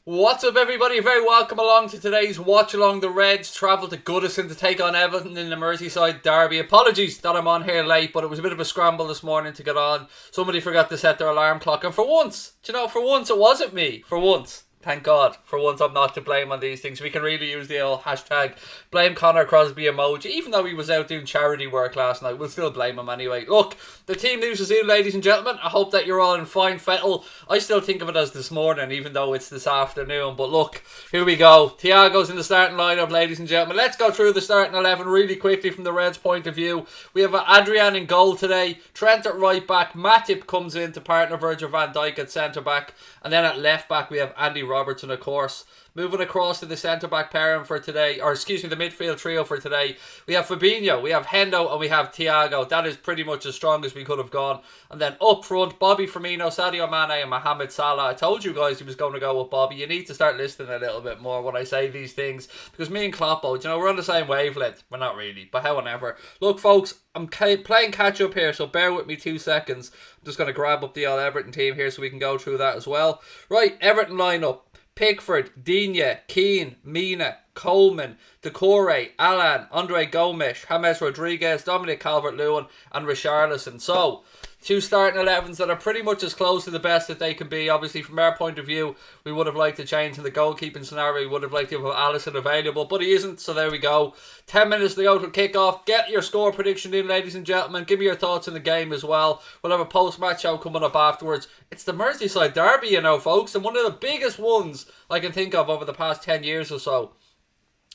What's up, everybody? You're very welcome along to today's Watch Along. The Reds travel to Goodison to take on Everton in the Merseyside derby. Apologies that I'm on here late, but it was a bit of a scramble this morning to get on. Somebody forgot to set their alarm clock, and for once, for once it wasn't me. For once. Thank God. For once I'm not to blame on these things. We can really use the old hashtag blame Connor Crosby emoji. Even though he was out doing charity work last night, we'll still blame him anyway. Look, the team news is in, ladies and gentlemen. I hope that you're all in fine fettle. I still think of it as this morning, even though it's this afternoon. But look, here we go. Thiago's in the starting lineup, ladies and gentlemen. Let's go through the starting 11 really quickly from the Reds' point of view. We have Adrian in goal today. Trent at right back. Matip comes in to partner Virgil van Dijk at centre back. And then at left back, we have Andy Robertson, of course. Moving across to the centre-back pairing for today, the midfield trio for today, we have Fabinho, we have Hendo, and we have Thiago. That is pretty much as strong as we could have gone. And then up front, Bobby Firmino, Sadio Mane, and Mohamed Salah. I told you guys he was going to go with Bobby. You need to start listening a little bit more when I say these things, because me and Klopp, we're on the same wavelength. We're not really, but however. Look, folks, I'm playing catch-up here, so bear with me 2 seconds. I'm just going to grab up the old Everton team here so we can go through that as well. Right, Everton lineup. Pickford, Digne, Keane, Mina, Coleman, Decore, Alan, Andre Gomes, James Rodriguez, Dominic Calvert-Lewin and Richarlison. So, 2 starting 11s that are pretty much as close to the best that they can be. Obviously, from our point of view, we would have liked to change in the goalkeeping scenario. We would have liked to have Alisson available, but he isn't, so there we go. 10 minutes to go to kick off. Get your score prediction in, ladies and gentlemen. Give me your thoughts on the game as well. We'll have a post-match show coming up afterwards. It's the Merseyside derby, folks, and one of the biggest ones I can think of over the past 10 years or so.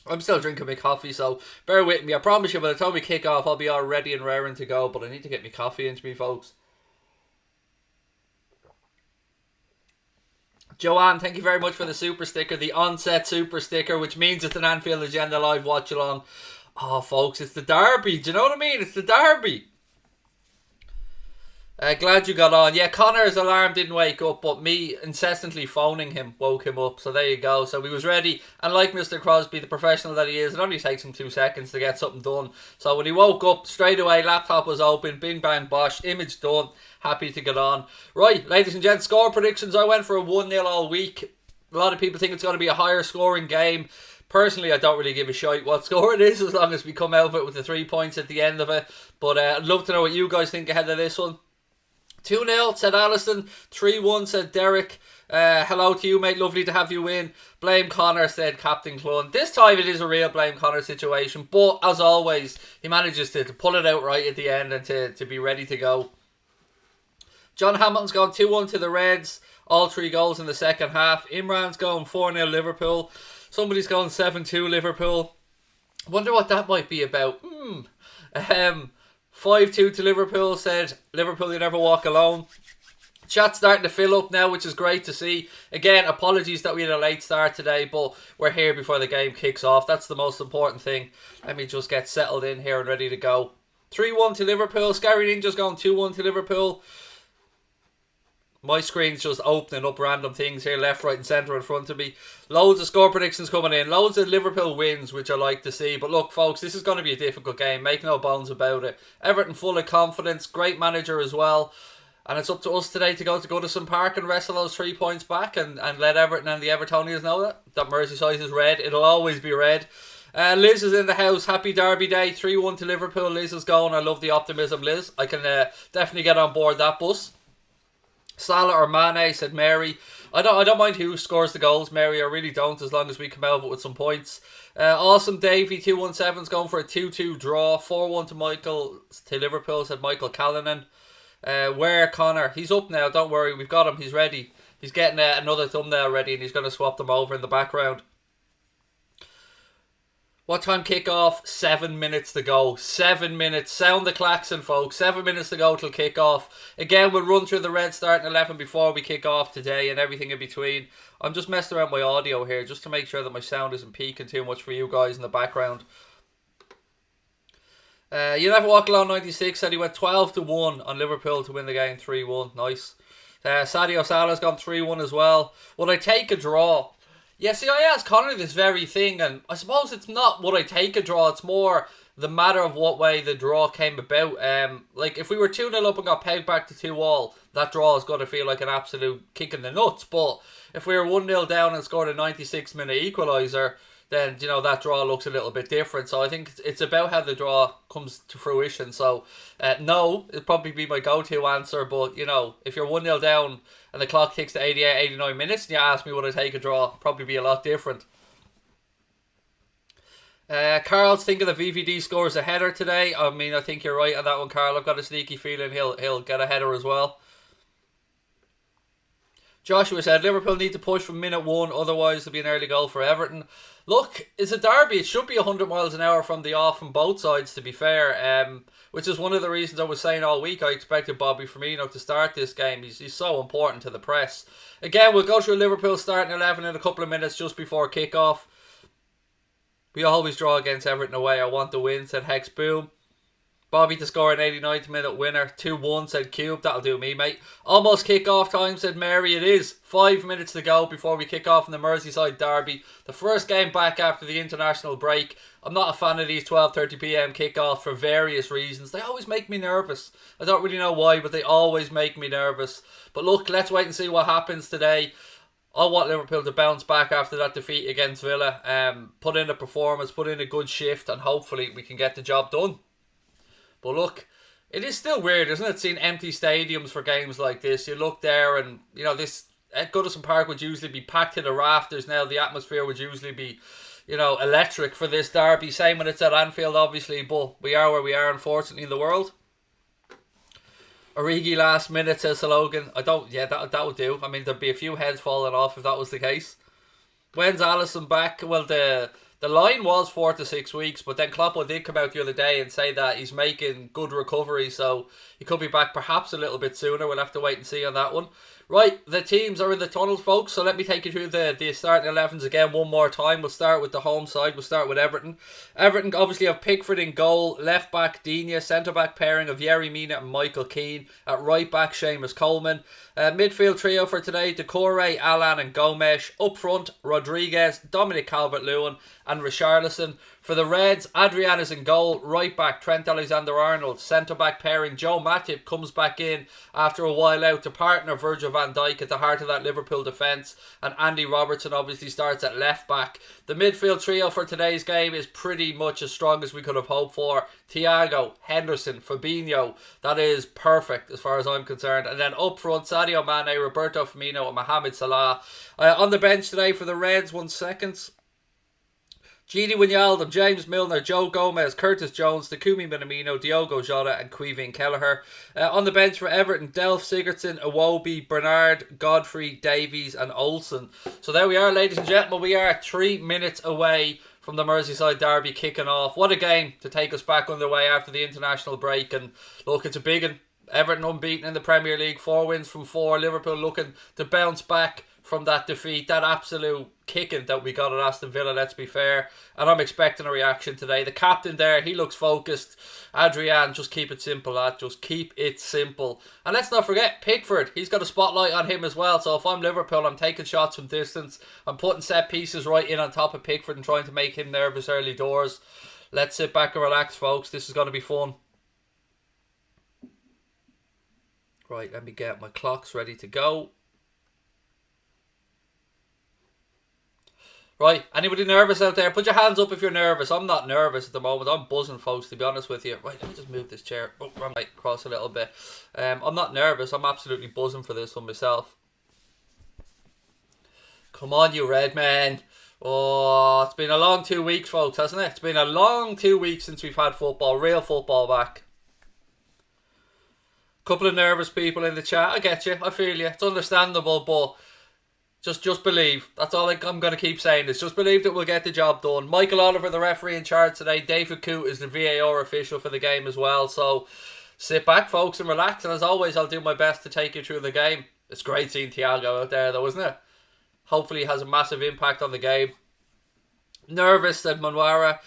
I'm still drinking my coffee, so bear with me. I promise you, by the time we kick off, I'll be all ready and raring to go, but I need to get my coffee into me, folks. Joanne, thank you very much for the super sticker, the onset super sticker, which means it's an Anfield Agenda Live watch along. Oh, folks, it's the derby. Do you know what I mean? It's the derby. Glad you got on. Yeah, Connor's alarm didn't wake up, but me incessantly phoning him woke him up. So there you go. So he was ready. And like Mr. Crosby, the professional that he is, it only takes him 2 seconds to get something done. So when he woke up, straight away, laptop was open, bing, bang, bosh, image done. Happy to get on. Right, ladies and gents, score predictions. I went for a 1-0 all week. A lot of people think it's going to be a higher scoring game. Personally, I don't really give a shite what score it is, as long as we come out of it with the 3 points at the end of it. But I'd love to know what you guys think ahead of this one. 2-0, said Alison. 3-1, said Derek. Hello to you, mate. Lovely to have you in. Blame Connor, said Captain Clun. This time it is a real blame Connor situation. But, as always, he manages to pull it out right at the end and to be ready to go. John Hamilton's gone 2-1 to the Reds. All 3 goals in the second half. Imran's going 4-0 Liverpool. Somebody's going 7-2 Liverpool. Wonder what that might be about. 5-2 to Liverpool, said Liverpool, you never walk alone. Chat's starting to fill up now, which is great to see. Again, apologies that we had a late start today, but we're here before the game kicks off. That's the most important thing. Let me just get settled in here and ready to go. 3-1 to Liverpool. Scary Ninja's going 2-1 to Liverpool. My screen's just opening up random things here, left, right and centre in front of me. Loads of score predictions coming in. Loads of Liverpool wins, which I like to see. But look, folks, this is going to be a difficult game. Make no bones about it. Everton full of confidence. Great manager as well. And it's up to us today to go to Goodison Park and wrestle those 3 points back and let Everton and the Evertonians know that Merseyside is red. It'll always be red. Liz is in the house. Happy Derby Day. 3-1 to Liverpool. Liz is going. I love the optimism, Liz. I can definitely get on board that bus. Salah or Mane, said Mary. I don't mind who scores the goals, Mary. I really don't, as long as we come out of it with some points. Awesome Davey 217's going for a 2-2 draw. 4-1 to Liverpool, said Michael Callanan. Where Connor? He's up now. Don't worry, we've got him. He's ready. He's getting another thumbnail ready, and he's going to swap them over in the background. What time kick off? 7 minutes to go. 7 minutes. Sound the klaxon, folks. 7 minutes to go till kick off. Again, we'll run through the Red starting 11 before we kick off today and everything in between. I'm just messing around my audio here just to make sure that my sound isn't peaking too much for you guys in the background. You Never Walk Alone 96 said he went 12-1 on Liverpool to win the game 3-1. Nice. Sadio Salah's gone 3-1 as well. Would I take a draw? Yeah, see, I asked Connor this very thing, and I suppose it's not would I take a draw, it's more the matter of what way the draw came about. Like, if we were 2-0 up and got pegged back to 2-2, that draw is going to feel like an absolute kick in the nuts, but if we were 1-0 down and scored a 96-minute equaliser, then, you know, that draw looks a little bit different. So I think it's about how the draw comes to fruition. So, no, it'd probably be my go-to answer. But, you know, if you're 1-0 down and the clock ticks to 88, 89 minutes, and you ask me would I take a draw, probably be a lot different. Carl's thinking the VVD scores a header today. I mean, I think you're right on that one, Carl. I've got a sneaky feeling he'll get a header as well. Joshua said Liverpool need to push from minute 1, otherwise there'll be an early goal for Everton. Look, it's a derby. It should be 100 miles an hour from the off from both sides, to be fair. Which is one of the reasons I was saying all week I expected Bobby Firmino to start this game. He's so important to the press. Again, we'll go through Liverpool starting 11 in a couple of minutes just before kick-off. We always draw against Everton away. I want the win, said Hex Boom. Bobby to score an 89th minute winner. 2-1, said Cube. That'll do me, mate. Almost kick-off time, said Mary. It is 5 minutes to go before we kick off in the Merseyside derby. The first game back after the international break. I'm not a fan of these 12:30pm kickoffs for various reasons. They always make me nervous. I don't really know why, but they always make me nervous. But look, let's wait and see what happens today. I want Liverpool to bounce back after that defeat against Villa. Put in a performance, put in a good shift, and hopefully we can get the job done. But look, it is still weird, isn't it, seeing empty stadiums for games like this. You look there and, you know, this at Goodison Park would usually be packed to the rafters now. The atmosphere would usually be, you know, electric for this derby. Same when it's at Anfield, obviously, but we are where we are, unfortunately, in the world. Origi last minute, says Logan. That would do. I mean, there'd be a few heads falling off if that was the case. When's Alisson back? Well, the line was 4 to 6 weeks, but then Klopp did come out the other day and say that he's making good recovery, so he could be back perhaps a little bit sooner. We'll have to wait and see on that one. Right, the teams are in the tunnels, folks, so let me take you through the starting 11s again one more time. We'll start with the home side. We'll start with Everton. Everton obviously have Pickford in goal, left back Digne, centre back pairing of Yerry Mina and Michael Keane, at right back Seamus Coleman. Midfield trio for today, Decore, Alan and Gomes. Up front, Rodriguez, Dominic Calvert-Lewin and Richarlison. For the Reds, Adrian is in goal, right back Trent Alexander-Arnold, centre back pairing Joe Matip comes back in after a while out to partner Virgil van Dijk at the heart of that Liverpool defence, and Andy Robertson obviously starts at left back. The midfield trio for today's game is pretty much as strong as we could have hoped for. Thiago, Henderson, Fabinho, that is perfect as far as I'm concerned. And then up front, Sadio Mane, Roberto Firmino and Mohamed Salah. On the bench today for the Reds, 1 second. Gini Wijnaldum, James Milner, Joe Gomez, Curtis Jones, Takumi Minamino, Diogo Jota and Quevin Kelleher. On the bench for Everton, Delph, Sigurdsson, Iwobi, Bernard, Godfrey, Davies and Olsen. So there we are, ladies and gentlemen. We are 3 minutes away from the Merseyside derby kicking off. What a game to take us back underway after the international break. And look, it's a big one. Everton unbeaten in the Premier League, 4 wins from 4. Liverpool looking to bounce back from that defeat, that absolute kicking that we got at Aston Villa, let's be fair. And I'm expecting a reaction today. The captain there, he looks focused. Adrian, just keep it simple, lad. Just keep it simple. And let's not forget, Pickford, he's got a spotlight on him as well. So if I'm Liverpool, I'm taking shots from distance. I'm putting set pieces right in on top of Pickford and trying to make him nervous early doors. Let's sit back and relax, folks. This is going to be fun. Right, let me get my clocks ready to go. Right, anybody nervous out there? Put your hands up if you're nervous. I'm not nervous at the moment. I'm buzzing, folks, to be honest with you. Right, let me just move this chair right across a little bit. I'm not nervous. I'm absolutely buzzing for this one myself. Come on, you red man. Oh, it's been a long 2 weeks, folks, hasn't it? It's been a long 2 weeks since we've had football, real football back. Couple of nervous people in the chat. I get you. I feel you. It's understandable, but Just believe. That's all I'm going to keep saying is just believe that we'll get the job done. Michael Oliver, the referee in charge today. David Coote is the VAR official for the game as well. So sit back, folks, and relax. And as always, I'll do my best to take you through the game. It's great seeing Thiago out there, though, isn't it? Hopefully, he has a massive impact on the game. Nervous, said Manwara.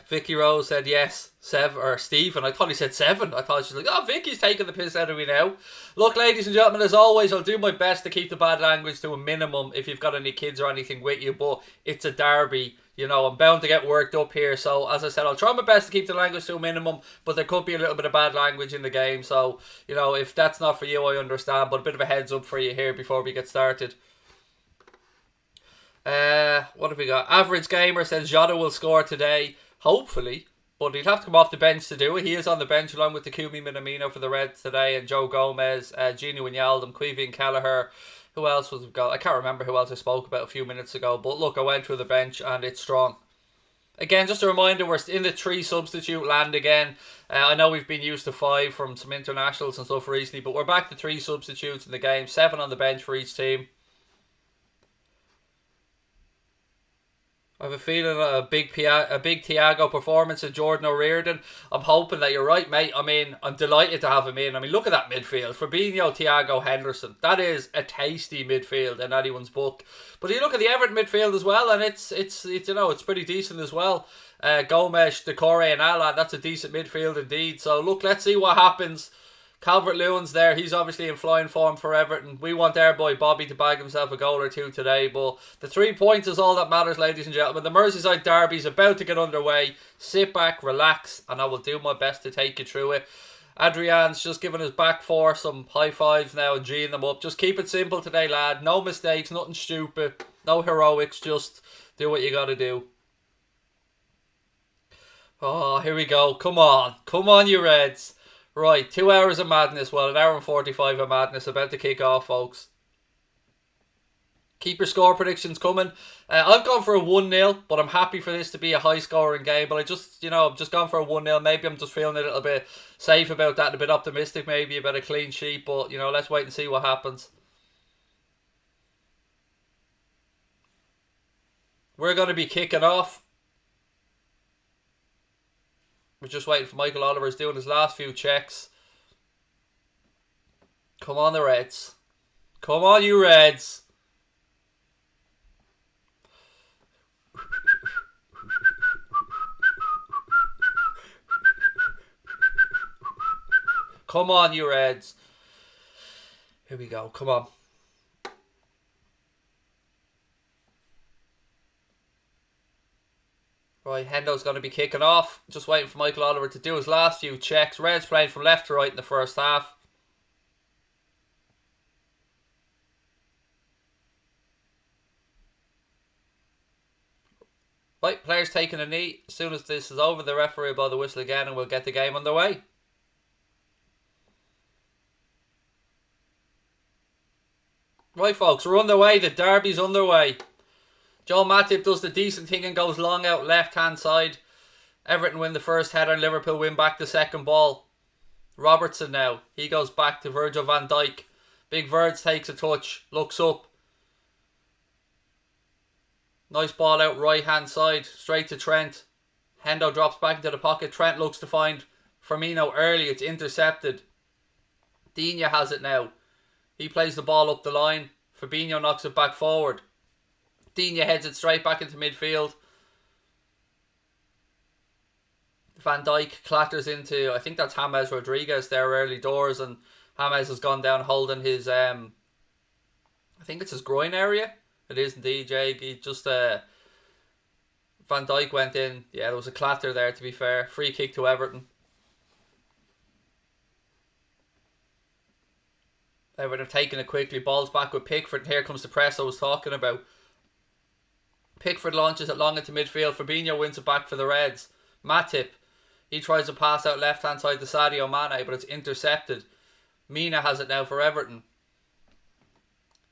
Vicky Rose said yes. Stephen, I thought he said 7. I thought she was like, oh, Vicky's taking the piss out of me now. Look, ladies and gentlemen, as always, I'll do my best to keep the bad language to a minimum if you've got any kids or anything with you, but it's a derby. You know, I'm bound to get worked up here, so as I said, I'll try my best to keep the language to a minimum, but there could be a little bit of bad language in the game, so, you know, if that's not for you, I understand, but a bit of a heads up for you here before we get started. What have we got? Average Gamer says Jadon will score today. Hopefully. But he'd have to come off the bench to do it. He is on the bench along with the Takumi Minamino for the Reds today. And Joe Gomez, Gino Wijnaldum, Queevy Kelleher. Who else was got? I can't remember who else I spoke about a few minutes ago. But look, I went through the bench and it's strong. Again, just a reminder, we're in the 3 substitute land again. I know we've been used to 5 from some internationals and stuff recently. But we're back to 3 substitutes in the game. 7 on the bench for each team. I have a feeling a big Thiago performance of Jordan O'Riordan. I'm hoping that you're right, mate. I mean, I'm delighted to have him in. I mean, look at that midfield. Fabinho, Thiago, Henderson. That is a tasty midfield in anyone's book. But you look at the Everton midfield as well, and it's you know, it's pretty decent as well. Gomes, Decore and Haaland, that's a decent midfield indeed. So look, let's see what happens. Calvert-Lewin's there. He's obviously in flying form for Everton. We want our boy Bobby to bag himself a goal or 2 today. But the 3 points is all that matters, ladies and gentlemen. The Merseyside derby is about to get underway. Sit back, relax, and I will do my best to take you through it. Adrian's just giving his back 4 some high fives now and G'ing them up. Just keep it simple today, lad. No mistakes, nothing stupid. No heroics. Just do what you got to do. Oh, here we go. Come on. Come on, you Reds. Right, 2 hours of madness. Well, 1 hour and 45 of madness about to kick off, folks. Keep your score predictions coming. I've gone for a 1-0, but I'm happy for this to be a high-scoring game. But I just, I've just gone for a 1-0. Maybe I'm just feeling a little bit safe about that, a bit optimistic maybe about a clean sheet. But, let's wait and see what happens. We're going to be kicking off. We're just waiting for Michael Oliver's doing his last few checks. Come on, the Reds. Come on, you Reds. Come on, you Reds. Here we go. Come on. Right, Hendo's going to be kicking off. Just waiting for Michael Oliver to do his last few checks. Reds playing from left to right in the first half. Right, players taking a knee. As soon as this is over, the referee will blow the whistle again and we'll get the game underway. Right, folks, we're underway. The derby's underway. Joel Matip does the decent thing and goes long out left-hand side. Everton win the first header and Liverpool win back the second ball. Robertson now. He goes back to Virgil van Dijk. Big Verds takes a touch. Looks up. Nice ball out right-hand side. Straight to Trent. Hendo drops back into the pocket. Trent looks to find Firmino early. It's intercepted. Digne has it now. He plays the ball up the line. Fabinho knocks it back forward. Digne heads it straight back into midfield. Van Dijk clatters into, I think that's James Rodriguez there early doors, and James has gone down holding his, I think it's his groin area. It is indeed, Jay. He just, Van Dijk went in. Yeah, there was a clatter there, to be fair. Free kick to Everton. Everton have taken it quickly. Ball's back with Pickford. And here comes the press I was talking about. Pickford launches it long into midfield. Fabinho wins it back for the Reds. Matip. He tries to pass out left-hand side to Sadio Mane, but it's intercepted. Mina has it now for Everton.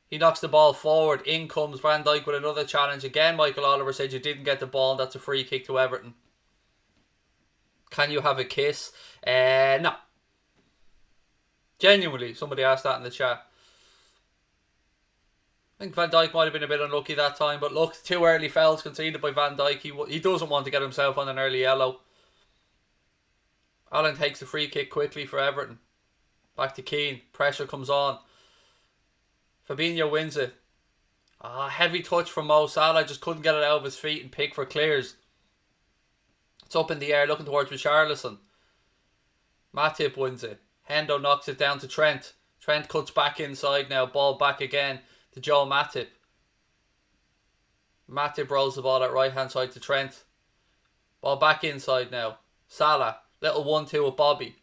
He knocks the ball forward. In comes Van Dijk with another challenge. Again, Michael Oliver said you didn't get the ball, and that's a free kick to Everton. Can you have a kiss? No. Genuinely, somebody asked that in the chat. I think Van Dijk might have been a bit unlucky that time, but look, 2 early fouls conceded by Van Dijk. He doesn't want to get himself on an early yellow. Haaland takes the free kick quickly for Everton. Back to Keane. Pressure comes on. Fabinho wins it. Heavy touch from Mo Salah. Just couldn't get it out of his feet, and Pickford clears. It's up in the air looking towards Richarlison. Matip wins it. Hendo knocks it down to Trent. Trent cuts back inside now. Ball back again to Joel Matip. Matip rolls the ball at right hand side to Trent. Ball back inside now. Salah. Little 1-2 with Bobby.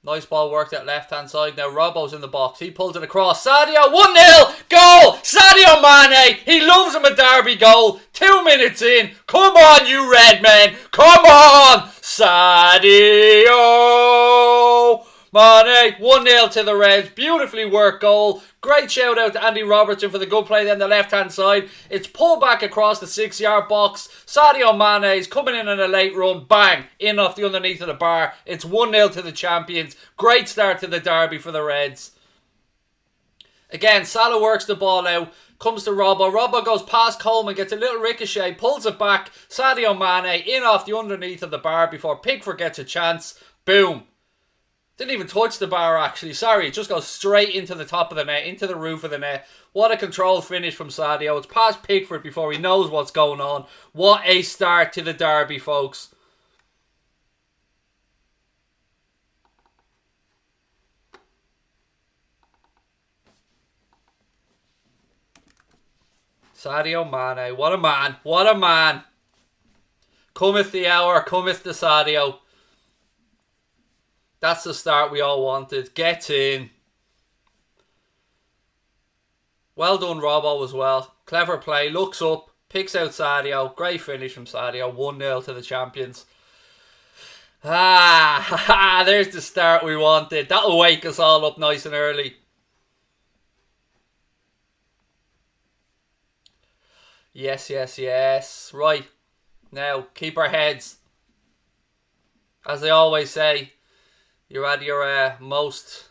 Nice ball worked at left hand side. Now Robbo's in the box. He pulls it across. Sadio 1-0. Goal. Sadio Mane, he loves him a derby goal. 2 minutes in. Come on, you red men. Come on. Sadio Mane. 1-0 to the Reds. Beautifully worked goal. Great shout out to Andy Robertson for the good play then the left hand side. It's pulled back across the 6-yard box. Sadio Mane's coming in on a late run. Bang. In off the underneath of the bar. It's 1-0 to the champions. Great start to the derby for the Reds. Again, Salah works the ball out. Comes to Robbo. Robbo goes past Coleman. Gets a little ricochet. Pulls it back. Sadio Mane in off the underneath of the bar before Pickford gets a chance. Boom. Didn't even touch the bar actually. Sorry, it just goes straight into the top of the net, into the roof of the net. What a controlled finish from Sadio. It's past Pickford before he knows what's going on. What a start to the derby, folks. Sadio Mane. What a man. What a man. Cometh the hour. Cometh the Sadio. That's the start we all wanted. Gets in. Well done, Robbo, as well. Clever play. Looks up. Picks out Sadio. Great finish from Sadio. 1-0 to the champions. There's the start we wanted. That'll wake us all up nice and early. Yes, yes, yes. Right. Now, keep our heads. As they always say, you're at your most...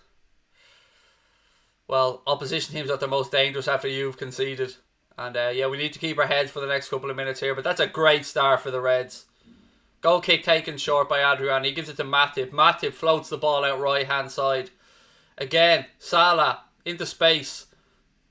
Well, opposition teams at their most dangerous after you've conceded. And yeah, we need to keep our heads for the next couple of minutes here. But that's a great start for the Reds. Goal kick taken short by Adrian. He gives it to Matip. Matip floats the ball out right hand side. Again, Salah into space.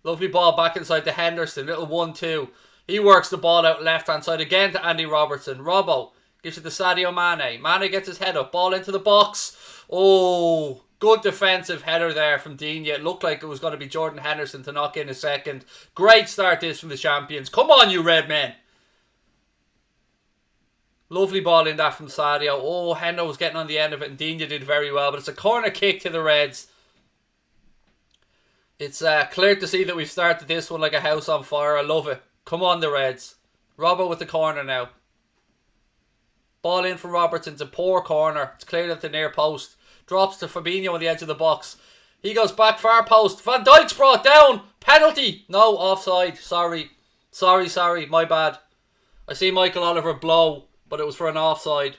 Lovely ball back inside to Henderson. Little 1-2. He works the ball out left hand side again to Andy Robertson. Robbo gives it to Sadio Mane. Mane gets his head up. Ball into the box. Oh, good defensive header there from Digne. It looked like it was going to be Jordan Henderson to knock in a second. Great start this from the champions. Come on, you red men. Lovely ball in that from Sadio. Oh, Hendo was getting on the end of it and Digne did very well. But it's a corner kick to the Reds. It's clear to see that we've started this one like a house on fire. I love it. Come on, the Reds. Robbo with the corner now. Ball in from Robertson. It's a poor corner. It's cleared at the near post. Drops to Firmino on the edge of the box. He goes back far post. Van Dijk's brought down. Penalty. No, offside. Sorry. Sorry. My bad. I see Michael Oliver blow, but it was for an offside.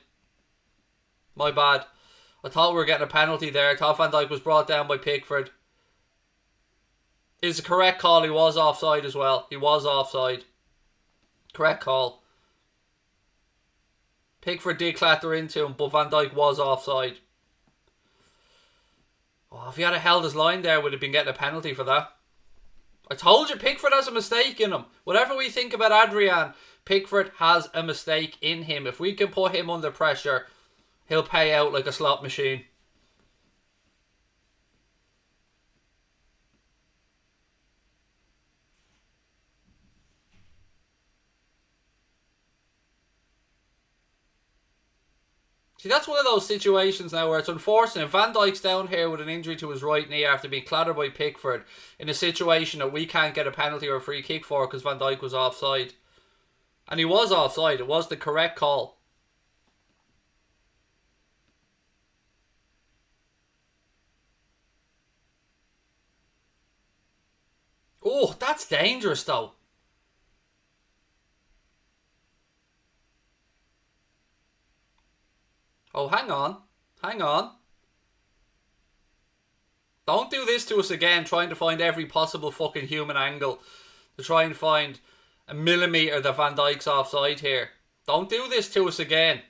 My bad. I thought we were getting a penalty there. I thought Van Dijk was brought down by Pickford. It's a correct call. He was offside as well. He was offside. Correct call. Pickford did clatter into him, but Van Dijk was offside. Oh, if he had held his line there, would have been getting a penalty for that. I told you, Pickford has a mistake in him. Whatever we think about Adrian, Pickford has a mistake in him. If we can put him under pressure, he'll pay out like a slot machine. See, that's one of those situations now where it's unfortunate. Van Dijk's down here with an injury to his right knee after being clattered by Pickford in a situation that we can't get a penalty or a free kick for because Van Dijk was offside. And he was offside. It was the correct call. Oh, that's dangerous though. Oh, hang on. Don't do this to us again, trying to find every possible fucking human angle to try and find a millimetre that Van Dijk's offside here. Don't do this to us again.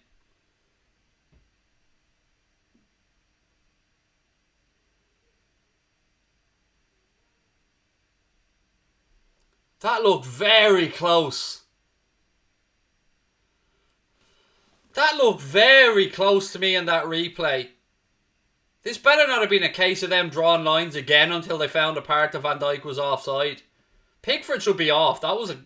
That looked very close. That looked very close to me in that replay. This better not have been a case of them drawing lines again until they found a part that Van Dijk was offside. Pickford should be off. That was a...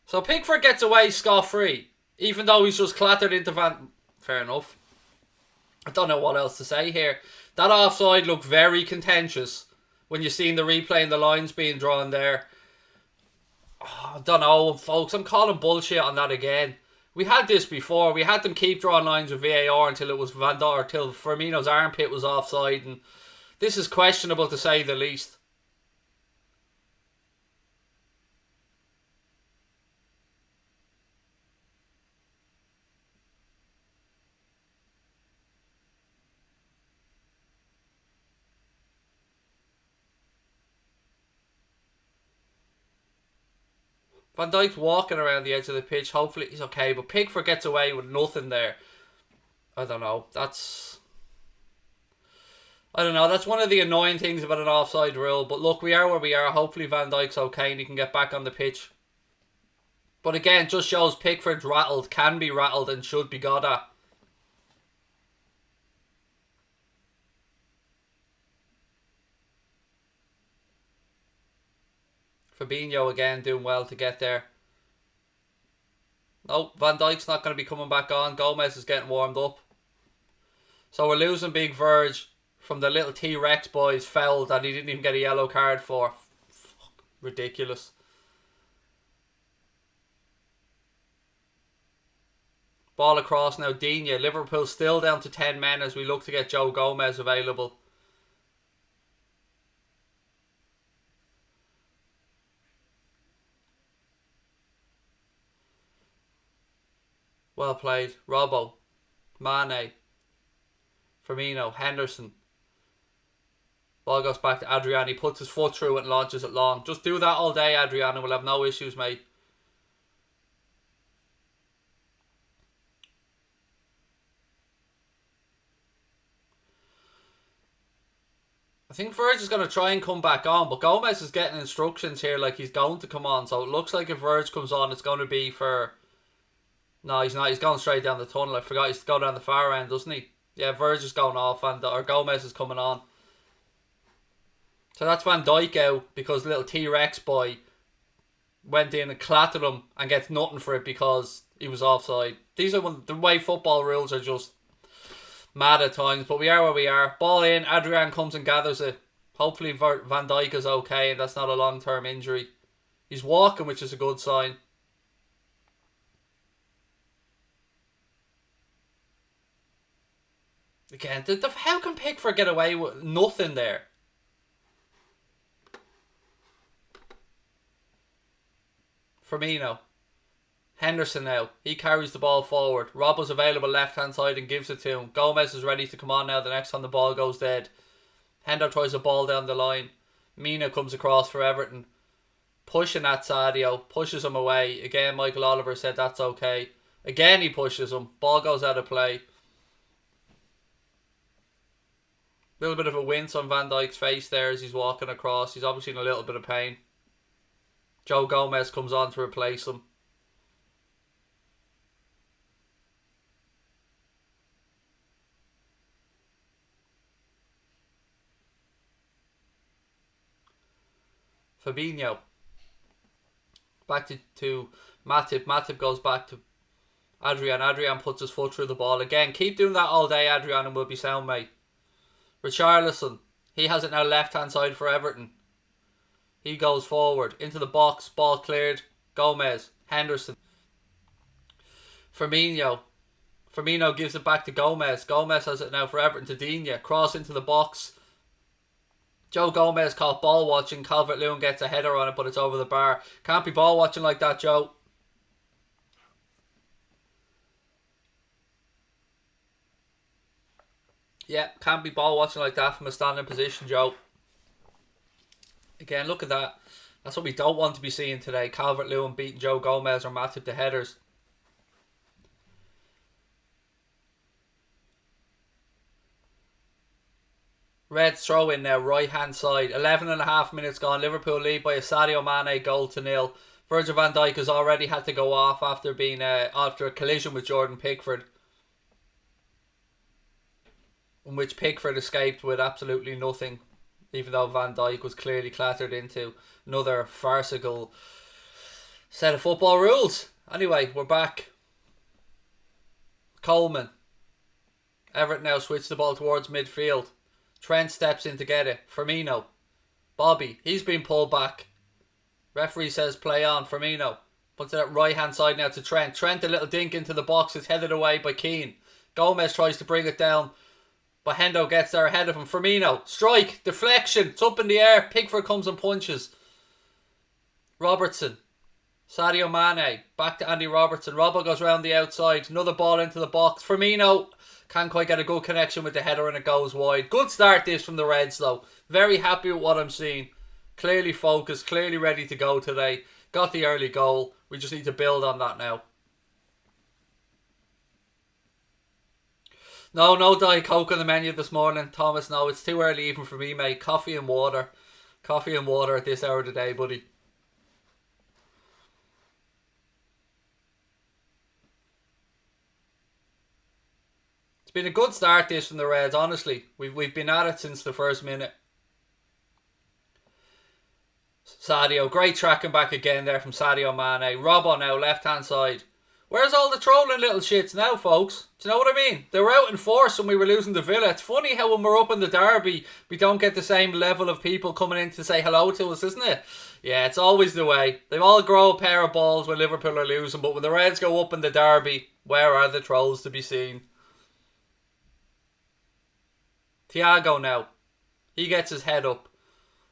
So Pickford gets away scot-free, even though he's just clattered into Van... Fair enough. I don't know what else to say here. That offside looked very contentious when you seen the replay and the lines being drawn there. Oh, I don't know, folks. I'm calling bullshit on that again. We had this before. We had them keep drawing lines with VAR until it was till Firmino's armpit was offside, and this is questionable to say the least. Van Dijk's walking around the edge of the pitch. Hopefully he's okay, but Pickford gets away with nothing there. I don't know. That's one of the annoying things about an offside rule. But look, we are where we are. Hopefully Van Dijk's okay and he can get back on the pitch. But again, just shows Pickford's rattled, can be rattled, and should be got at. Fabinho again doing well to get there. No, Van Dijk's not going to be coming back on. Gomez is getting warmed up. So we're losing big Verge from the little T-Rex boys foul that he didn't even get a yellow card for. Fuck, ridiculous. Ball across now, Digne. Liverpool still down to 10 men as we look to get Joe Gomez available. Well played. Robbo. Mane. Firmino. Henderson. Ball goes back to Adrian. He puts his foot through it and launches it long. Just do that all day, Adrian, and we'll have no issues, mate. I think Verge is going to try and come back on, but Gomez is getting instructions here like he's going to come on. So it looks like if Verge comes on, it's going to be for... No, he's not. He's going straight down the tunnel. I forgot he's going down the far end, doesn't he? Yeah, Verge is going off and or Gomez is coming on. So that's Van Dijk out because little T-Rex boy went in and clattered him and gets nothing for it because he was offside. These are the way football rules are just mad at times, but we are where we are. Ball in, Adrian comes and gathers it. Hopefully Van Dijk is okay and that's not a long-term injury. He's walking, which is a good sign. Again, how can Pickford get away with nothing there? Firmino. Henderson now. He carries the ball forward. Robbo's available left hand side and gives it to him. Gomez is ready to come on now the next time the ball goes dead. Hendo tries a ball down the line. Mina comes across for Everton. Pushing at Sadio. Pushes him away. Again, Michael Oliver said that's okay. Again, he pushes him. Ball goes out of play. Little bit of a wince on Van Dijk's face there as he's walking across. He's obviously in a little bit of pain. Joe Gomez comes on to replace him. Fabinho. Back to Matip. Matip goes back to Adrian. Adrian puts his foot through the ball. Again, keep doing that all day, Adrian, and we'll be sound, mate. Richarlison. He has it now left hand side for Everton. He goes forward into the box. Ball cleared. Gomez. Henderson. Firmino. Firmino gives it back to Gomez. Gomez has it now for Everton to Digne. Cross into the box. Joe Gomez caught ball watching. Calvert-Lewin gets a header on it, but it's over the bar. Can't be ball watching like that, Joe. Yeah, can't be ball watching like that from a standing position, Joe. Again, look at that. That's what we don't want to be seeing today. Calvert-Lewin beating Joe Gomez or Matip to headers. Reds throw in now, right hand side. 11.5 minutes gone. Liverpool lead by a Sadio Mane goal to nil. Virgil van Dijk has already had to go off after being after a collision with Jordan Pickford, in which Pickford escaped with absolutely nothing, even though Van Dijk was clearly clattered into. Another farcical set of football rules. Anyway, we're back. Coleman. Everton now switch the ball towards midfield. Trent steps in to get it. Firmino. Bobby. He's been pulled back. Referee says play on. Firmino. Puts it at right hand side now to Trent. Trent a little dink into the box. It's headed away by Keane. Gomez tries to bring it down. But Hendo gets there ahead of him. Firmino. Strike. Deflection. It's up in the air. Pickford comes and punches. Robertson. Sadio Mane. Back to Andy Robertson. Robbo goes round the outside. Another ball into the box. Firmino can't quite get a good connection with the header and it goes wide. Good start this from the Reds though. Very happy with what I'm seeing. Clearly focused. Clearly ready to go today. Got the early goal. We just need to build on that now. No Diet Coke on the menu this morning, Thomas. No, it's too early even for me, mate. Coffee and water. Coffee and water at this hour of the day, buddy. It's been a good start this from the Reds, honestly. We've been at it since the first minute. Sadio, great tracking back again there from Sadio Mane. Robbo now, left hand side. Where's all the trolling little shits now, folks? Do you know what I mean? They were out in force when we were losing to Villa. It's funny how when we're up in the derby, we don't get the same level of people coming in to say hello to us, isn't it? Yeah, it's always the way. They all grow a pair of balls when Liverpool are losing, but when the Reds go up in the derby, where are the trolls to be seen? Thiago now. He gets his head up.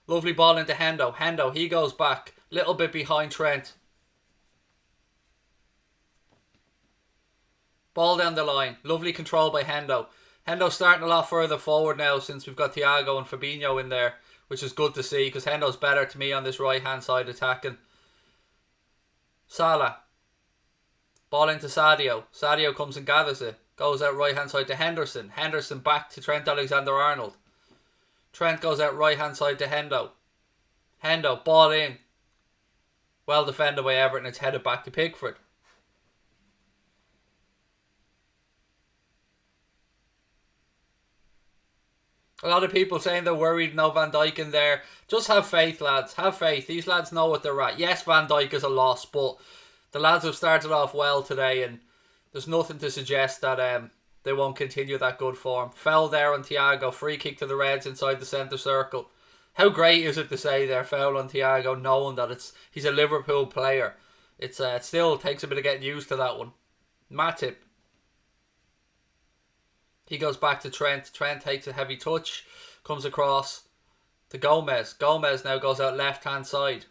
Lovely ball into Hendo. Hendo, he goes back. Little bit behind Trent. Ball down the line. Lovely control by Hendo. Hendo's starting a lot further forward now since we've got Thiago and Fabinho in there, which is good to see because Hendo's better to me on this right hand side attacking. Salah. Ball into Sadio. Sadio comes and gathers it. Goes out right hand side to Henderson. Henderson back to Trent Alexander-Arnold. Trent goes out right hand side to Hendo. Hendo, ball in. Well defended by Everton. It's headed back to Pickford. A lot of people saying they're worried no Van Dijk in there. Just have faith, lads. Have faith. These lads know what they're at. Yes, Van Dijk is a loss, but the lads have started off well today and there's nothing to suggest that they won't continue that good form. Foul there on Thiago. Free kick to the Reds inside the centre circle. How great is it to say there, foul on Thiago, knowing that he's a Liverpool player. It still takes a bit of getting used to that one. Matip. He goes back to Trent. Trent takes a heavy touch. Comes across to Gomez. Gomez now goes out left hand side.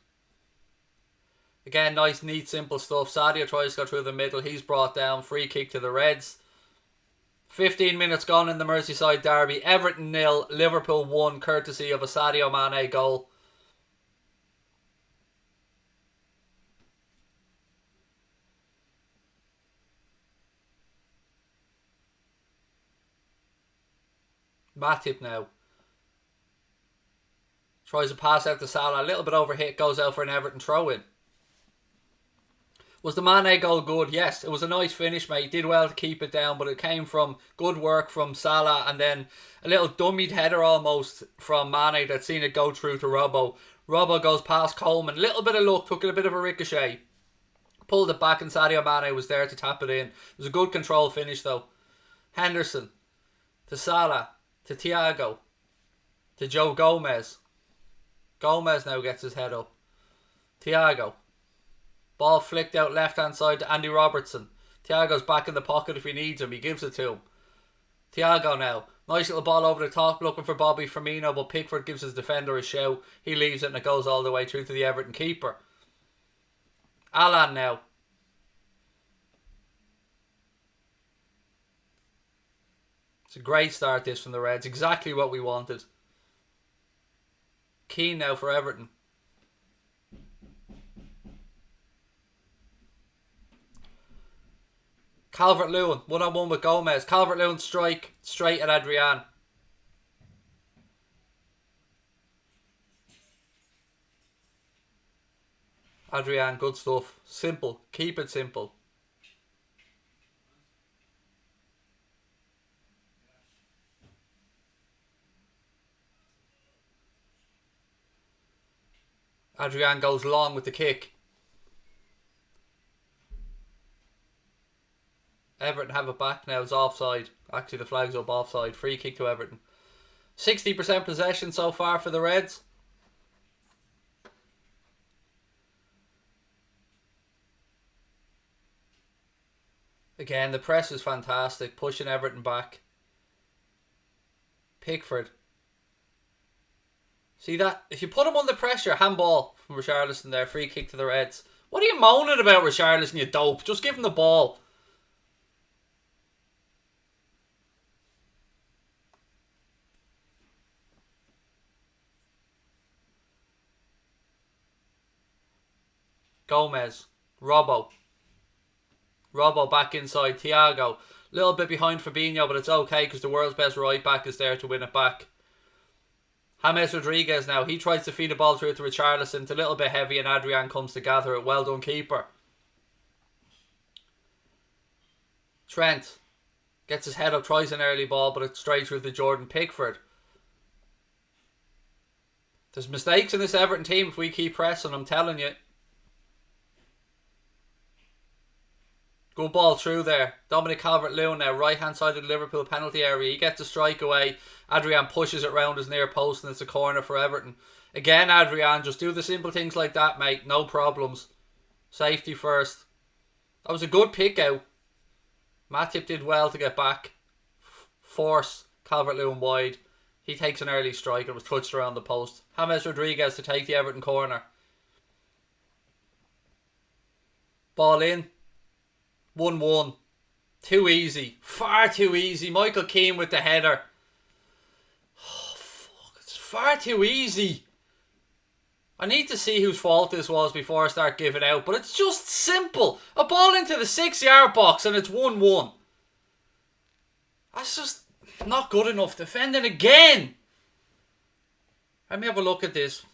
Again, nice, neat, simple stuff. Sadio tries to go through the middle. He's brought down. Free kick to the Reds. 15 minutes gone in the Merseyside derby. Everton 0, Liverpool 1, courtesy of a Sadio Mane goal. Matip now. Tries to pass out to Salah. A little bit overhit. Goes out for an Everton throw-in. Was the Mane goal good? Yes, it was a nice finish, mate. He did well to keep it down, but it came from good work from Salah and then a little dummied header almost from Mane that seen it go through to Robbo. Robbo goes past Coleman. Little bit of luck, took it a bit of a ricochet. Pulled it back and Sadio Mane was there to tap it in. It was a good control finish though. Henderson to Salah to Thiago to Joe Gomez. Gomez now gets his head up. Thiago. Ball flicked out left hand side to Andy Robertson. Thiago's back in the pocket if he needs him. He gives it to him. Thiago now. Nice little ball over the top looking for Bobby Firmino, but Pickford gives his defender a shout. He leaves it and it goes all the way through to the Everton keeper. Haaland now. It's a great start this from the Reds. Exactly what we wanted. Keane now for Everton. Calvert-Lewin, one-on-one with Gomez. Calvert-Lewin strike straight at Adrian. Adrian, good stuff. Simple. Keep it simple. Adrian goes long with the kick. Everton have it back now. It's offside. Actually, the flag's up offside. Free kick to Everton. 60% possession so far for the Reds. Again, the press is fantastic. Pushing Everton back. Pickford. See that? If you put him under pressure, handball from Richarlison there. Free kick to the Reds. What are you moaning about, Richarlison, you dope? Just give him the ball. Gomez. Robbo back inside. Thiago. Little bit behind Fabinho, but it's okay because the world's best right back is there to win it back. James Rodriguez now. He tries to feed the ball through to Richarlison. It's a little bit heavy and Adrian comes to gather it. Well done, keeper. Trent gets his head up, tries an early ball, but it's straight through to Jordan Pickford. There's mistakes in this Everton team if we keep pressing, I'm telling you. Good ball through there. Dominic Calvert-Lewin now, right hand side of the Liverpool penalty area. He gets a strike away. Adrian pushes it round his near post and it's a corner for Everton. Again, Adrian, just do the simple things like that, mate. No problems. Safety first. That was a good pick out. Matip did well to get back. Force Calvert-Lewin wide. He takes an early strike. It was touched around the post. James Rodriguez to take the Everton corner. Ball in. 1-1. Too easy. Far too easy. Michael Keane with the header. Oh, fuck. It's far too easy. I need to see whose fault this was before I start giving out. But it's just simple. A ball into the 6-yard box and it's 1-1. That's just not good enough. Defending again. Let me have a look at this.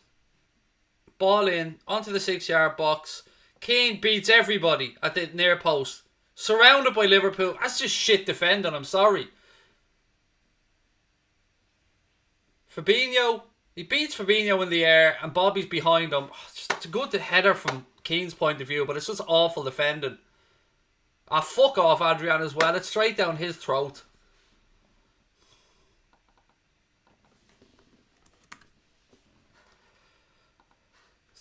Ball in. Onto the 6-yard box. Kane beats everybody at the near post. Surrounded by Liverpool. That's just shit defending, I'm sorry. Fabinho. He beats Fabinho in the air and Bobby's behind him. It's a good header from Keane's point of view, but it's just awful defending. Fuck off Adrian as well. It's straight down his throat.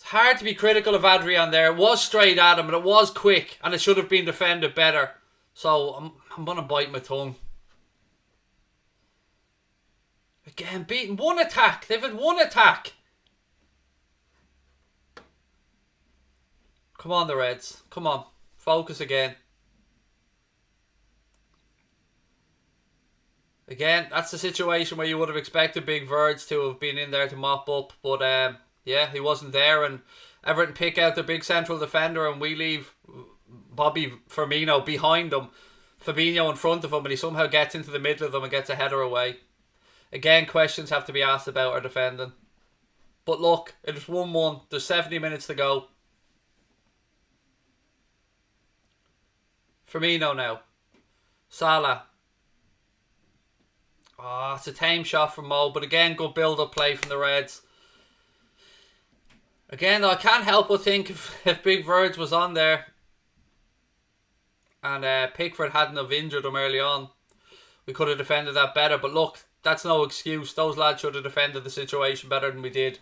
Hard to be critical of Adrian there. It was straight at him, but it was quick, and it should have been defended better. So I'm gonna bite my tongue. Again, beaten one attack. They've had one attack. Come on, the Reds. Come on, focus again. Again, that's the situation where you would have expected Big Verds to have been in there to mop up, but yeah, he wasn't there, and Everton pick out the big central defender and we leave Bobby Firmino behind him, Fabinho in front of him, and he somehow gets into the middle of them and gets a header away. Again, questions have to be asked about our defending. But look, it's 1-1. There's 70 minutes to go. Firmino now. Salah. It's a tame shot from Mo, but again, good build-up play from the Reds. Again, though, I can't help but think if Big Verge was on there and Pickford hadn't have injured him early on, we could have defended that better. But look, that's no excuse. Those lads should have defended the situation better than we did.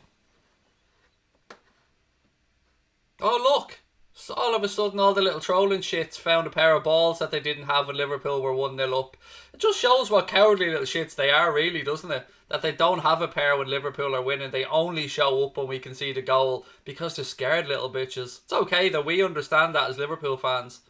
Oh, look. So all of a sudden, all the little trolling shits found a pair of balls that they didn't have when Liverpool were 1-0 up. It just shows what cowardly little shits they are, really, doesn't it? That they don't have a pair when Liverpool are winning. They only show up when we concede a goal because they're scared little bitches. It's okay that we understand that as Liverpool fans.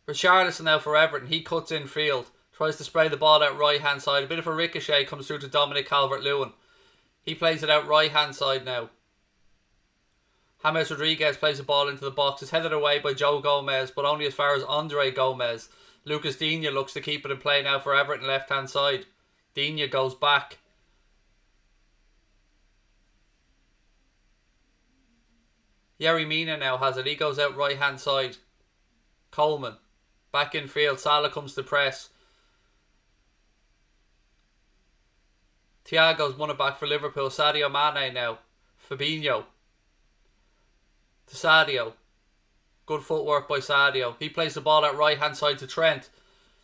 Richarlison now for Everton. He cuts in field. Tries to spray the ball out right hand side. A bit of a ricochet comes through to Dominic Calvert-Lewin. He plays it out right hand side now. James Rodriguez plays the ball into the box. It's headed away by Joe Gomez, but only as far as Andre Gomez. Lucas Digne looks to keep it in play now for Everton left hand side. Digne goes back. Yerry Mina now has it. He goes out right hand side. Coleman. Back in field. Salah comes to press. Thiago's won it back for Liverpool. Sadio Mane now. Fabinho. To Sadio. Good footwork by Sadio. He plays the ball at right hand side to Trent.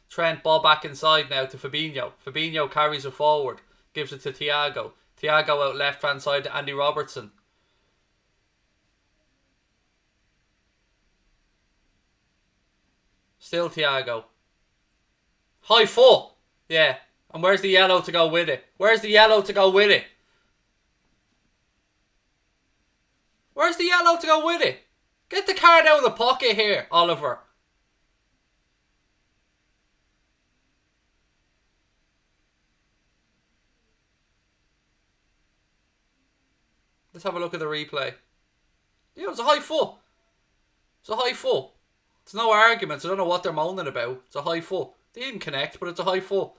Trent, ball back inside now to Fabinho. Fabinho carries it forward. Gives it to Thiago. Thiago out left hand side to Andy Robertson. Still Thiago. High foot. Yeah. And where's the yellow to go with it? Where's the yellow to go with it? Where's the yellow to go with it? Get the card out of the pocket here, Oliver. Let's have a look at the replay. Yeah, it was a high foot. It's a high foot. It's no arguments. I don't know what they're moaning about. It's a high foot. They didn't connect, but it's a high foot.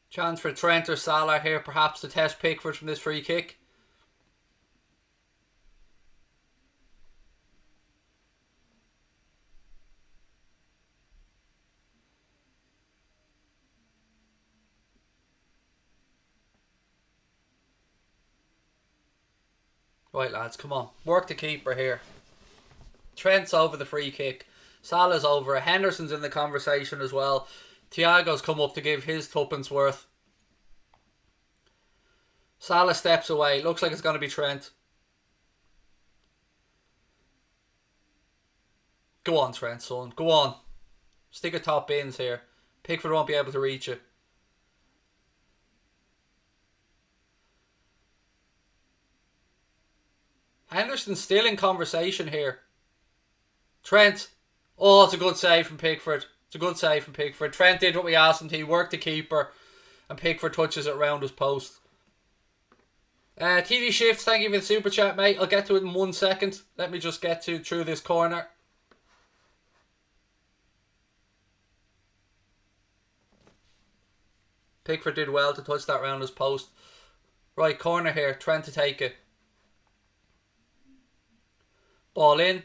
Chance for Trent or Salah here, perhaps to test Pickford from this free kick. Right, lads, come on. Work the keeper here. Trent's over the free kick. Salah's over it. Henderson's in the conversation as well. Thiago's come up to give his tuppence worth. Salah steps away. Looks like it's going to be Trent. Go on, Trent, son. Go on. Stick a top bins here. Pickford won't be able to reach it. Henderson's still in conversation here. Trent. Oh, it's a good save from Pickford. It's a good save from Pickford. Trent did what we asked him to. He worked the keeper. And Pickford touches it round his post. TD Shifts, thank you for the super chat, mate. I'll get to it in 1 second. Let me just get through this corner. Pickford did well to touch that round his post. Right, corner here. Trent to take it. Ball in.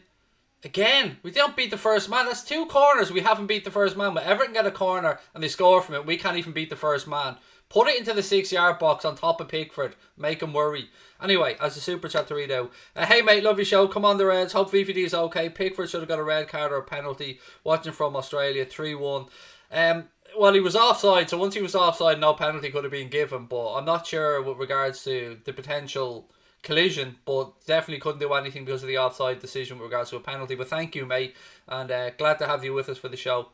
Again, we don't beat the first man. That's 2 corners. We haven't beat the first man. But Everton get a corner and they score from it. We can't even beat the first man. Put it into the 6-yard box on top of Pickford. Make him worry. Anyway, as a super chat to read out. Hey mate, love your show. Come on the Reds. Hope VVD is okay. Pickford should have got a red card or a penalty. Watching from Australia. 3-1. Well, he was offside. So once he was offside, no penalty could have been given. But I'm not sure with regards to the potential collision, but definitely couldn't do anything because of the offside decision with regards to a penalty. But thank you, mate, and glad to have you with us for the show.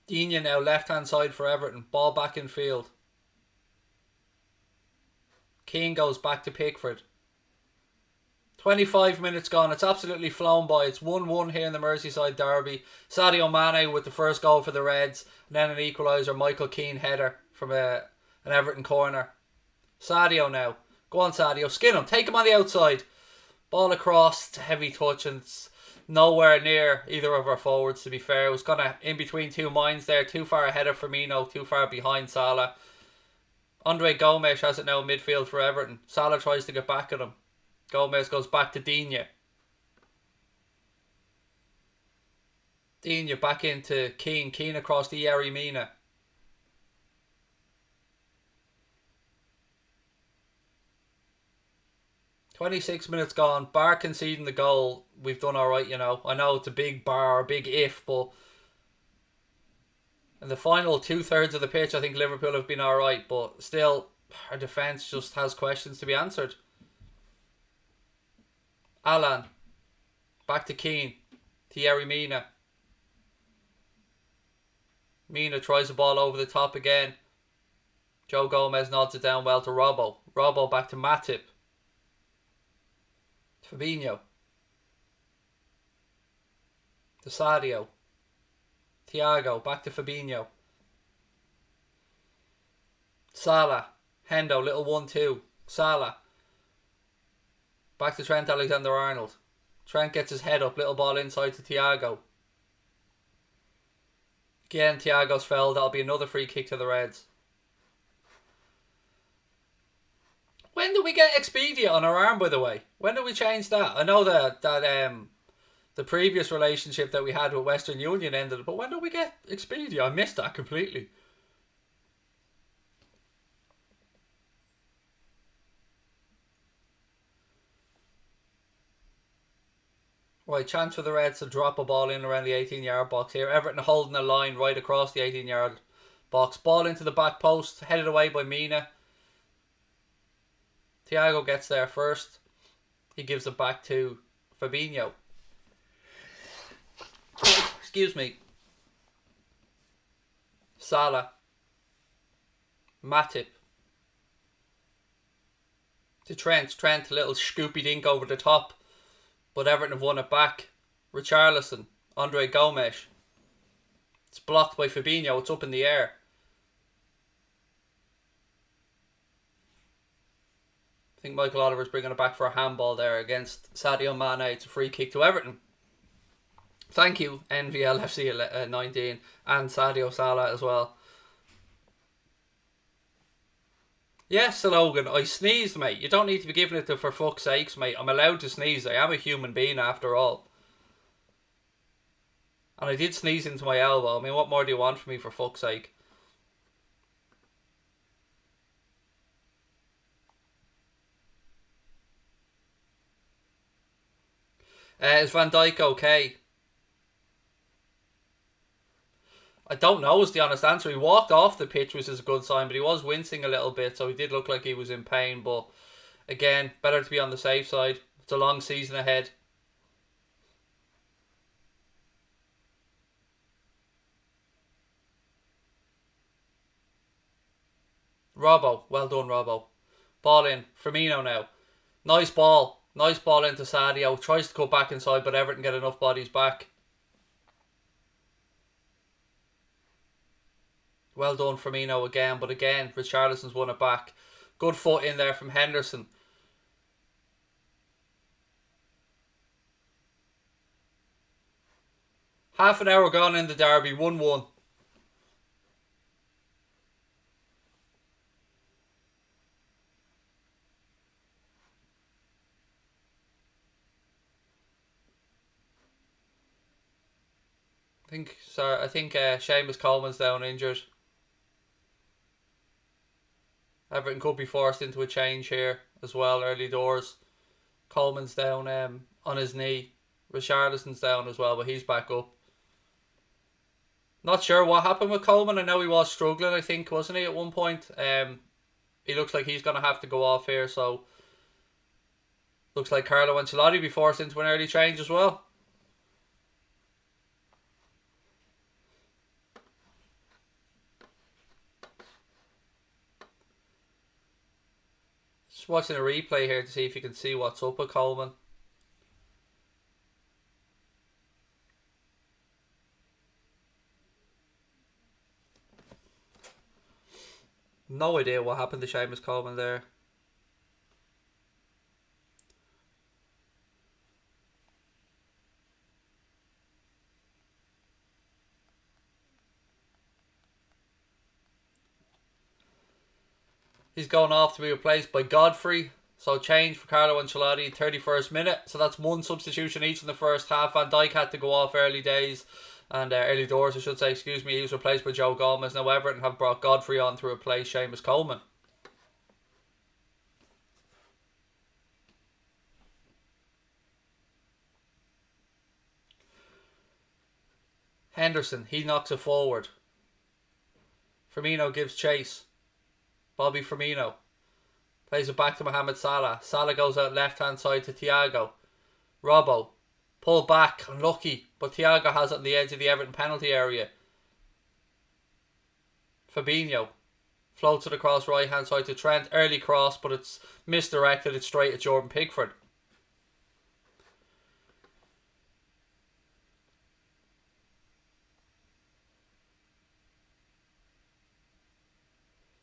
Digne now left hand side for Everton. Ball back in field. Kane goes back to Pickford. 25 minutes gone. It's absolutely flown by. It's 1-1 here in the Merseyside derby. Sadio Mane with the first goal for the Reds, and then an equaliser. Michael Keane header from an Everton corner. Sadio now. Go on, Sadio. Skin him. Take him on the outside. Ball across. Heavy touch, and it's nowhere near either of our forwards, to be fair. It was kind of in between 2 minds there. Too far ahead of Firmino. Too far behind Salah. Andre Gomes has it now in midfield for Everton. Salah tries to get back at him. Gomez goes back to Digne. Digne back into Keane. Keane across to Yerry Mina. "26 minutes gone. Bar conceding the goal. We've done alright, you know. I know it's a big bar, a big if, but in the final 2/3 of the pitch, I think Liverpool have been alright, but still, our defence just has questions to be answered. Haaland. Back to Keane. To Yerry Mina. Mina tries the ball over the top again. Joe Gomez nods it down well to Robbo. Robbo back to Matip. Fabinho. To Sadio. Thiago. Back to Fabinho. Salah. Hendo. Little 1-2. Salah. Back to Trent Alexander-Arnold. Trent gets his head up. Little ball inside to Thiago. Again, Thiago's foul. That'll be another free kick to the Reds. When do we get Expedia on our arm, by the way? When do we change that? I know that the previous relationship that we had with Western Union ended, but when do we get Expedia? I missed that completely. Right, chance for the Reds to drop a ball in around the 18-yard box here. Everton holding a line right across the 18-yard box. Ball into the back post, headed away by Mina. Thiago gets there first. He gives it back to Fabinho. Excuse me. Salah. Matip. To Trent. Trent, a little scoopy dink over the top. But Everton have won it back. Richarlison. Andre Gomes. It's blocked by Fabinho. It's up in the air. I think Michael Oliver's bringing it back for a handball there against Sadio Mane. It's a free kick to Everton. Thank you, NVLFC 19 and Sadio Salah as well. Yes, Logan, I sneezed, mate. You don't need to be giving it to for fuck's sakes, mate. I'm allowed to sneeze. I am a human being after all. And I did sneeze into my elbow. I mean, what more do you want from me, for fuck's sake? Is Van Dijk okay? I don't know is the honest answer. He walked off the pitch, which is a good sign, but he was wincing a little bit, so he did look like he was in pain. But again, better to be on the safe side. It's a long season ahead. Robbo, well done, Robbo. Ball in. Firmino now. Nice ball. Nice ball into Sadio. Tries to cut back inside, but Everton get enough bodies back. Well done, Firmino again. But again, Richarlison's won it back. Good foot in there from Henderson. Half an hour gone in the derby. 1-1. I think Seamus Coleman's down injured. Everton could be forced into a change here as well early doors. Coleman's down on his knee. Richarlison's down as well, but he's back up. Not sure what happened with Coleman. I know he was struggling, I think, wasn't he, at one point? He looks like he's going to have to go off here, so looks like Carlo Ancelotti be forced into an early change as well. Just watching a replay here to see if you can see what's up with Coleman. No idea what happened to Seamus Coleman there. He's going off to be replaced by Godfrey. So change for Carlo Ancelotti, 31st minute. So that's one substitution each in the first half. Van Dijk had to go off early days. And early doors, I should say, excuse me. He was replaced by Joe Gomez. Now Everton have brought Godfrey on to replace Seamus Coleman. Henderson, he knocks it forward. Firmino gives chase. Bobby Firmino plays it back to Mohamed Salah. Salah goes out left hand side to Thiago. Robbo, pull back, unlucky, but Thiago has it on the edge of the Everton penalty area. Fabinho floats it across right hand side to Trent. Early cross, but it's misdirected. It's straight at Jordan Pickford.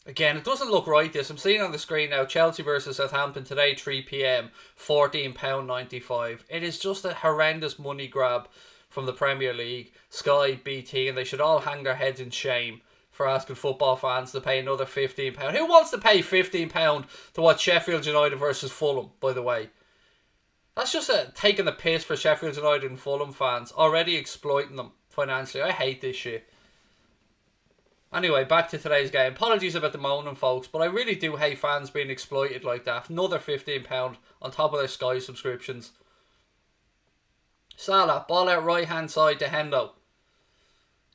Again, it doesn't look right, this. I'm seeing on the screen now, Chelsea versus Southampton today, 3 p.m, £14.95. It is just a horrendous money grab from the Premier League, Sky, BT, and they should all hang their heads in shame for asking football fans to pay another £15. Who wants to pay £15 to watch Sheffield United versus Fulham, by the way? That's just taking the piss for Sheffield United and Fulham fans, already exploiting them financially. I hate this shit. Anyway, back to today's game. Apologies about the moaning, folks, but I really do hate fans being exploited like that. Another £15 on top of their Sky subscriptions. Salah, ball out right hand side to Hendo.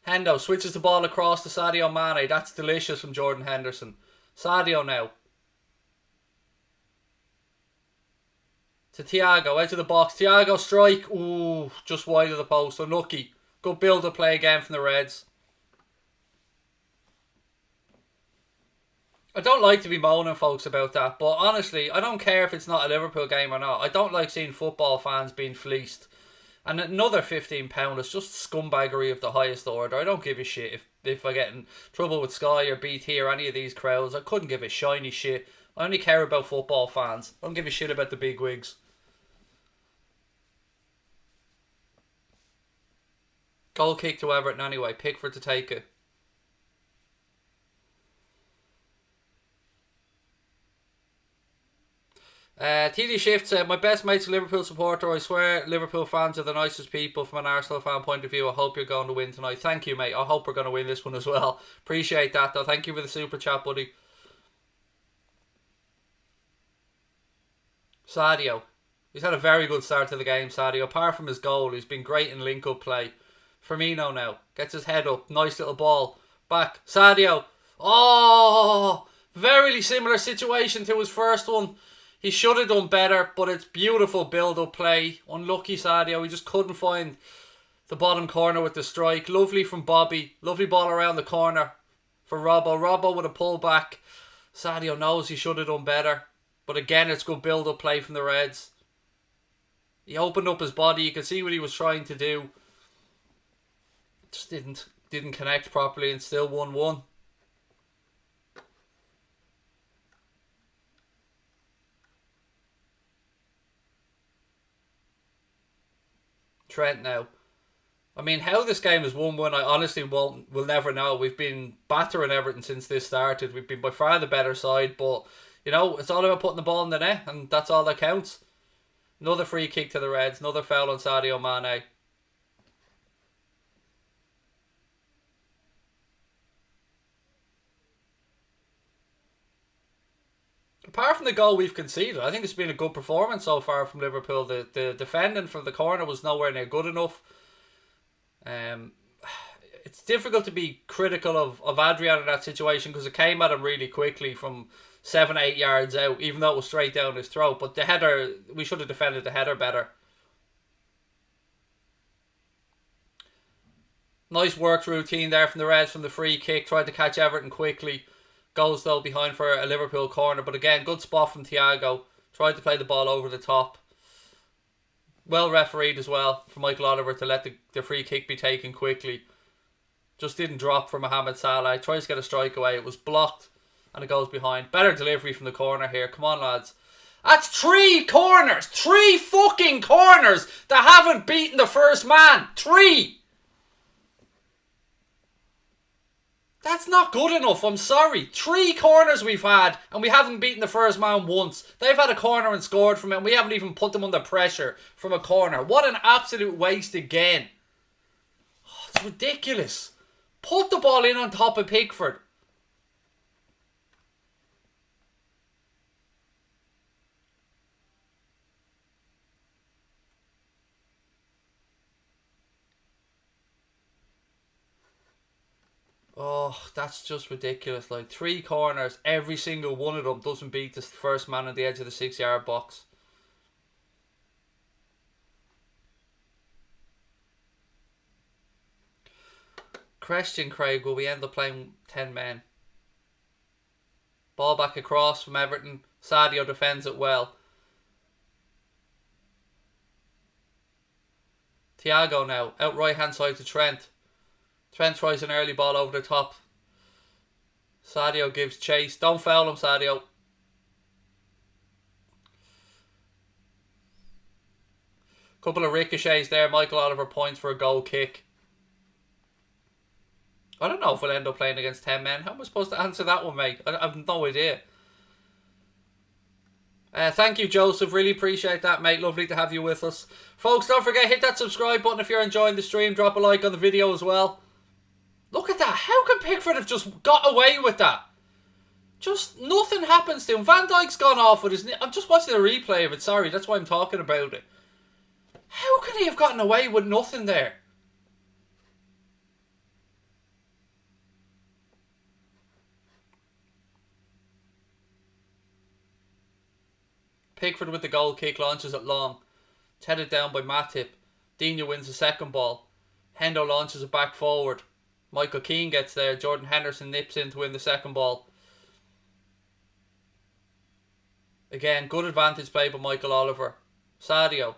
Hendo switches the ball across to Sadio Mane. That's delicious from Jordan Henderson. Sadio now. To Thiago, out of the box. Thiago strike. Ooh, just wide of the post. Unlucky. Good build to play again from the Reds. I don't like to be moaning, folks, about that, but honestly, I don't care if it's not a Liverpool game or not. I don't like seeing football fans being fleeced. And another £15 is just scumbaggery of the highest order. I don't give a shit if I get in trouble with Sky or BT or any of these crowds. I couldn't give a shiny shit. I only care about football fans. I don't give a shit about the big wigs. Goal kick to Everton anyway. Pickford to take it. TD Shift said, my best mate's a Liverpool supporter. I swear Liverpool fans are the nicest people from an Arsenal fan point of view. I hope you're going to win tonight. Thank you, mate. I hope we're going to win this one as well. Appreciate that, though. Thank you for the super chat, buddy. Sadio. He's had a very good start to the game, Sadio. Apart from his goal, he's been great in link-up play. Firmino now. Gets his head up. Nice little ball. Back. Sadio. Oh! Very similar situation to his first one. He should have done better, but it's beautiful build-up play. Unlucky Sadio. He just couldn't find the bottom corner with the strike. Lovely from Bobby. Lovely ball around the corner for Robbo. Robbo with a pull back. Sadio knows he should have done better. But again, it's good build-up play from the Reds. He opened up his body. You could see what he was trying to do. Just didn't connect properly and still 1-1. Trent now. I mean, how this game is 1-1, I honestly will never know. We've been battering Everton since this started. We've been by far the better side, but you know, it's all about putting the ball in the net, and that's all that counts. Another free kick to the Reds. Another foul on Sadio Mane. Apart from the goal we've conceded, I think it's been a good performance so far from Liverpool. The defending from the corner was nowhere near good enough. It's difficult to be critical of Adrian in that situation because it came at him really quickly from 7-8 yards out, even though it was straight down his throat. But the header, we should have defended the header better. Nice work routine there from the Reds from the free kick. Tried to catch Everton quickly. Goes though behind for a Liverpool corner. But again, good spot from Thiago. Tried to play the ball over the top. Well refereed as well for Michael Oliver to let the free kick be taken quickly. Just didn't drop for Mohamed Salah. Tries to get a strike away. It was blocked and it goes behind. Better delivery from the corner here. Come on, lads. That's 3 corners. 3 fucking corners that haven't beaten the first man. 3. That's not good enough, I'm sorry. 3 corners we've had and we haven't beaten the first man once. They've had a corner and scored from it and we haven't even put them under pressure from a corner. What an absolute waste again. Oh, it's ridiculous. Put the ball in on top of Pickford. Oh, that's just ridiculous. Like 3 corners, every single one of them doesn't beat the first man on the edge of the 6-yard box. Question, Craig, will we end up playing 10 men? Ball back across from Everton. Sadio defends it well. Thiago now, out right hand side to Trent. Trent tries an early ball over the top. Sadio gives chase. Don't foul him, Sadio. Couple of ricochets there. Michael Oliver points for a goal kick. I don't know if we'll end up playing against 10 men. How am I supposed to answer that one, mate? I have no idea. Thank you, Joseph. Really appreciate that, mate. Lovely to have you with us. Folks, don't forget, hit that subscribe button if you're enjoying the stream. Drop a like on the video as well. Look at that. How can Pickford have just got away with that? Just nothing happens to him. Van Dijk's gone off with his... I'm just watching the replay of it. Sorry, that's why I'm talking about it. How could he have gotten away with nothing there? Pickford with the goal kick, launches it long. It's headed down by Matip. Dina wins the second ball. Hendo launches it back forward. Michael Keane gets there. Jordan Henderson nips in to win the second ball. Again, good advantage play by Michael Oliver. Sadio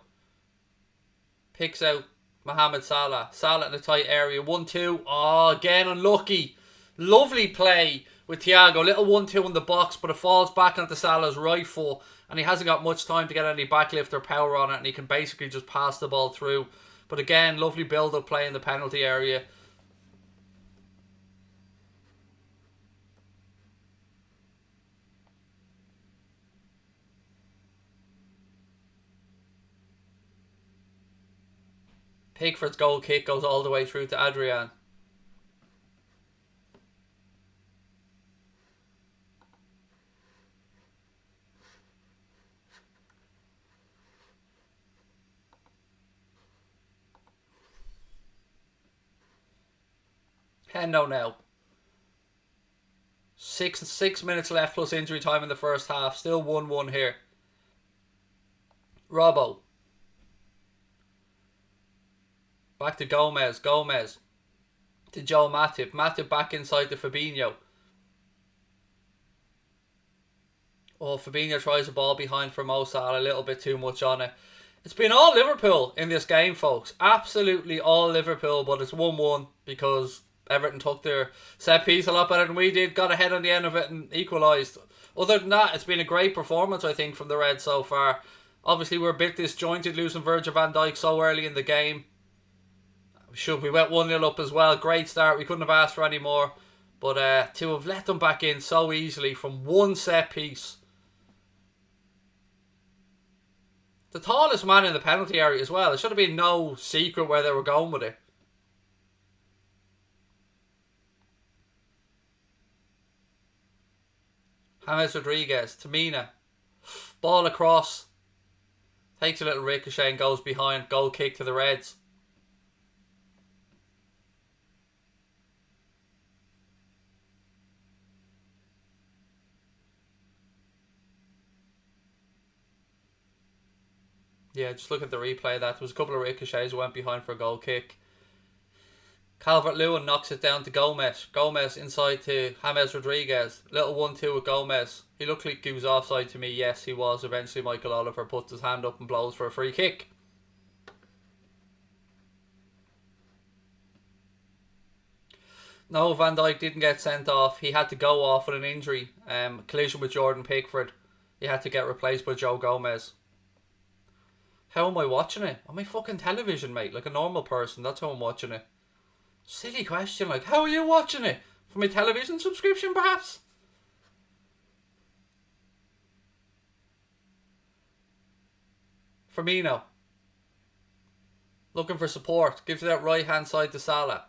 picks out Mohamed Salah. Salah in a tight area. 1-2. Oh, again unlucky. Lovely play with Thiago. Little 1-2 in the box, but it falls back onto Salah's right foot. And he hasn't got much time to get any backlift or power on it. And he can basically just pass the ball through. But again, lovely build-up play in the penalty area. Pickford's goal kick goes all the way through to Adrian. Hendo now. Six minutes left plus injury time in the first half. Still 1-1 here. Robbo. Back to Gomez. Gomez. To Joe Matip. Matip back inside to Fabinho. Oh, Fabinho tries the ball behind for Mo Salah. A little bit too much on it. It's been all Liverpool in this game, folks. Absolutely all Liverpool, but it's 1-1 because Everton took their set piece a lot better than we did. Got ahead on the end of it and equalised. Other than that, it's been a great performance, I think, from the Reds so far. Obviously, we're a bit disjointed losing Virgil van Dijk so early in the game. We went 1-0 up as well. Great start. We couldn't have asked for any more. But to have let them back in so easily from one set piece. The tallest man in the penalty area as well. It should have been no secret where they were going with it. James Rodriguez to Mina. Ball across. Takes a little ricochet and goes behind. Goal kick to the Reds. Yeah, just look at the replay of that. There was a couple of ricochets who went behind for a goal kick. Calvert-Lewin knocks it down to Gomez. Gomez inside to James Rodriguez. Little 1-2 with Gomez. He looked like he was offside to me. Yes, he was. Eventually Michael Oliver puts his hand up and blows for a free kick. No, Van Dijk didn't get sent off. He had to go off with an injury. Collision with Jordan Pickford. He had to get replaced by Joe Gomez. How am I watching it? On my fucking television, mate. Like a normal person. That's how I'm watching it. Silly question. Like, how are you watching it? For my television subscription, perhaps? Firmino. Looking for support. Gives it that right hand side to Salah.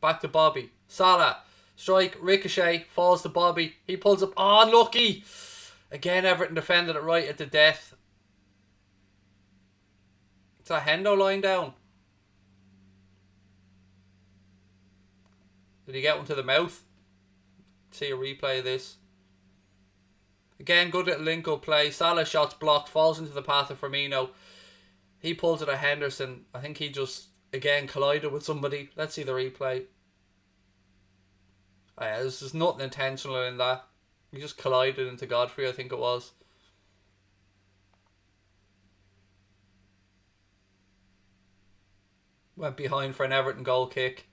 Back to Bobby. Salah. Strike. Ricochet. Falls to Bobby. He pulls up. Oh, lucky. Again, Everton defended it right at the death. It's a Hendo line down. Did he get one to the mouth? See a replay of this. Again, good little link-up play. Salah shot's blocked. Falls into the path of Firmino. He pulls it at Henderson. I think he just, again, collided with somebody. Let's see the replay. Oh, yeah, there's nothing intentional in that. He just collided into Godfrey, I think it was. Went behind for an Everton goal kick.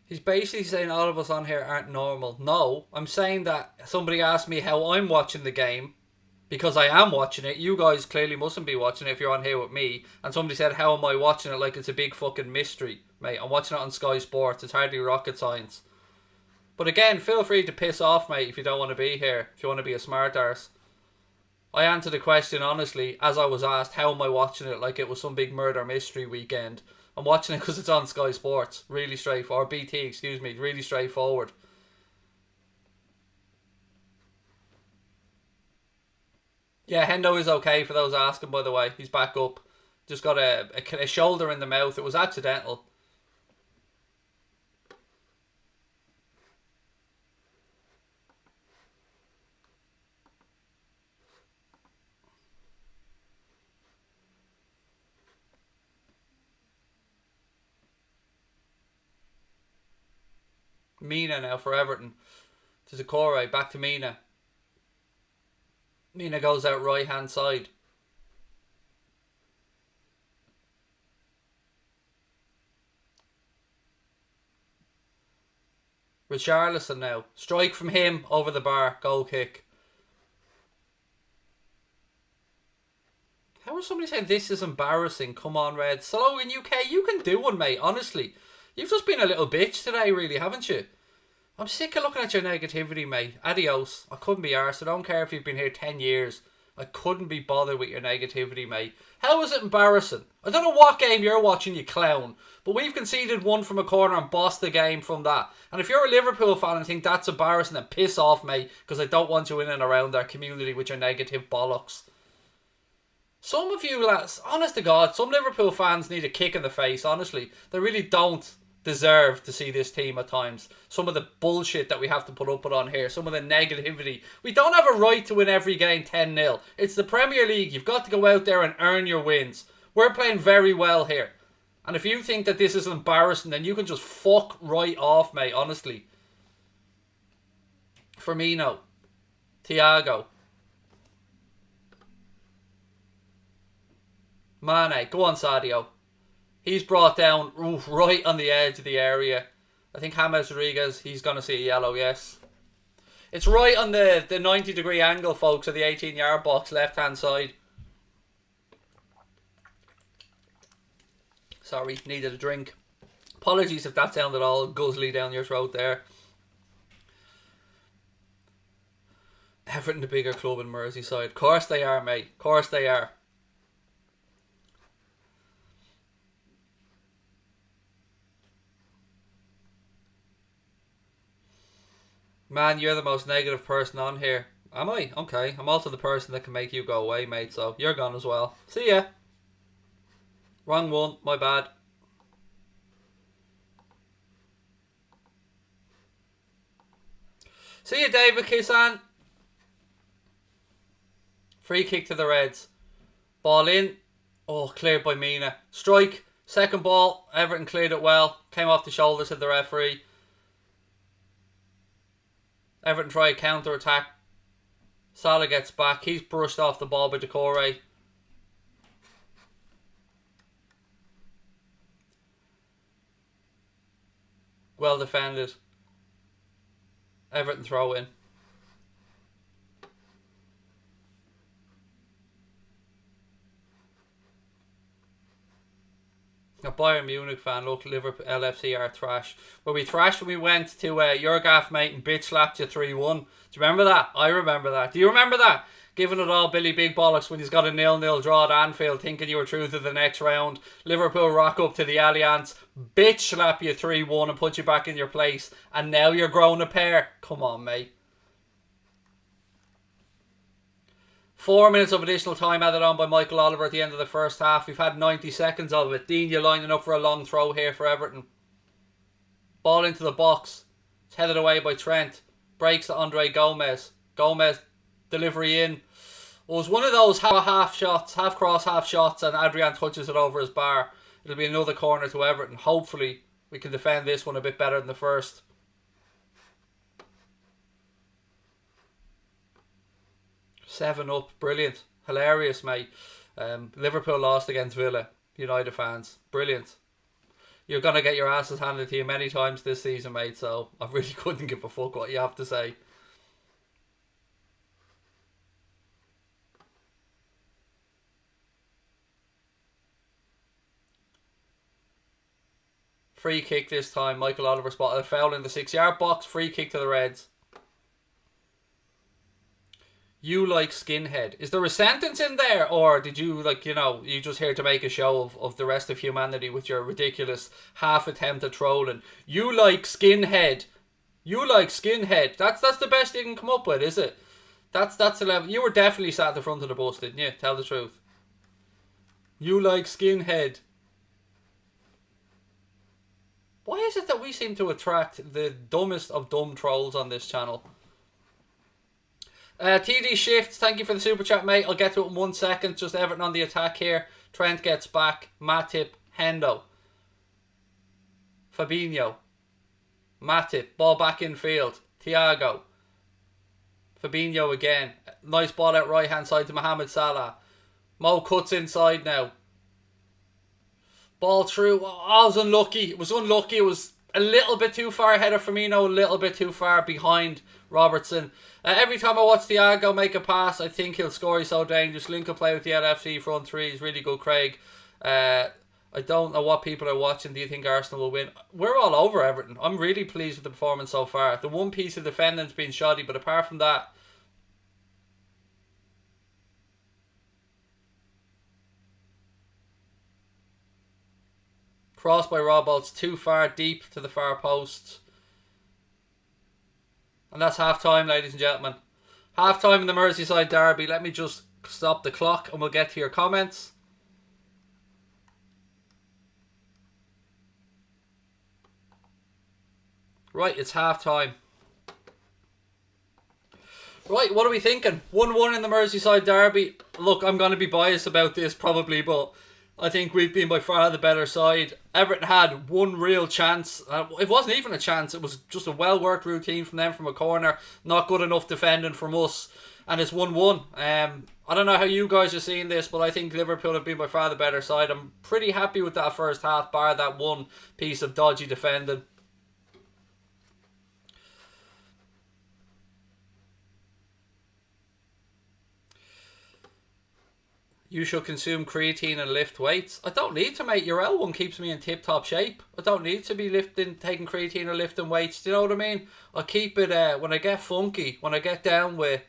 He's basically saying all of us on here aren't normal. No, I'm saying that somebody asked me how I'm watching the game because I am watching it. You guys clearly mustn't be watching it if you're on here with me. And somebody said, how am I watching it like it's a big fucking mystery? Mate, I'm watching it on Sky Sports. It's hardly rocket science. But again, feel free to piss off, mate, if you don't want to be here. If you want to be a smart arse. I answered the question honestly as I was asked, how am I watching it like it was some big murder mystery weekend. I'm watching it because it's on Sky Sports. Really straightforward. Or BT, excuse me. Really straightforward. Yeah, Hendo is okay for those asking, by the way. He's back up. Just got a shoulder in the mouth. It was accidental. Mina now for Everton. To Decore. Back to Mina. Mina goes out right hand side. Richarlison now. Strike from him over the bar. Goal kick. How is somebody saying this is embarrassing? Come on, Red. Salah in UK, you can do one, mate. Honestly. You've just been a little bitch today, really, haven't you? I'm sick of looking at your negativity, mate. Adios. I couldn't be arsed. I don't care if you've been here 10 years. I couldn't be bothered with your negativity, mate. How is it embarrassing? I don't know what game you're watching, you clown. But we've conceded one from a corner and bossed the game from that. And if you're a Liverpool fan and think that's embarrassing, then piss off, mate. Because I don't want you in and around our community with your negative bollocks. Some of you lads, honest to God, some Liverpool fans need a kick in the face, honestly. They really don't deserve to see this team at times. Some of the bullshit that we have to put up with on here, some of the negativity. We don't have a right to win every game 10-0. It's the Premier League. You've got to go out there and earn your wins. We're playing very well here. And if you think that this is embarrassing, then you can just fuck right off, mate, honestly. Firmino. Thiago. Mane. Go on, Sadio. He's brought down right on the edge of the area. I think James Rodriguez, he's going to see a yellow, yes. It's right on the 90-degree angle, folks, of the 18-yard box, left-hand side. Sorry, needed a drink. Apologies if that sounded all guzzly down your throat there. Everton, the bigger club in Merseyside. Of course they are, mate. Of course they are. Man, you're the most negative person on here. Am I? Okay. I'm also the person that can make you go away, mate, so you're gone as well. See ya. Wrong one. My bad. See ya, David Kisan. Free kick to the Reds. Ball in. Oh, cleared by Mina. Strike. Second ball. Everton cleared it well. Came off the shoulders of the referee. Everton try a counter-attack. Salah gets back. He's brushed off the ball by Decore. Well defended. Everton throw in. A Bayern Munich fan, look, Liverpool LFC are trash. Well, we thrashed when we went to your gaff, mate, and bitch slapped you 3-1. Do you remember that? I remember that. Do you remember that? Giving it all Billy Big Bollocks when he's got a 0-0 draw at Anfield, thinking you were through to the next round. Liverpool rock up to the Allianz, bitch slap you 3-1 and put you back in your place. And now you're growing a pair. Come on, mate. 4 minutes of additional time added on by Michael Oliver at the end of the first half. We've had 90 seconds of it. Dina lining up for a long throw here for Everton. Ball into the box. It's headed away by Trent. Breaks to Andre Gomez. Gomez delivery in. It was one of those half shots, half cross, half shots, and Adrian touches it over his bar. It'll be another corner to Everton. Hopefully we can defend this one a bit better than the first. 7 up, brilliant, hilarious, mate. Liverpool lost against Villa. United fans, brilliant. you're going to get your asses handed to you many times this season, mate. So I really couldn't give a fuck what you have to say. Free kick this time. Michael Oliver spotted a foul in the 6-yard box. Free kick to the Reds. You like skinhead. Is there a sentence in there? Or did you, like, you know, you just here to make a show of the rest of humanity with your ridiculous half attempt at trolling? You like skinhead. You like skinhead. That's the best you can come up with, is it? That's the level. You were definitely sat at the front of the bus, didn't you? Tell the truth. You like skinhead. Why is it that we seem to attract the dumbest of dumb trolls on this channel? TD Shifts, thank you for the super chat, mate. I'll get to it in 1 second. Just Everton on the attack here. Trent gets back. Matip, Hendo. Fabinho. Matip, ball back in field. Thiago. Fabinho again. Nice ball out right hand side to Mohamed Salah. Mo cuts inside now. Ball through. Oh, it was unlucky. It was unlucky. It was a little bit too far ahead of Firmino, a little bit too far behind Robertson. Every time I watch Thiago make a pass, I think he'll score. He's so dangerous. Link will play with the LFC front three. He's really good, Craig. I don't know what people are watching. Do you think Arsenal will win? We're all over Everton. I'm really pleased with the performance so far. The one piece of defending's been shoddy, but apart from that, cross by Robolts, too far deep to the far post. And that's half time, ladies and gentlemen. Half time in the Merseyside derby. Let me just stop the clock and we'll get to your comments. Right, it's half time. Right, what are we thinking? 1-1 in the Merseyside derby. Look, I'm going to be biased about this probably, but I think we've been by far the better side. Everton had one real chance. It wasn't even a chance. It was just a well-worked routine from them from a corner. Not good enough defending from us. And it's 1-1. I don't know how you guys are seeing this, but I think Liverpool have been by far the better side. I'm pretty happy with that first half, bar that one piece of dodgy defending. You should consume creatine and lift weights. I don't need to, mate. Your L1 keeps me in tip-top shape. I don't need to be taking creatine or lifting weights. Do you know what I mean? I keep it when I get funky, when I get down with,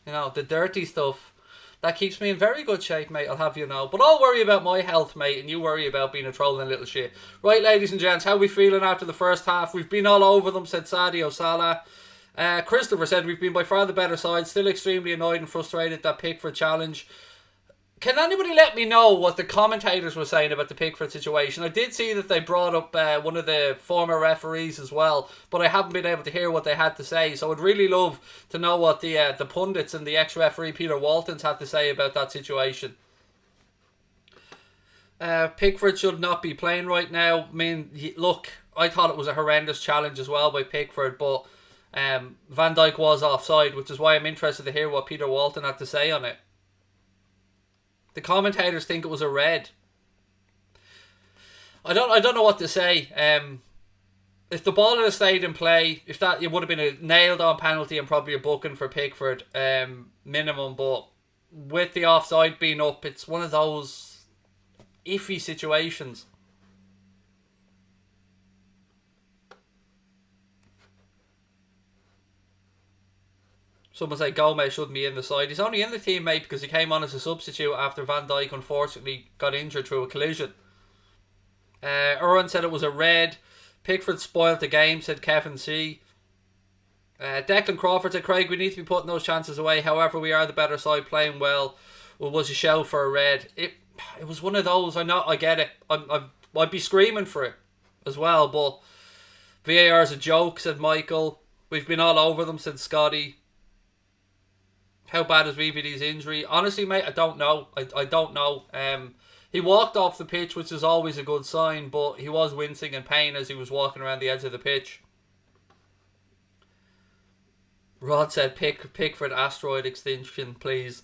you know, the dirty stuff. That keeps me in very good shape, mate, I'll have you know. But I'll worry about my health, mate, and you worry about being a trolling little shit. Right, ladies and gents, how we feeling after the first half? We've been all over them, said Sadio, Salah. Christopher said we've been by far the better side. Still extremely annoyed and frustrated that Pickford challenge. Can anybody let me know what the commentators were saying about the Pickford situation? I did see that they brought up one of the former referees as well, but I haven't been able to hear what they had to say. So I'd really love to know what the pundits and the ex-referee Peter Waltons had to say about that situation. Pickford should not be playing right now. I mean, look, I thought it was a horrendous challenge as well by Pickford, but Van Dijk was offside, which is why I'm interested to hear what Peter Walton had to say on it. The commentators think it was a red. I don't know what to say. If the ball had stayed in play, if that, it would have been a nailed on penalty and probably a booking for Pickford, minimum. But with the offside being up, it's one of those iffy situations. Someone say Gomez shouldn't be in the side. He's only in the team, mate, because he came on as a substitute after Van Dijk unfortunately got injured through a collision. Erwin said it was a red. Pickford spoiled the game, said Kevin C. Declan Crawford said, Craig, we need to be putting those chances away. However, we are the better side, playing well. Well, was a shout for a red. It was one of those. I get it. I'd be screaming for it as well, but VAR is a joke, said Michael. We've been all over them, said Scotty. How bad is VVD's injury? Honestly, mate, I don't know. I don't know. He walked off the pitch, which is always a good sign, but he was wincing in pain as he was walking around the edge of the pitch. Rod said, Pickford asteroid extinction, please.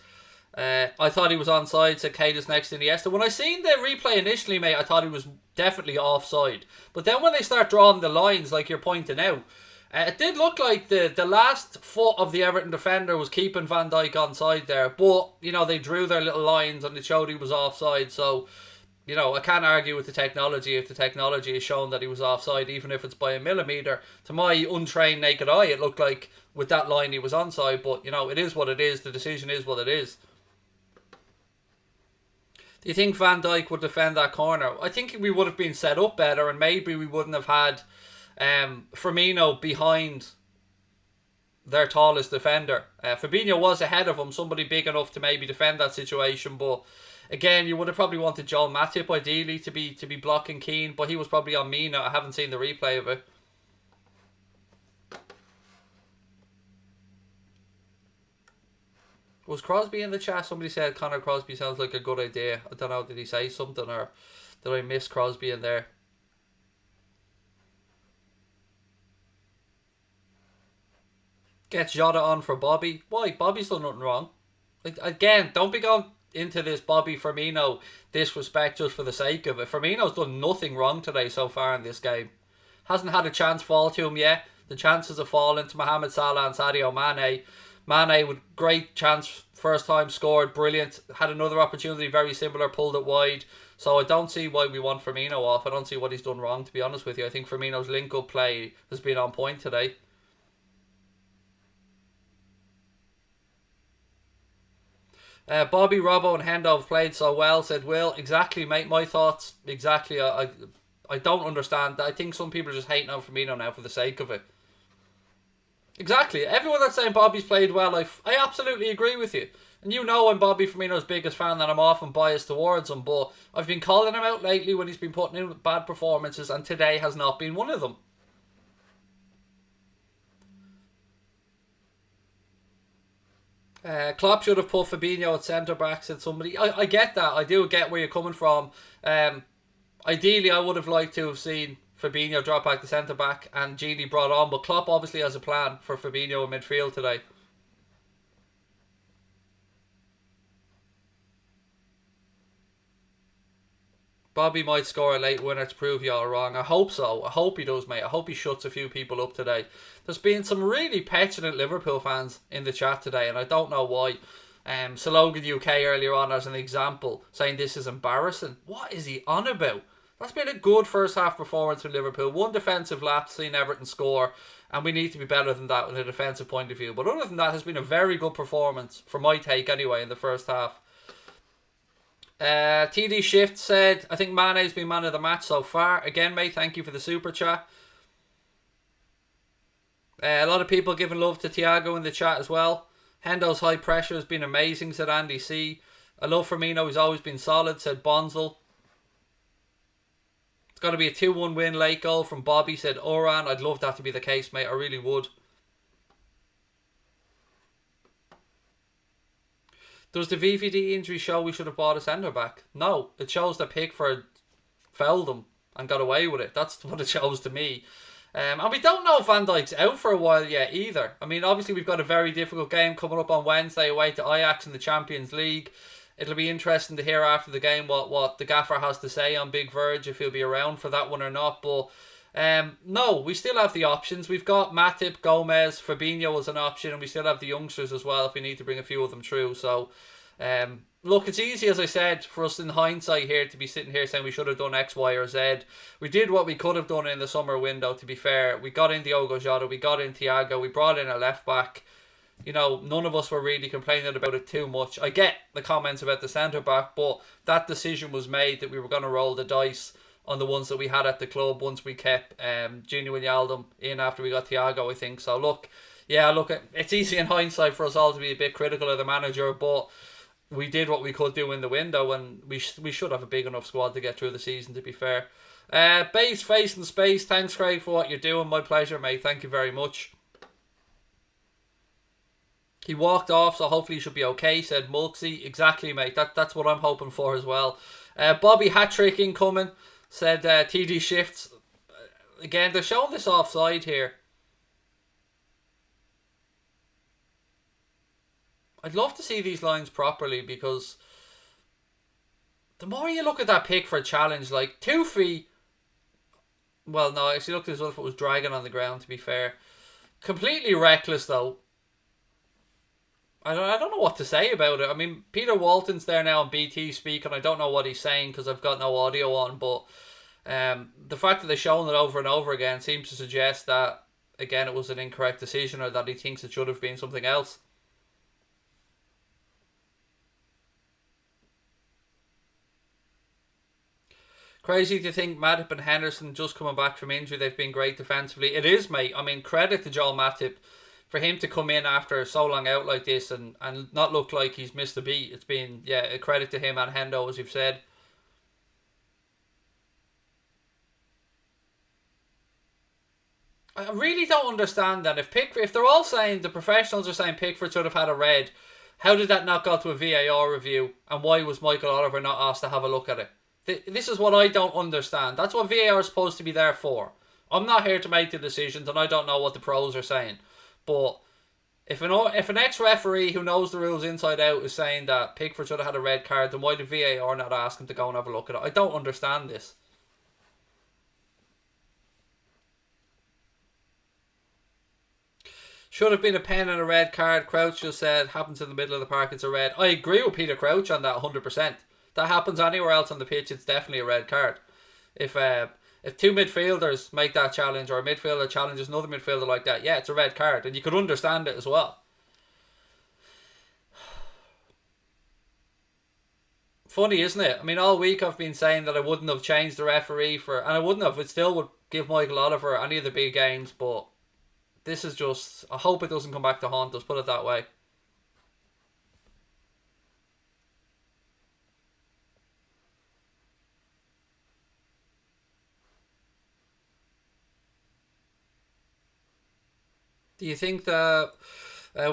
I thought he was onside, said Kane is next to Iniesta. When I seen the replay initially, mate, I thought he was definitely offside. But then when they start drawing the lines, like you're pointing out, it did look like the last foot of the Everton defender was keeping Van Dijk onside there. But, they drew their little lines and it showed he was offside. So, I can't argue with the technology if the technology has shown that he was offside, even if it's by a millimetre. To my untrained naked eye, it looked like with that line he was onside. But, it is what it is. The decision is what it is. Do you think Van Dijk would defend that corner? I think we would have been set up better and maybe we wouldn't have had Firmino behind their tallest defender. Firmino was ahead of him, somebody big enough to maybe defend that situation, but again, you would have probably wanted Joel Matip ideally to be blocking Keane, but he was probably on Mina. I haven't seen the replay of it. Was Crosby in the chat? Somebody said Connor Crosby sounds like a good idea. I don't know, did he say something or did I miss Crosby in there? Gets Jadon on for Bobby. Why? Bobby's done nothing wrong. Again, don't be going into this Bobby Firmino disrespect just for the sake of it. Firmino's done nothing wrong today so far in this game. Hasn't had a chance fall to him yet. The chances have fallen to Mohamed Salah and Sadio Mane. Mane with great chance, first time scored, brilliant. Had another opportunity very similar, pulled it wide. So I don't see why we want Firmino off. I don't see what he's done wrong, to be honest with you. I think Firmino's link-up play has been on point today. Bobby, Robbo and Hendo have played so well, said Will. Exactly, mate. My thoughts, exactly. I don't understand. I think some people are just hating on Firmino now for the sake of it. Exactly. Everyone that's saying Bobby's played well, I absolutely agree with you. And I'm Bobby Firmino's biggest fan and I'm often biased towards him, but I've been calling him out lately when he's been putting in bad performances and today has not been one of them. Klopp should have put Fabinho at centre-back, said somebody. I get that. I do get where you're coming from. Ideally, I would have liked to have seen Fabinho drop back to centre-back and Gini brought on, but Klopp obviously has a plan for Fabinho in midfield today. Bobby might score a late winner to prove you all wrong. I hope so. I hope he does, mate. I hope he shuts a few people up today. There's been some really petulant Liverpool fans in the chat today, and I don't know why. Slogan UK earlier on as an example, saying this is embarrassing. What is he on about? That's been a good first half performance for Liverpool. One defensive lapse, seen Everton score, and we need to be better than that in a defensive point of view. But other than that, has been a very good performance, for my take anyway, in the first half. TD Shift said, I think Mane's been man of the match so far. Again, mate, thank you for the super chat. A lot of people giving love to Thiago in the chat as well. Hendo's high pressure has been amazing, said Andy C. I love Firmino, he's always been solid, said Bonzel. It's got to be a 2-1 win, late goal from Bobby, said Oran. I'd love that to be the case, mate, I really would. Does the VVD injury show we should have bought a centre-back? No, it shows that Pickford fouled him and got away with it. That's what it shows to me. And we don't know if Van Dijk's out for a while yet either. I mean, obviously we've got a very difficult game coming up on Wednesday away to Ajax in the Champions League. It'll be interesting to hear after the game what the gaffer has to say on Big Verge, if he'll be around for that one or not. But no, we still have the options. We've got Matip, Gomez, Fabinho as an option, and we still have the youngsters as well if we need to bring a few of them through. So, look, it's easy, as I said, for us in hindsight here to be sitting here saying we should have done X, Y, or Z. We did what we could have done in the summer window, to be fair. We got in Diogo Jota, we got in Thiago, we brought in a left back. None of us were really complaining about it too much. I get the comments about the centre back, but that decision was made that we were going to roll the dice on the ones that we had at the club once we kept Gini Wijnaldum in after we got Thiago, I think. So look, it's easy in hindsight for us all to be a bit critical of the manager, but we did what we could do in the window, and we should have a big enough squad to get through the season, to be fair. Base, face and space, thanks Craig for what you're doing. My pleasure, mate, thank you very much. He walked off, so hopefully he should be okay, said Mulksy. Exactly, mate, that's what I'm hoping for as well. Bobby hat-trick incoming, said TD Shifts. Again, they're showing this offside here. I'd love to see these lines properly, because the more you look at that Pickford challenge, like Tufi, well, no, actually looked as if it was dragging on the ground, to be fair. Completely reckless, though. I don't know what to say about it. I mean, Peter Walton's there now on BT speaking. I don't know what he's saying because I've got no audio on, but the fact that they're showing it over and over again seems to suggest that, again, it was an incorrect decision, or that he thinks it should have been something else. Crazy to think Matip and Henderson just coming back from injury. They've been great defensively. It is, mate. I mean, credit to Joel Matip for him to come in after so long out like this and not look like he's missed a beat. It's been, yeah, a credit to him and Hendo, as you've said. I really don't understand that. If they're all saying, the professionals are saying Pickford should have had a red, how did that not go to a VAR review? And why was Michael Oliver not asked to have a look at it? This is what I don't understand. That's what VAR is supposed to be there for. I'm not here to make the decisions, and I don't know what the pros are saying. But if an ex-referee who knows the rules inside out is saying that Pickford should have had a red card, then why did VAR not ask him to go and have a look at it? I don't understand this. Should have been a pen and a red card. Crouch just said, happens in the middle of the park, it's a red. I agree with Peter Crouch on that 100%. That happens anywhere else on the pitch, it's definitely a red card. If two midfielders make that challenge, or a midfielder challenges another midfielder like that, yeah, it's a red card, and you could understand it as well. Funny, isn't it? I mean, all week I've been saying that I wouldn't have changed the referee and I wouldn't have. It still would give Michael Oliver any of the big games, but this is just, I hope it doesn't come back to haunt us, put it that way. Do you think that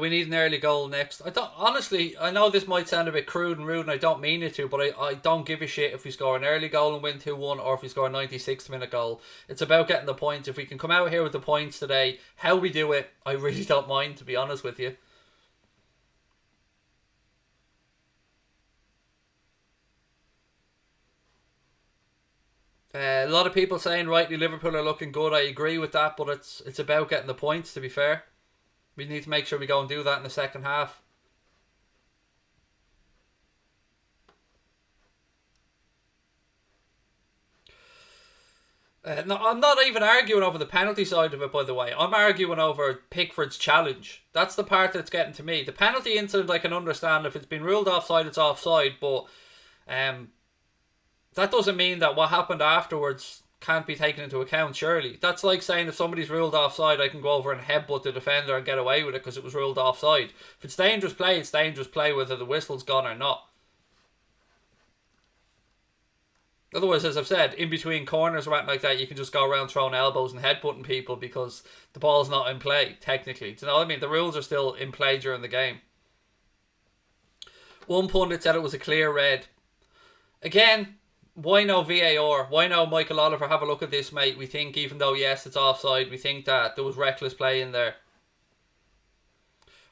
we need an early goal next? I don't, honestly, I know this might sound a bit crude and rude, and I don't mean it to, but I don't give a shit if we score an early goal and win 2-1, or if we score a 96th minute goal. It's about getting the points. If we can come out here with the points today, how we do it, I really don't mind, to be honest with you. A lot of people saying rightly Liverpool are looking good. I agree with that, but it's about getting the points, to be fair. We need to make sure we go and do that in the second half. No, I'm not even arguing over the penalty side of it, by the way. I'm arguing over Pickford's challenge. That's the part that's getting to me. The penalty incident I can understand. If it's been ruled offside, it's offside, but that doesn't mean that what happened afterwards can't be taken into account, surely. That's like saying if somebody's ruled offside, I can go over and headbutt the defender and get away with it because it was ruled offside. If it's dangerous play, it's dangerous play whether the whistle's gone or not. Otherwise, as I've said, in between corners or anything like that, you can just go around throwing elbows and headbutting people because the ball's not in play, technically. Do you know what I mean? The rules are still in play during the game. One pundit said it was a clear red. Again, why no VAR? Why no Michael Oliver? Have a look at this, mate. We think, even though, yes, it's offside, we think that there was reckless play in there.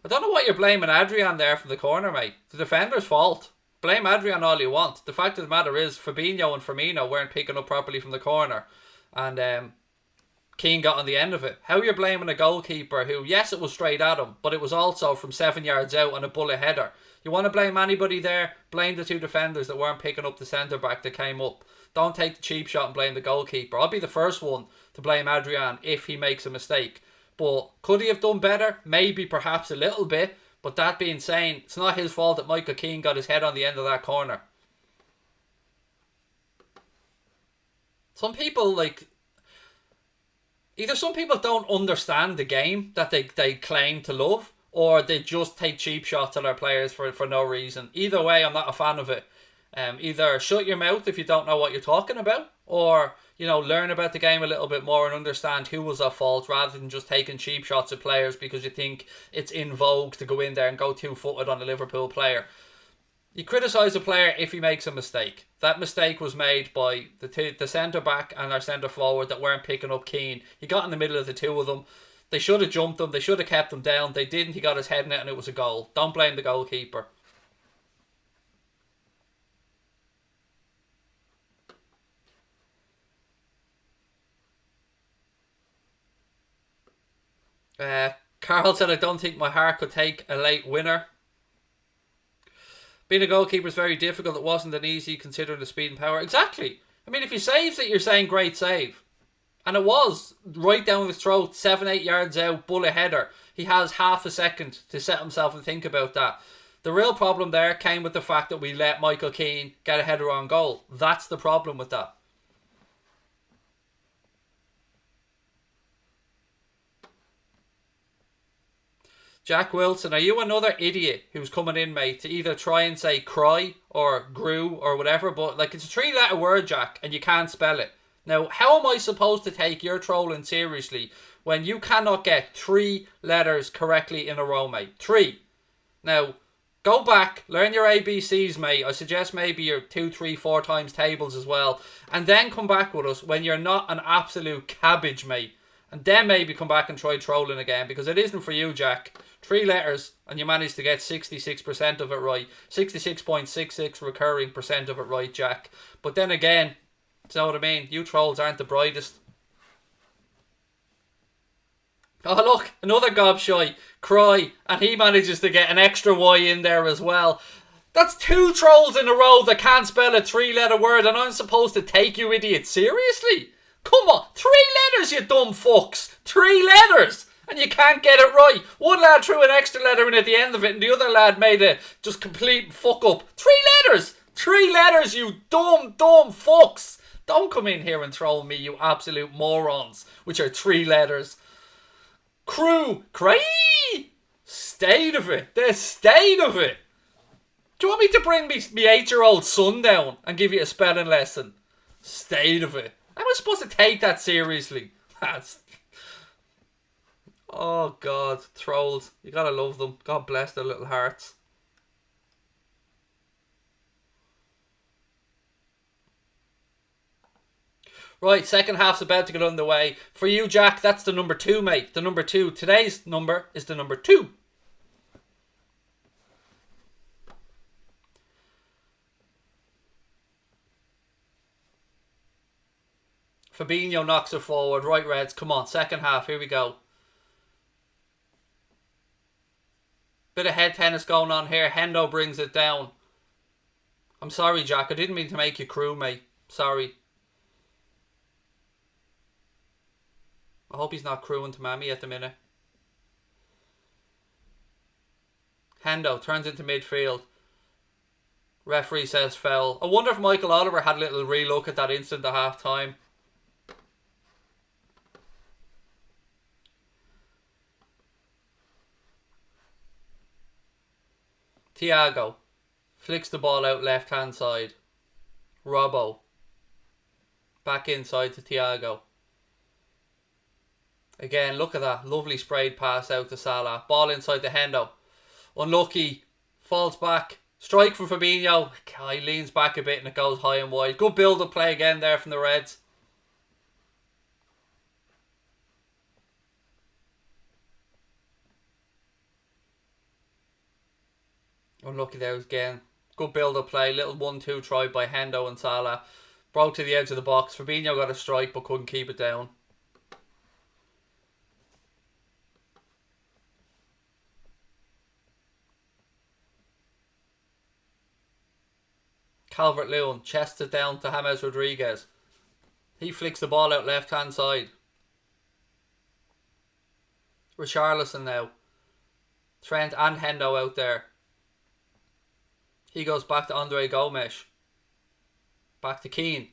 I don't know what you're blaming Adrian there from the corner, mate. The defender's fault. Blame Adrian all you want. The fact of the matter is, Fabinho and Firmino weren't picking up properly from the corner. And Keane got on the end of it. How you're blaming a goalkeeper who, yes, it was straight at him, but it was also from 7 yards out on a bullet header. You want to blame anybody there? Blame the two defenders that weren't picking up the centre-back that came up. Don't take the cheap shot and blame the goalkeeper. I'll be the first one to blame Adrian if he makes a mistake. But could he have done better? Maybe, perhaps a little bit. But that being said, it's not his fault that Michael Keane got his head on the end of that corner. Some people, like, either some people don't understand the game that they claim to love, or they just take cheap shots at our players for no reason. Either way, I'm not a fan of it. Either shut your mouth if you don't know what you're talking about, or, you know, learn about the game a little bit more and understand who was at fault, rather than just taking cheap shots at players because you think it's in vogue to go in there and go two-footed on a Liverpool player. You criticise a player if he makes a mistake. That mistake was made by the centre-back and our centre-forward that weren't picking up Keane. He got in the middle of the two of them. They should have jumped him. They should have kept him down. They didn't. He got his head in it and it was a goal. Don't blame the goalkeeper. Carl said, I don't think my heart could take a late winner. Being a goalkeeper is very difficult. It wasn't an easy considering the speed and power. Exactly. I mean, if he saves it, you're saying great save. And it was right down his throat, 7-8 yards out, bullet header. He has half a second to set himself and think about that. The real problem there came with the fact that we let Michael Keane get a header on goal. That's the problem with that. Jack Wilson, are you another idiot who's coming in, mate, to either try and say cry or grew or whatever? But, like, it's a 3-letter word, Jack, and you can't spell it. Now, how am I supposed to take your trolling seriously when you cannot get 3 letters correctly in a row, mate? 3. Now, go back, learn your ABCs, mate. I suggest maybe your 2, 3, 4 times tables as well. And then come back with us when you're not an absolute cabbage, mate. And then maybe come back and try trolling again, because it isn't for you, Jack. 3 letters, and you managed to get 66% of it right. 66.66 recurring percent of it right, Jack. But then again, you know what I mean? You trolls aren't the brightest. Oh, look, another gobshite. Cry, and he manages to get an extra Y in there as well. That's 2 trolls in a row that can't spell a 3-letter word, and I'm supposed to take you idiots seriously? Come on, 3 letters, you dumb fucks. 3 letters, and you can't get it right. One lad threw an extra letter in at the end of it, and the other lad made a just complete fuck up. 3 letters. 3 letters, you dumb fucks. Don't come in here and troll me, you absolute morons, which are 3 letters. Cray. State of it. The state of it. Do you want me to bring me 8-year-old son down and give you a spelling lesson? State of it. How am I supposed to take that seriously? Oh, God. Trolls. You gotta love them. God bless their little hearts. Right, second half's about to get underway. For you, Jack, that's the number 2, mate. The number 2. Today's number is the number 2. Fabinho knocks it forward. Right, Reds. Come on, second half. Here we go. Bit of head tennis going on here. Hendo brings it down. I'm sorry, Jack. I didn't mean to make you crew, mate. Sorry. I hope he's not crewing to Mammy at the minute. Hendo turns into midfield. Referee says foul. I wonder if Michael Oliver had a little relook at that instant at half time. Thiago flicks the ball out left hand side. Robbo back inside to Thiago. Again, look at that. Lovely sprayed pass out to Salah. Ball inside to Hendo. Unlucky. Falls back. Strike from Fabinho. He leans back a bit and it goes high and wide. Good build-up play again there from the Reds. Unlucky there again. Good build-up play. Little 1-2 try by Hendo and Salah. Broke to the edge of the box. Fabinho got a strike but couldn't keep it down. Calvert-Lewin chests it down to James Rodriguez. He flicks the ball out left-hand side. Richarlison now. Trent and Hendo out there. He goes back to Andre Gomes. Back to Keane.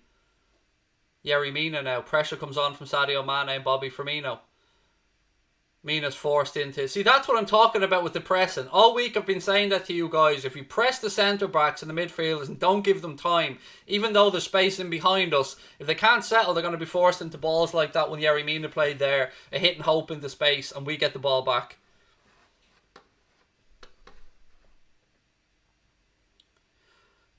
Yerry Mina now. Pressure comes on from Sadio Mane and Bobby Firmino. Mina's forced into... See, that's what I'm talking about with the pressing. All week I've been saying that to you guys. If you press the centre-backs and the midfielders and don't give them time, even though there's space in behind us, if they can't settle, they're going to be forced into balls like that when Yerry Mina played there. A hit and hope into space and we get the ball back.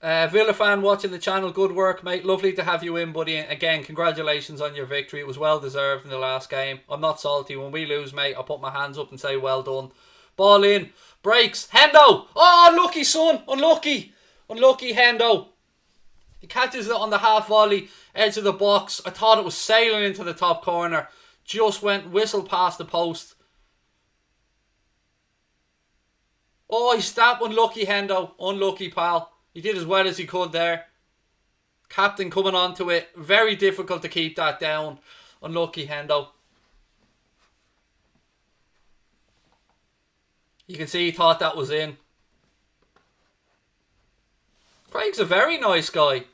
Villa fan watching the channel, good work, mate. Lovely to have you in, buddy. Again, congratulations on your victory. It was well deserved in the last game. I'm not salty. When we lose, mate, I'll put my hands up and say well done. Ball in. Breaks. Hendo. Oh, unlucky, son. Unlucky. Unlucky, Hendo. He catches it on the half volley, edge of the box. I thought it was sailing into the top corner. Just went whistle past the post. Oh, he stabbed. Unlucky, Hendo. Unlucky, pal. He did as well as he could there. Captain coming onto it. Very difficult to keep that down. Unlucky, Hendo. You can see he thought that was in. Craig's a very nice guy.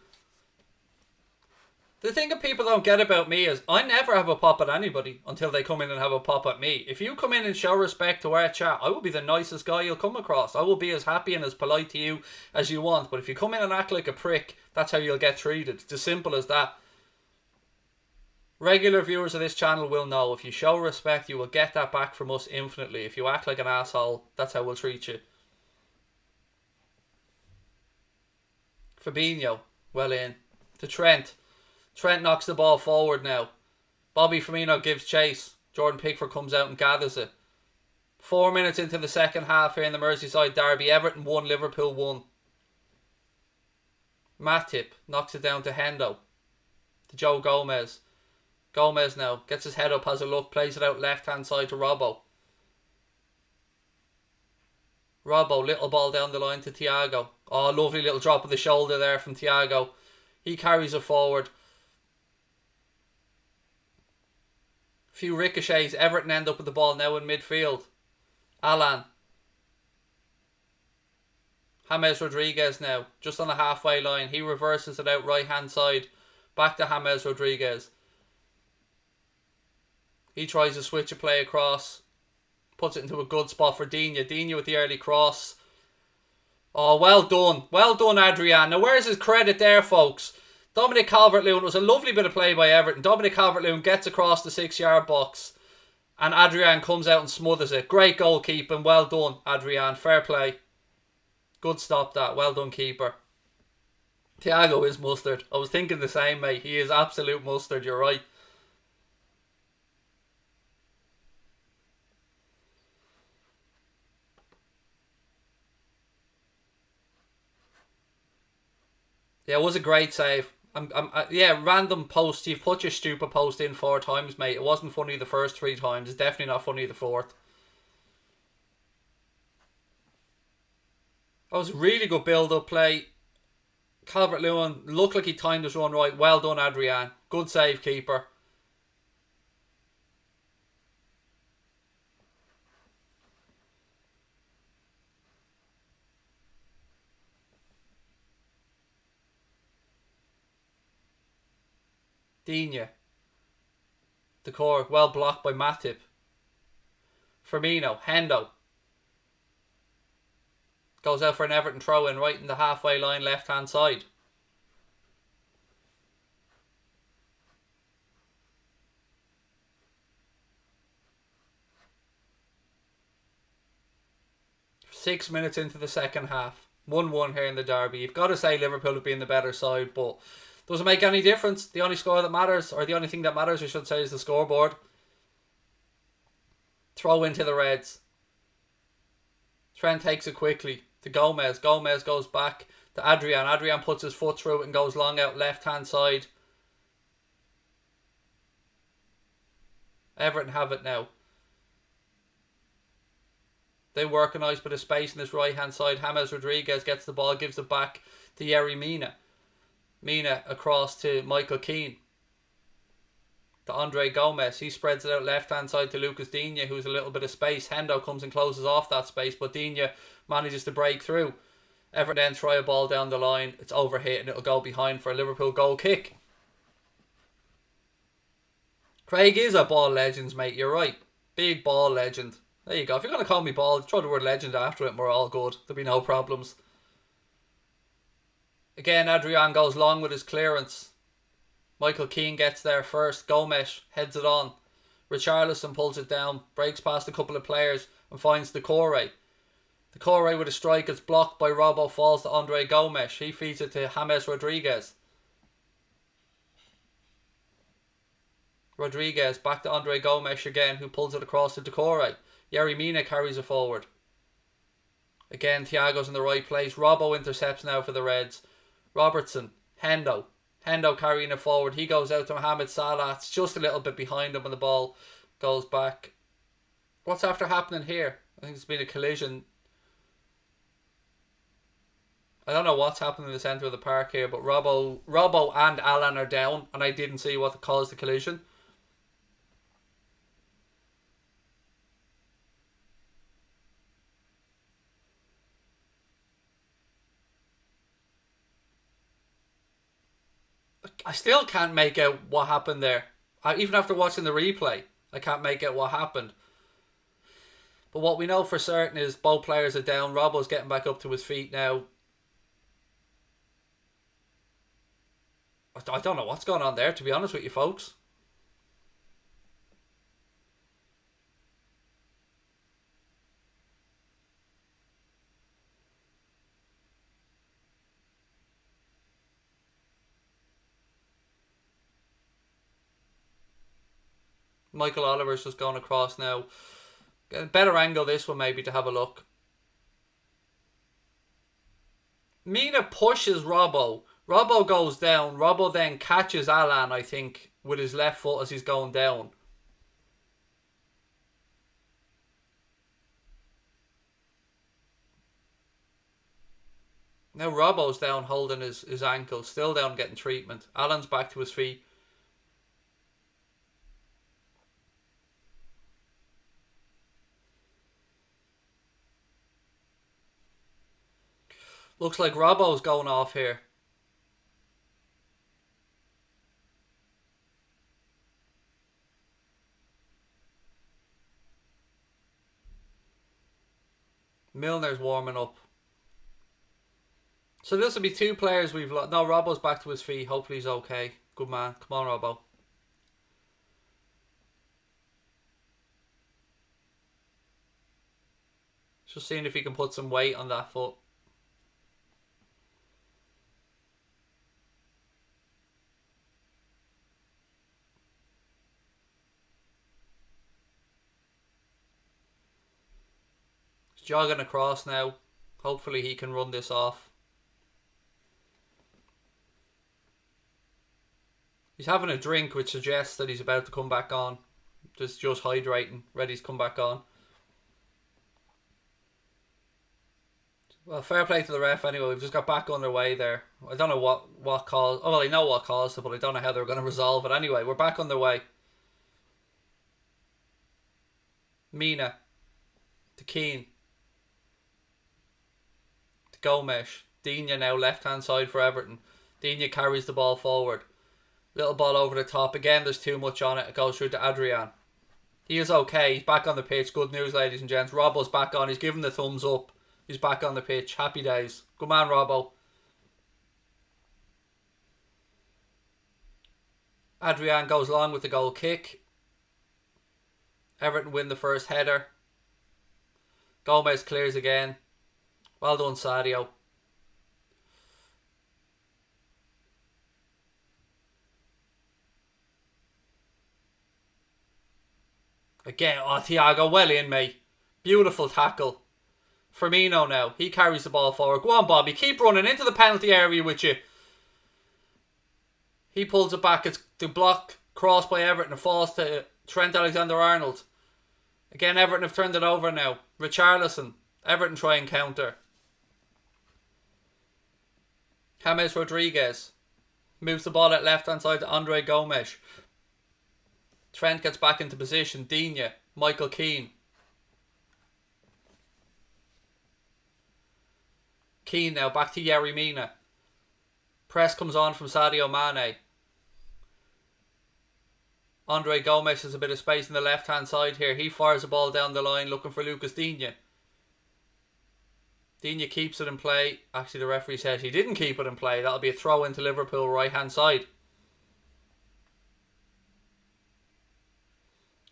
The thing that people don't get about me is I never have a pop at anybody until they come in and have a pop at me. If you come in and show respect to our chat, I will be the nicest guy you'll come across. I will be as happy and as polite to you as you want. But if you come in and act like a prick, that's how you'll get treated. It's as simple as that. Regular viewers of this channel will know if you show respect, you will get that back from us infinitely. If you act like an asshole, that's how we'll treat you. Fabinho, well in. To Trent. Trent knocks the ball forward now. Bobby Firmino gives chase. Jordan Pickford comes out and gathers it. 4 minutes into the second half here in the Merseyside derby. Everton 1, Liverpool 1. Matip knocks it down to Hendo. To Joe Gomez. Gomez now gets his head up, has a look, plays it out left hand side to Robbo. Robbo, little ball down the line to Thiago. Oh, lovely little drop of the shoulder there from Thiago. He carries it forward. Few ricochets. Everton end up with the ball now in midfield. Haaland. James Rodriguez now, just on the halfway line. He reverses it out right hand side. Back to James Rodriguez. He tries to switch a play across. Puts it into a good spot for Digne. Digne with the early cross. Oh, well done. Well done, Adrian. Now, where's his credit there, folks? Dominic Calvert-Lewin, was a lovely bit of play by Everton. Dominic Calvert-Lewin gets across the 6-yard box. And Adrian comes out and smothers it. Great goalkeeping. Well done, Adrian. Fair play. Good stop that. Well done, keeper. Thiago is mustard. I was thinking the same, mate. He is absolute mustard. You're right. Yeah, it was a great save. Yeah, random post. You've put your stupid post in 4 times, mate. It wasn't funny the first 3 times. It's definitely not funny the 4th. That was a really good build-up play. Calvert-Lewin looked like he timed his run right. Well done, Adrian. Good save, keeper. Digne. The core, well blocked by Matip. Firmino, Hendo. Goes out for an Everton throw-in right in the halfway line, left-hand side. Six minutes into the second half. 1-1 here in the derby. You've got to say Liverpool have been the better side, but doesn't make any difference. The only score that matters, or the only thing that matters, I should say, is the scoreboard. Throw into the Reds. Trent takes it quickly to Gomez. Gomez goes back to Adrian. Adrian puts his foot through it and goes long out left-hand side. Everton have it now. They work a nice bit of space in this right-hand side. James Rodriguez gets the ball, gives it back to Yerry Mina. Mina across to Michael Keane. To Andre Gomez. He spreads it out left-hand side to Lucas Digne, who's a little bit of space. Hendo comes and closes off that space, but Digne manages to break through. Everton then try a ball down the line. It's overhit and it'll go behind for a Liverpool goal kick. Craig is a ball legend, mate. You're right. Big ball legend. There you go. If you're going to call me ball, throw the word legend after it and we're all good. There'll be no problems. Again, Adrian goes long with his clearance. Michael Keane gets there first. Gomes heads it on. Richarlison pulls it down. Breaks past a couple of players and finds the Corey. Decore with a strike, it's blocked by Robbo, falls to Andre Gomes. He feeds it to James Rodriguez. Rodriguez back to Andre Gomes again, who pulls it across to Decore. Yerry Mina carries it forward. Again, Thiago's in the right place. Robbo intercepts now for the Reds. Robertson, Hendo carrying it forward. He goes out to Mohamed Salah. It's just a little bit behind him when the ball goes back. What's after happening here? I think it's been a collision. I don't know what's happening in the centre of the park here, but Robbo and Alan are down, and I didn't see what caused the collision. I still can't make out what happened there. Even after watching the replay, I can't make out what happened. But what we know for certain is both players are down. Robbo's getting back up to his feet now. I don't know what's going on there, to be honest with you folks. Michael Oliver's just going across now. Get a better angle this one maybe to have a look. Mina pushes Robbo. Robbo goes down. Robbo then catches Alan, I think, with his left foot as he's going down. Now Robbo's down holding his ankle. Still down getting treatment. Alan's back to his feet. Looks like Robbo's going off here. Milner's warming up. So this will be two players we've lost. No, Robbo's back to his feet. Hopefully he's okay. Good man. Come on, Robbo. Just seeing if he can put some weight on that foot. He's jogging across now. Hopefully he can run this off. He's having a drink, which suggests that he's about to come back on. Just hydrating, ready to come back on. Well, fair play to the ref anyway. We've just got back underway there. I don't know what caused... Oh, well, I know what caused it, but I don't know how they're going to resolve it. Anyway, we're back underway. Mina. To Keane. To Gomes. Digne now left-hand side for Everton. Digne carries the ball forward. Little ball over the top. Again, there's too much on it. It goes through to Adrian. He is okay. He's back on the pitch. Good news, ladies and gents. Robbo's back on. He's giving the thumbs up. He's back on the pitch. Happy days. Good man, Robbo. Adrian goes along with the goal kick. Everton win the first header. Gomez clears again. Well done, Sadio. Again, Thiago, well in, mate. Beautiful tackle. Firmino now. He carries the ball forward. Go on, Bobby. Keep running into the penalty area with you. He pulls it back. It's the block crossed by Everton. It falls to Trent Alexander-Arnold. Again, Everton have turned it over now. Richarlison. Everton try and counter. James Rodriguez. Moves the ball at left-hand side to Andre Gomes. Trent gets back into position. Digne. Michael Keane. Keane now back to Yerry Mina. Press comes on from Sadio Mane. Andre Gomes has a bit of space in the left hand side here. He fires the ball down the line looking for Lucas Digne. Digne keeps it in play. Actually, the referee says he didn't keep it in play. That'll be a throw into Liverpool right hand side.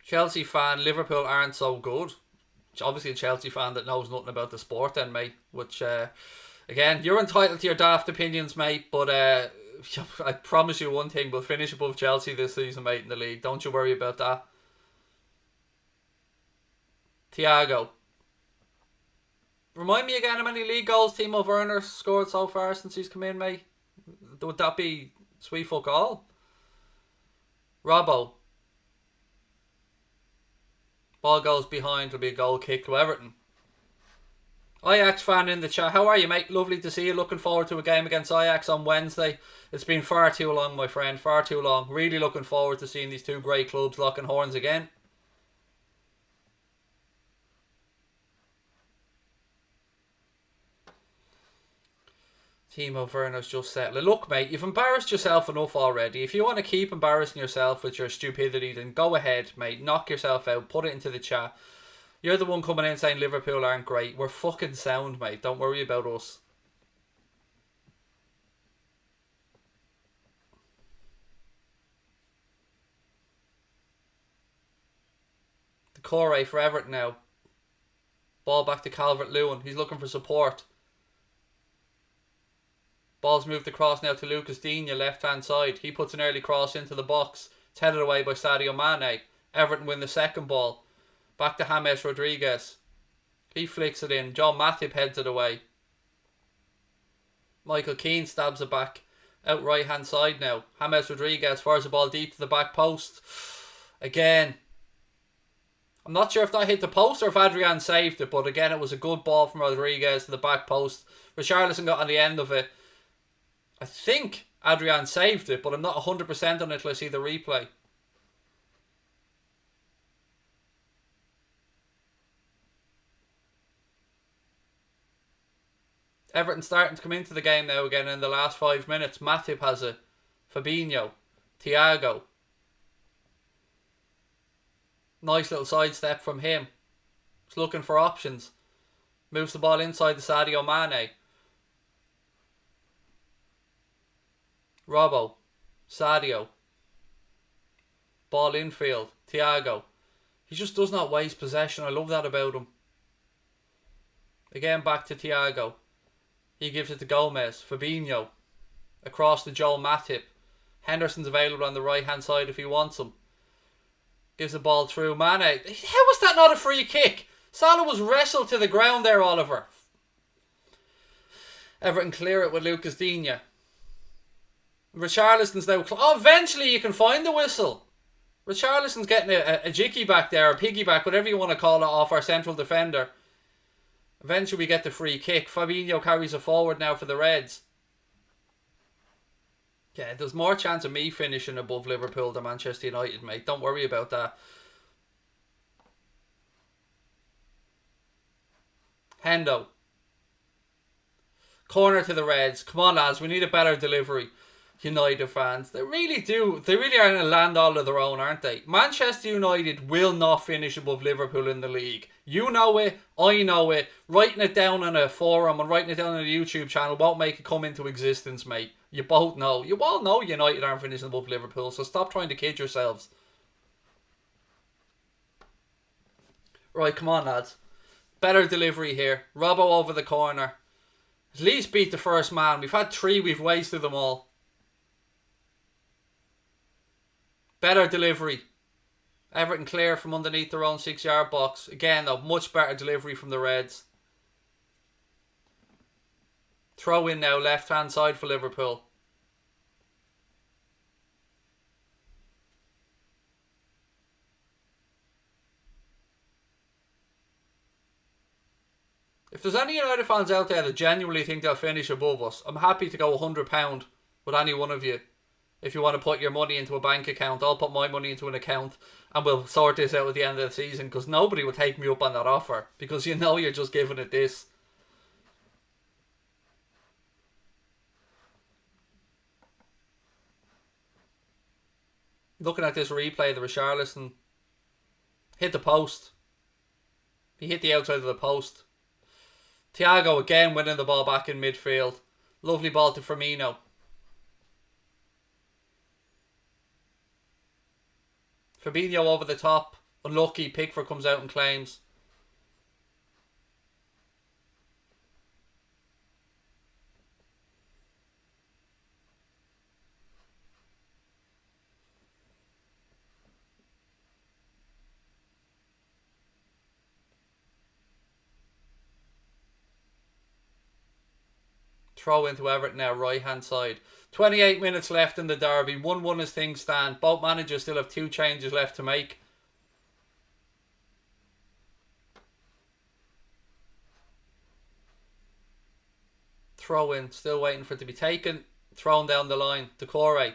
Chelsea fan, Liverpool aren't so good. obviously a Chelsea fan that knows nothing about the sport then, mate. Which, again, you're entitled to your daft opinions, mate, but I promise you one thing, we'll finish above Chelsea this season, mate, in the league. Don't you worry about that. Thiago. Remind me again how many league goals Timo Werner scored so far since he's come in, mate. Would that be sweet fuck all? Robbo. Ball goes behind, will be a goal kick to Everton. Ajax fan in the chat. How are you, mate? Lovely to see you. Looking forward to a game against Ajax on Wednesday. It's been far too long, my friend. Far too long. Really looking forward to seeing these two great clubs locking horns again. Timo Werner's just settling. Look, mate, you've embarrassed yourself enough already. If you want to keep embarrassing yourself with your stupidity, then go ahead, mate. Knock yourself out. Put it into the chat. You're the one coming in saying Liverpool aren't great. We're fucking sound, mate. Don't worry about us. The Corey for Everton now. Ball back to Calvert-Lewin. He's looking for support. Ball's moved across now to Lucas Digne, left hand side. He puts an early cross into the box. It's headed away by Sadio Mane. Everton win the second ball. Back to James Rodriguez. He flicks it in. John Matip heads it away. Michael Keane stabs it back. Out right hand side now. James Rodriguez fires the ball deep to the back post. Again. I'm not sure if that hit the post or if Adrian saved it, but again it was a good ball from Rodriguez to the back post. Richarlison got on the end of it. I think Adrian saved it, but I'm not 100% on it until I see the replay. Everton starting to come into the game now again in the last 5 minutes. Matip has it. Fabinho. Thiago. Nice little sidestep from him. He's looking for options. Moves the ball inside to Sadio Mane. Robbo. Sadio. Ball infield. Thiago. He just does not waste possession. I love that about him. Again back to Thiago. He gives it to Gomez. Fabinho. Across to Joel Matip. Henderson's available on the right hand side if he wants him. Gives the ball through. Mane. How was that not a free kick? Salah was wrestled to the ground there, Oliver. Everton clear it with Lucas Digne. Richarlison's now... eventually you can find the whistle. Richarlison's getting a jicky back there, or piggyback, whatever you want to call it, off our central defender. Eventually we get the free kick. Fabinho carries it forward now for the Reds. Yeah, there's more chance of me finishing above Liverpool than Manchester United, mate. Don't worry about that. Hendo. Corner to the Reds. Come on, lads. We need a better delivery. United fans. They really do. They really are in a land all of their own, aren't they? Manchester United will not finish above Liverpool in the league. You know it. I know it. Writing it down on a forum and writing it down on a YouTube channel won't make it come into existence, mate. You both know. You all know United aren't finishing above Liverpool, so stop trying to kid yourselves. Right, come on, lads. Better delivery here. Robbo over the corner. At least beat the first man. We've had 3, we've wasted them all. Better delivery. Everton clear from underneath their own 6-yard box. Again, though, much better delivery from the Reds. Throw in now, left hand side for Liverpool. If there's any United fans out there that genuinely think they'll finish above us, I'm happy to go £100 with any one of you. If you want to put your money into a bank account, I'll put my money into an account and we'll sort this out at the end of the season, because nobody will take me up on that offer, because you know you're just giving it this. Looking at this replay, the Richarlison hit the post. He hit the outside of the post. Thiago again winning the ball back in midfield. Lovely ball to Firmino. Fabinho over the top. Unlucky. Pickford comes out and claims. Throw into Everton now, right hand side. 28 minutes left in the derby. 1-1 as things stand. Both managers still have 2 changes left to make. Throw in, still waiting for it to be taken. Thrown down the line. Decore.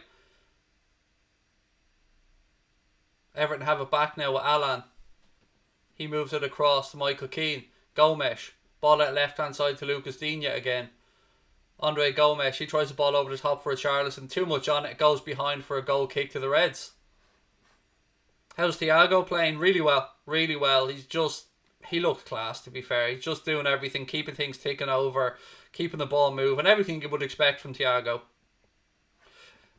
Everton have it back now with Haaland. He moves it across to Michael Keane. Gomes. Ball at left hand side to Lucas Digne again. Andre Gomes. He tries the ball over the top for a Richarlison. Too much on it. It goes behind for a goal kick to the Reds. How's Thiago playing? Really well. Really well. He looks class, to be fair. He's just doing everything. Keeping things ticking over. Keeping the ball moving. Everything you would expect from Thiago.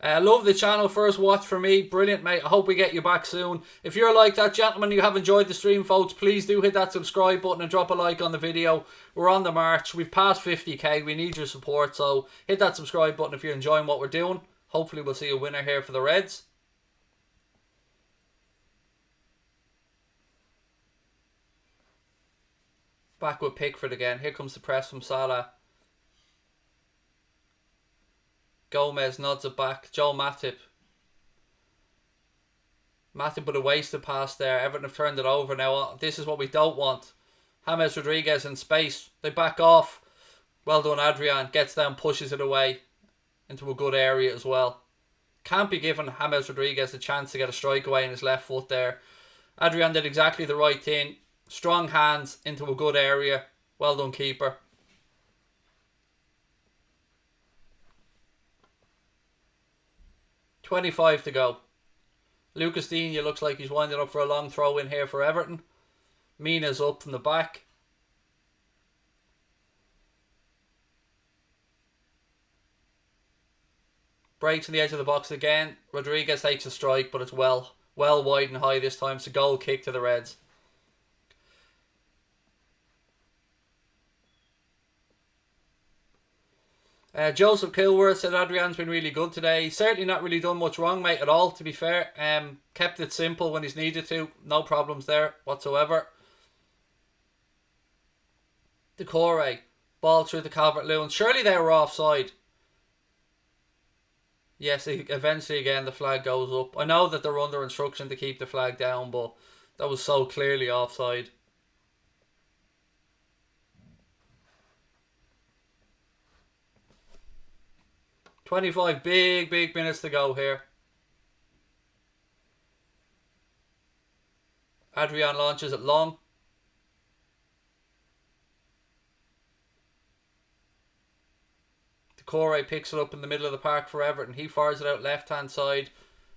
Love the channel. First watch for me. Brilliant, mate. I hope we get you back soon. If you're like that, gentlemen, you have enjoyed the stream, folks, please do hit that subscribe button and drop a like on the video. We're on the march. We've passed 50k. We need your support, so hit that subscribe button if you're enjoying what we're doing. Hopefully we'll see a winner here for the Reds. Back with Pickford again. Here comes the press from Salah. Gomez nods it back. Joe Matip. Matip with a wasted pass there. Everton have turned it over now. This is what we don't want. James Rodriguez in space. They back off. Well done, Adrian. Gets down, pushes it away into a good area as well. Can't be giving James Rodriguez a chance to get a strike away in his left foot there. Adrian did exactly the right thing. Strong hands into a good area. Well done, keeper. .25 to go. Lucas Digne looks like he's winding up for a long throw in here for Everton. Mina's up from the back. Breaks in the edge of the box again. Rodriguez takes a strike, but it's well wide and high this time. It's a goal kick to the Reds. Joseph Kilworth said Adrian's been really good today. He's certainly not really done much wrong, mate, at all, to be fair. Kept it simple when he's needed to. No problems there whatsoever. Decore. Ball through the Calvert-Lewin. Surely they were offside. Yes, eventually again the flag goes up. I know that they're under instruction to keep the flag down, but that was so clearly offside. .25 big minutes to go here. Adrian launches it long. Decore picks it up in the middle of the park for Everton. He fires it out left hand side.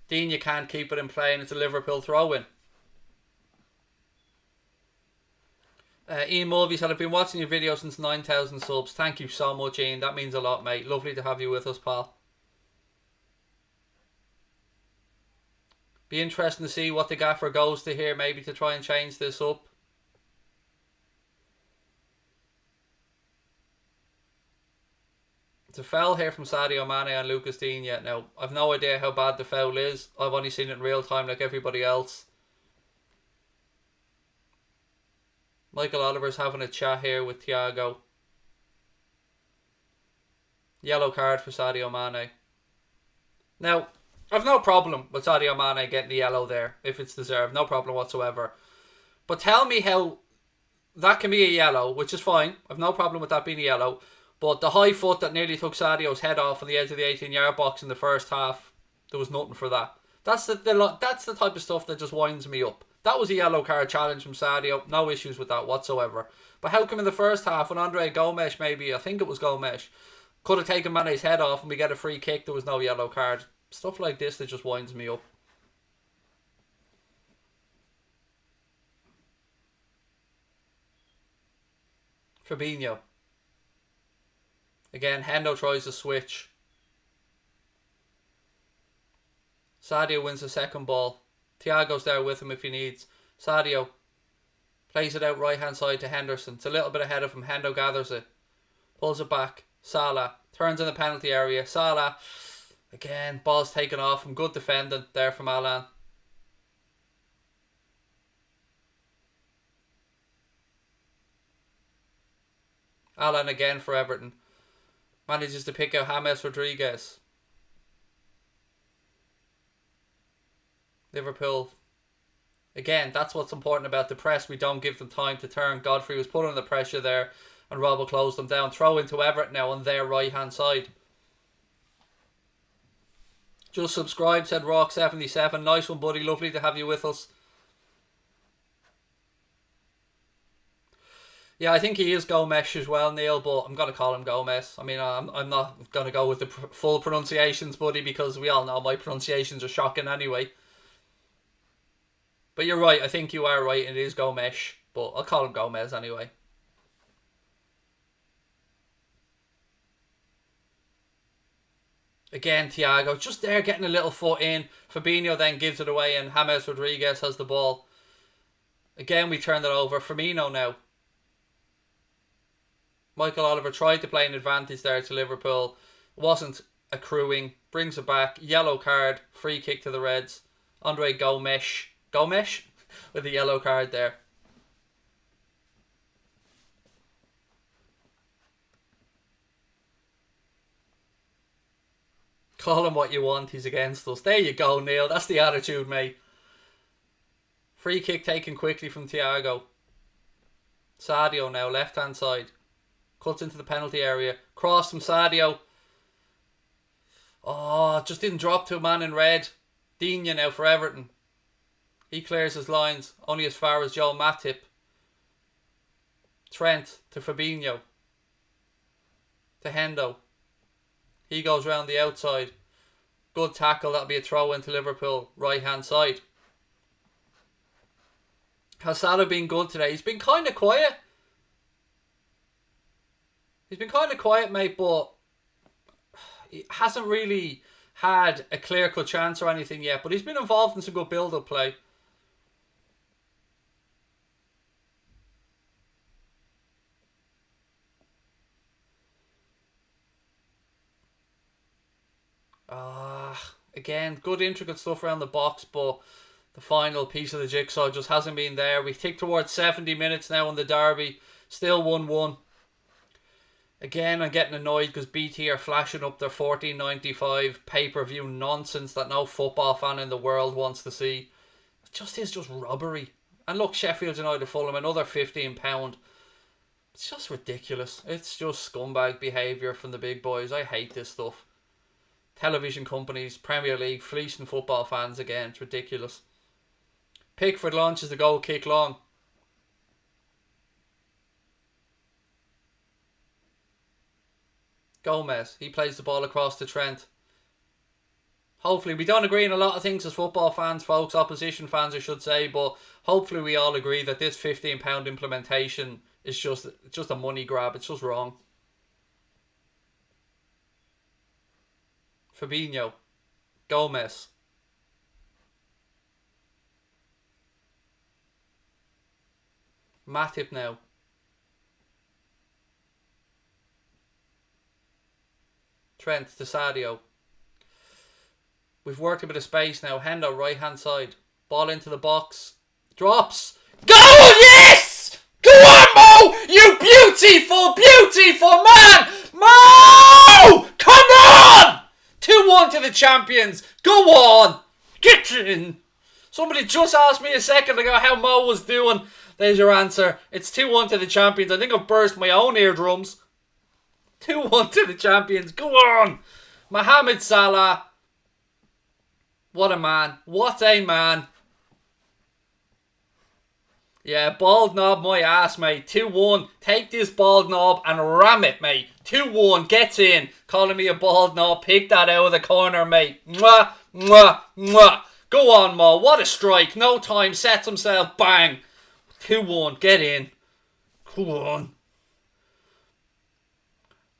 Digne can't keep it in play and it's a Liverpool throw in. Ian Mulvey said, I've been watching your video since 9,000 subs. Thank you so much, Ian. That means a lot, mate. Lovely to have you with us, pal. Be interesting to see what the gaffer goes to here, maybe to try and change this up. It's a foul here from Sadio Mane and Lucas Digne. Now, I've no idea how bad the foul is. I've only seen it in real time like everybody else. Michael Oliver's having a chat here with Thiago. Yellow card for Sadio Mane. Now, I've no problem with Sadio Mane getting the yellow there, if it's deserved. No problem whatsoever. But tell me how that can be a yellow, which is fine. I've no problem with that being a yellow. But the high foot that nearly took Sadio's head off on the edge of the 18-yard box in the first half, there was nothing for that. That's the type of stuff that just winds me up. That was a yellow card challenge from Sadio. No issues with that whatsoever. But how come in the first half when Andre Gomes, maybe, I think it was Gomes, could have taken Mane's head off and we get a free kick, there was no yellow card? Stuff like this that just winds me up. Firmino. Again, Hendo tries to switch. Sadio wins the second ball. Thiago's there with him if he needs. Sadio plays it out right hand side to Henderson. It's a little bit ahead of him. Hendo gathers it. Pulls it back. Salah turns in the penalty area. Salah again. Ball's taken off him. Good defending there from Haaland. Haaland again for Everton. Manages to pick out James Rodriguez. Liverpool. Again, that's what's important about the press. We don't give them time to turn. Godfrey was put under pressure there, and Rob will close them down. Throw into Everton now on their right-hand side. Just subscribe, said Rock77. Nice one, buddy. Lovely to have you with us. Yeah, I think he is Gomes as well, Neil, but I'm going to call him Gomez. I mean, I'm not going to go with the full pronunciations, buddy, because we all know my pronunciations are shocking anyway. But you're right, I think you are right, it is Gomes, but I'll call him Gomez anyway. Again, Thiago, just there getting a little foot in. Fabinho then gives it away and James Rodriguez has the ball. Again, we turned it over. Firmino now. Michael Oliver tried to play an advantage there to Liverpool. Wasn't accruing. Brings it back. Yellow card. Free kick to the Reds. Andre Gomes. Gomes? With a yellow card there. Call him what you want. He's against us. There you go, Neil. That's the attitude, mate. Free kick taken quickly from Thiago. Sadio now. Left-hand side. Cuts into the penalty area. Cross from Sadio. Oh, just didn't drop to a man in red. Digne now for Everton. He clears his lines. Only as far as Joel Matip. Trent to Fabinho. To Hendo. He goes round the outside. Good tackle. That'll be a throw into Liverpool. Right hand side. Has Salah been good today? He's been kind of quiet. He's been kind of quiet, mate, but he hasn't really had a clear-cut chance or anything yet. But he's been involved in some good build-up play. Again, good intricate stuff around the box, but the final piece of the jigsaw just hasn't been there. We tick towards 70 minutes now in the derby. Still 1-1. Again, I'm getting annoyed because BT are flashing up their $14.95 pay-per-view nonsense that no football fan in the world wants to see. It just is just robbery. And look, Sheffield United Fulham, another £15. It's just ridiculous. It's just scumbag behaviour from the big boys. I hate this stuff. Television companies, Premier League, fleecing football fans again. It's ridiculous. Pickford launches the goal kick long. Gomez, he plays the ball across to Trent. Hopefully, we don't agree on a lot of things as football fans, folks, opposition fans I should say, but hopefully we all agree that this £15 implementation is just a money grab. It's just wrong. Fabinho. Gomez. Matip now. Trent to Sadio. We've worked a bit of space now. Hendo, right hand side. Ball into the box. Drops. Goal! Yes! Go on, Mo! You beautiful, beautiful man! Mo! Come on! 2-1 to the champions. Go on. Get in. Somebody just asked me a second ago how Mo was doing. There's your answer. It's 2-1 to the champions. I think I've burst my own eardrums. 2-1 to the champions. Go on. Mohamed Salah. What a man. What a man. Yeah, bald knob my ass, mate. 2-1. Take this bald knob and ram it, mate. 2-1. Gets in. Calling me a bald knob. Pick that out of the corner, mate. Mwah, mwah, mwah. Go on, Mo. What a strike. No time. Sets himself. Bang. 2-1. Get in. Come on.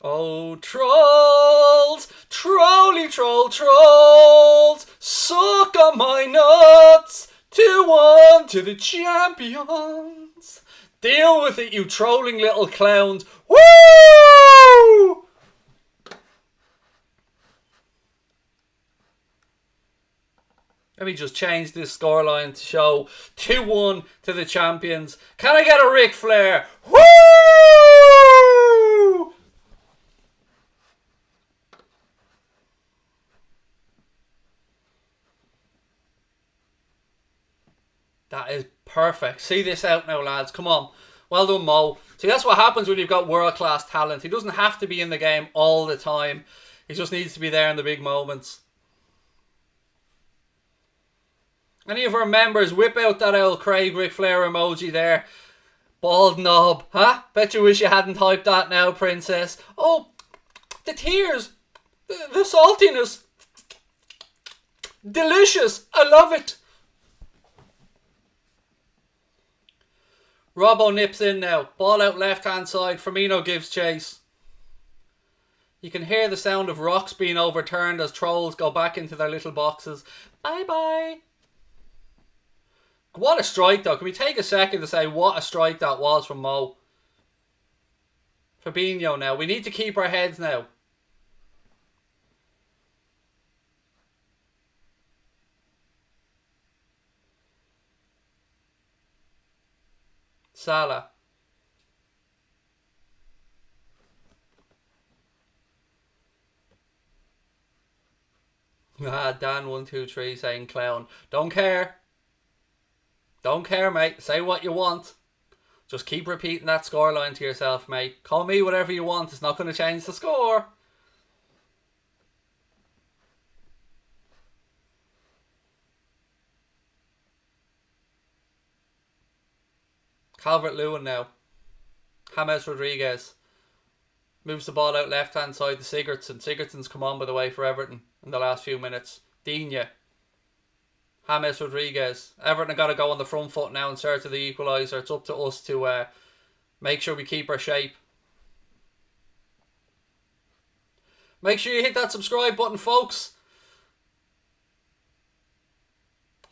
Oh, trolls, trolly troll trolls, suck on my nuts, 2-1 to the champions. Deal with it, you trolling little clowns. Woo! Let me just change this scoreline to show 2-1 to the champions. Can I get a Ric Flair? Woo! That is perfect. See this out now, lads. Come on. Well done, Mo. See, that's what happens when you've got world-class talent. He doesn't have to be in the game all the time. He just needs to be there in the big moments. Any of our members, whip out that old Craig Ric Flair emoji there. Bald knob. Huh? Bet you wish you hadn't typed that now, princess. Oh, the tears. The saltiness. Delicious. I love it. Robbo nips in now. Ball out left-hand side. Firmino gives chase. You can hear the sound of rocks being overturned as trolls go back into their little boxes. Bye-bye. What a strike, though. Can we take a second to say what a strike that was from Mo? Fabinho now. We need to keep our heads now. Salah. Dan123 saying clown. Don't care. Don't care, mate. Say what you want. Just keep repeating that scoreline to yourself, mate. Call me whatever you want. It's not going to change the score. Calvert-Lewin now. James Rodriguez. Moves the ball out left-hand side to Sigurdsson. Sigurdsson's come on, by the way, for Everton in the last few minutes. Digne. James Rodriguez. Everton have got to go on the front foot now in search of the equaliser. It's up to us to make sure we keep our shape. Make sure you hit that subscribe button, folks.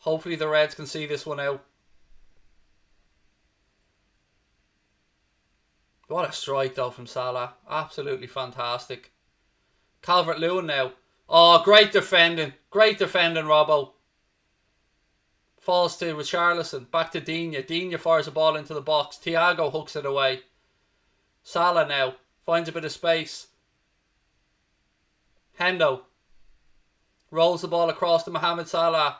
Hopefully the Reds can see this one out. What a strike, though, from Salah. Absolutely fantastic. Calvert-Lewin now. Oh, great defending. Great defending, Robbo. Falls to Richarlison. Back to Digne. Digne fires the ball into the box. Thiago hooks it away. Salah now. Finds a bit of space. Hendo. Rolls the ball across to Mohamed Salah.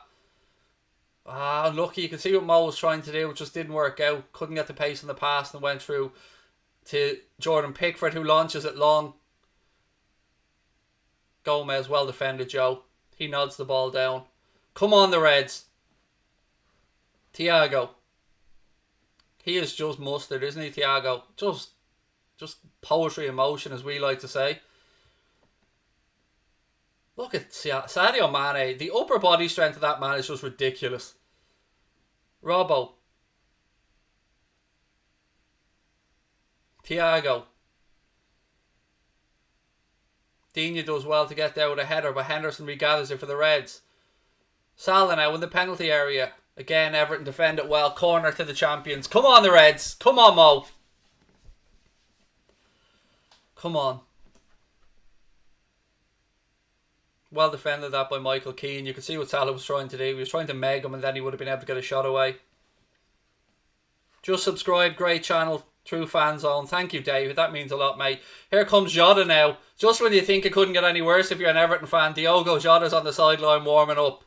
Unlucky. You can see what Mo was trying to do. It just didn't work out. Couldn't get the pace in the pass and went through to Jordan Pickford, who launches it long. Gomez, well defended, Joe. He nods the ball down. Come on, the Reds. Thiago. He is just mustard, isn't he, Thiago? Just poetry in motion, as we like to say. Look at Sadio Mane. The upper body strength of that man is just ridiculous. Robbo. Thiago. Digne does well to get there with a header, but Henderson regathers it for the Reds. Salah now in the penalty area. Again, Everton defend it well. Corner to the champions. Come on, the Reds. Come on, Mo. Come on. Well defended that by Michael Keane. You can see what Salah was trying to do. He was trying to meg him and then he would have been able to get a shot away. Just subscribe. Great channel. True fan zone. Thank you, David. That means a lot, mate. Here comes Jadon now. Just when you think it couldn't get any worse if you're an Everton fan, Diogo Jota's on the sideline warming up.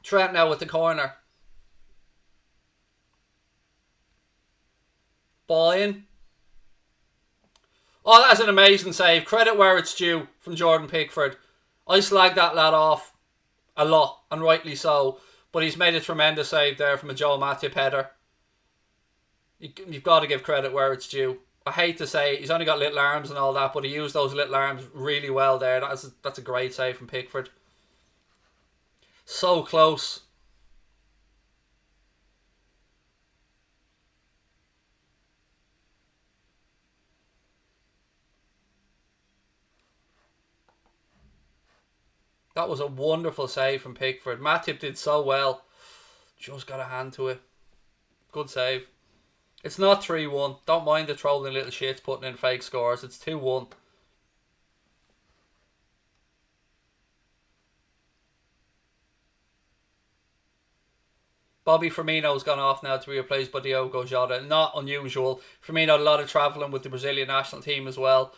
Trent now with the corner. Ball in. Oh, that's an amazing save. Credit where it's due from Jordan Pickford. I slagged that lad off a lot, and rightly so. But he's made a tremendous save there from a Joel Matip header. You've got to give credit where it's due. I hate to say it, he's only got little arms and all that, but he used those little arms really well there. That's a great save from Pickford. So close. That was a wonderful save from Pickford. Matip did so well. Just got a hand to it. Good save. It's not 3-1. Don't mind the trolling little shits putting in fake scores. It's 2-1. Bobby Firmino's gone off now to be replaced by Diogo Jota. Not unusual. Firmino had a lot of travelling with the Brazilian national team as well.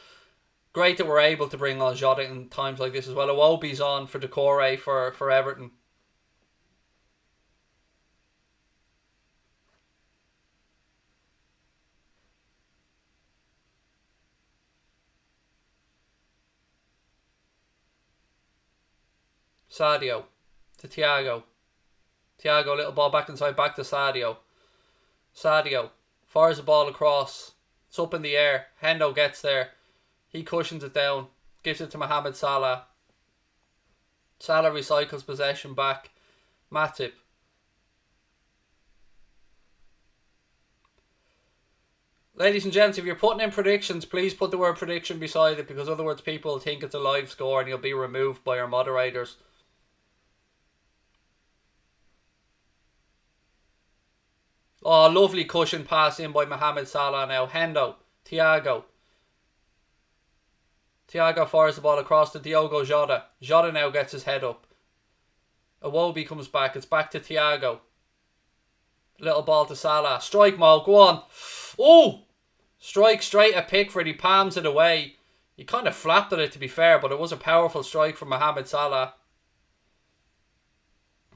Great that we're able to bring on Jota in times like this as well. Iwobi's on for Decore for Everton. Sadio to Thiago. Thiago, little ball back inside, back to Sadio. Sadio fires the ball across. It's up in the air. Hendo gets there. He cushions it down. Gives it to Mohamed Salah. Salah recycles possession back. Matip. Ladies and gents, if you're putting in predictions, please put the word prediction beside it, because otherwise people will think it's a live score and you'll be removed by our moderators. Oh, lovely cushion pass in by Mohamed Salah now. Hendo. Thiago. Thiago fires the ball across to Diogo Jota. Jota now gets his head up. Iwobi comes back. It's back to Thiago. Little ball to Salah. Strike, Mo. Go on. Oh! Strike straight at Pickford. He palms it away. He kind of flapped at it, to be fair, but it was a powerful strike from Mohamed Salah.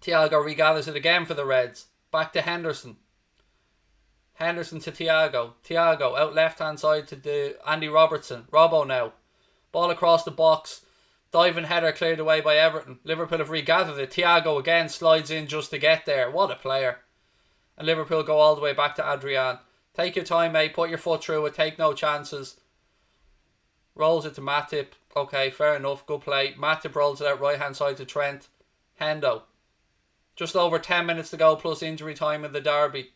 Thiago regathers it again for the Reds. Back to Henderson. Henderson to Thiago. Thiago out left-hand side to Andy Robertson. Robbo now. Ball across the box. Diving header cleared away by Everton. Liverpool have regathered it. Thiago again slides in just to get there. What a player. And Liverpool go all the way back to Adrian. Take your time, mate. Put your foot through it. Take no chances. Rolls it to Matip. Okay, fair enough. Good play. Matip rolls it out right-hand side to Trent. Hendo. Just over 10 minutes to go plus injury time in the derby.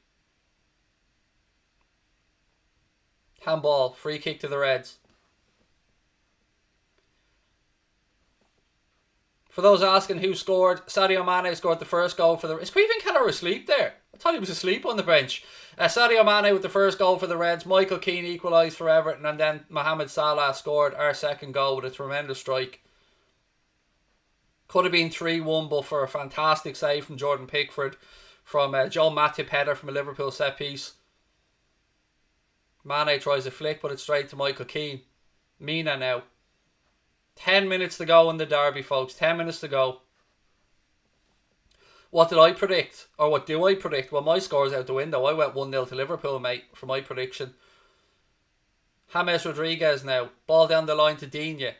Handball. Free kick to the Reds. For those asking who scored, Sadio Mane scored the first goal for the... Is Kevin Keller asleep there? I thought he was asleep on the bench. Sadio Mane with the first goal for the Reds. Michael Keane equalised for Everton. And then Mohamed Salah scored our second goal with a tremendous strike. Could have been 3-1, but for a fantastic save from Jordan Pickford. From Joe Matip header from a Liverpool set piece. Mane tries a flick, but it's straight to Michael Keane. Mina now. 10 minutes to go in the derby, folks. 10 minutes to go. What did I predict? Or what do I predict? Well, my score's out the window. I went 1-0 to Liverpool, mate, for my prediction. James Rodriguez now. Ball down the line to Digne.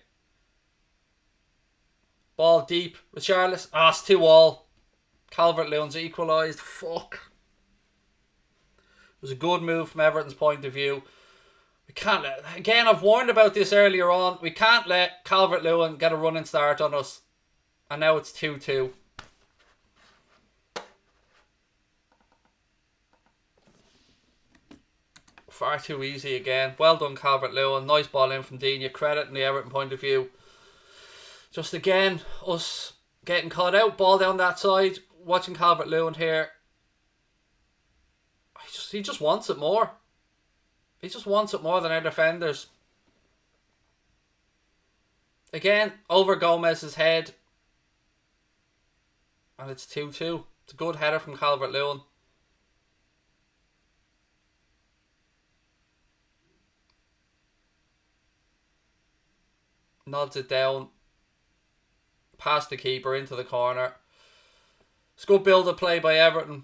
Ball deep. Richarlison. It's 2-2. Calvert-Lewin's equalised. Fuck. It was a good move from Everton's point of view. We can't let... Again, I've warned about this earlier on. We can't let Calvert-Lewin get a running start on us. And now it's 2-2. Far too easy again. Well done, Calvert-Lewin. Nice ball in from Digne. Credit in the Everton point of view. Just again, us getting caught out. Ball down that side. Watching Calvert-Lewin here. He just wants it more. He just wants it more than our defenders. Again, over Gomez's head. And it's 2-2. It's a good header from Calvert-Lewin. Nods it down. Past the keeper into the corner. It's good build-up play by Everton.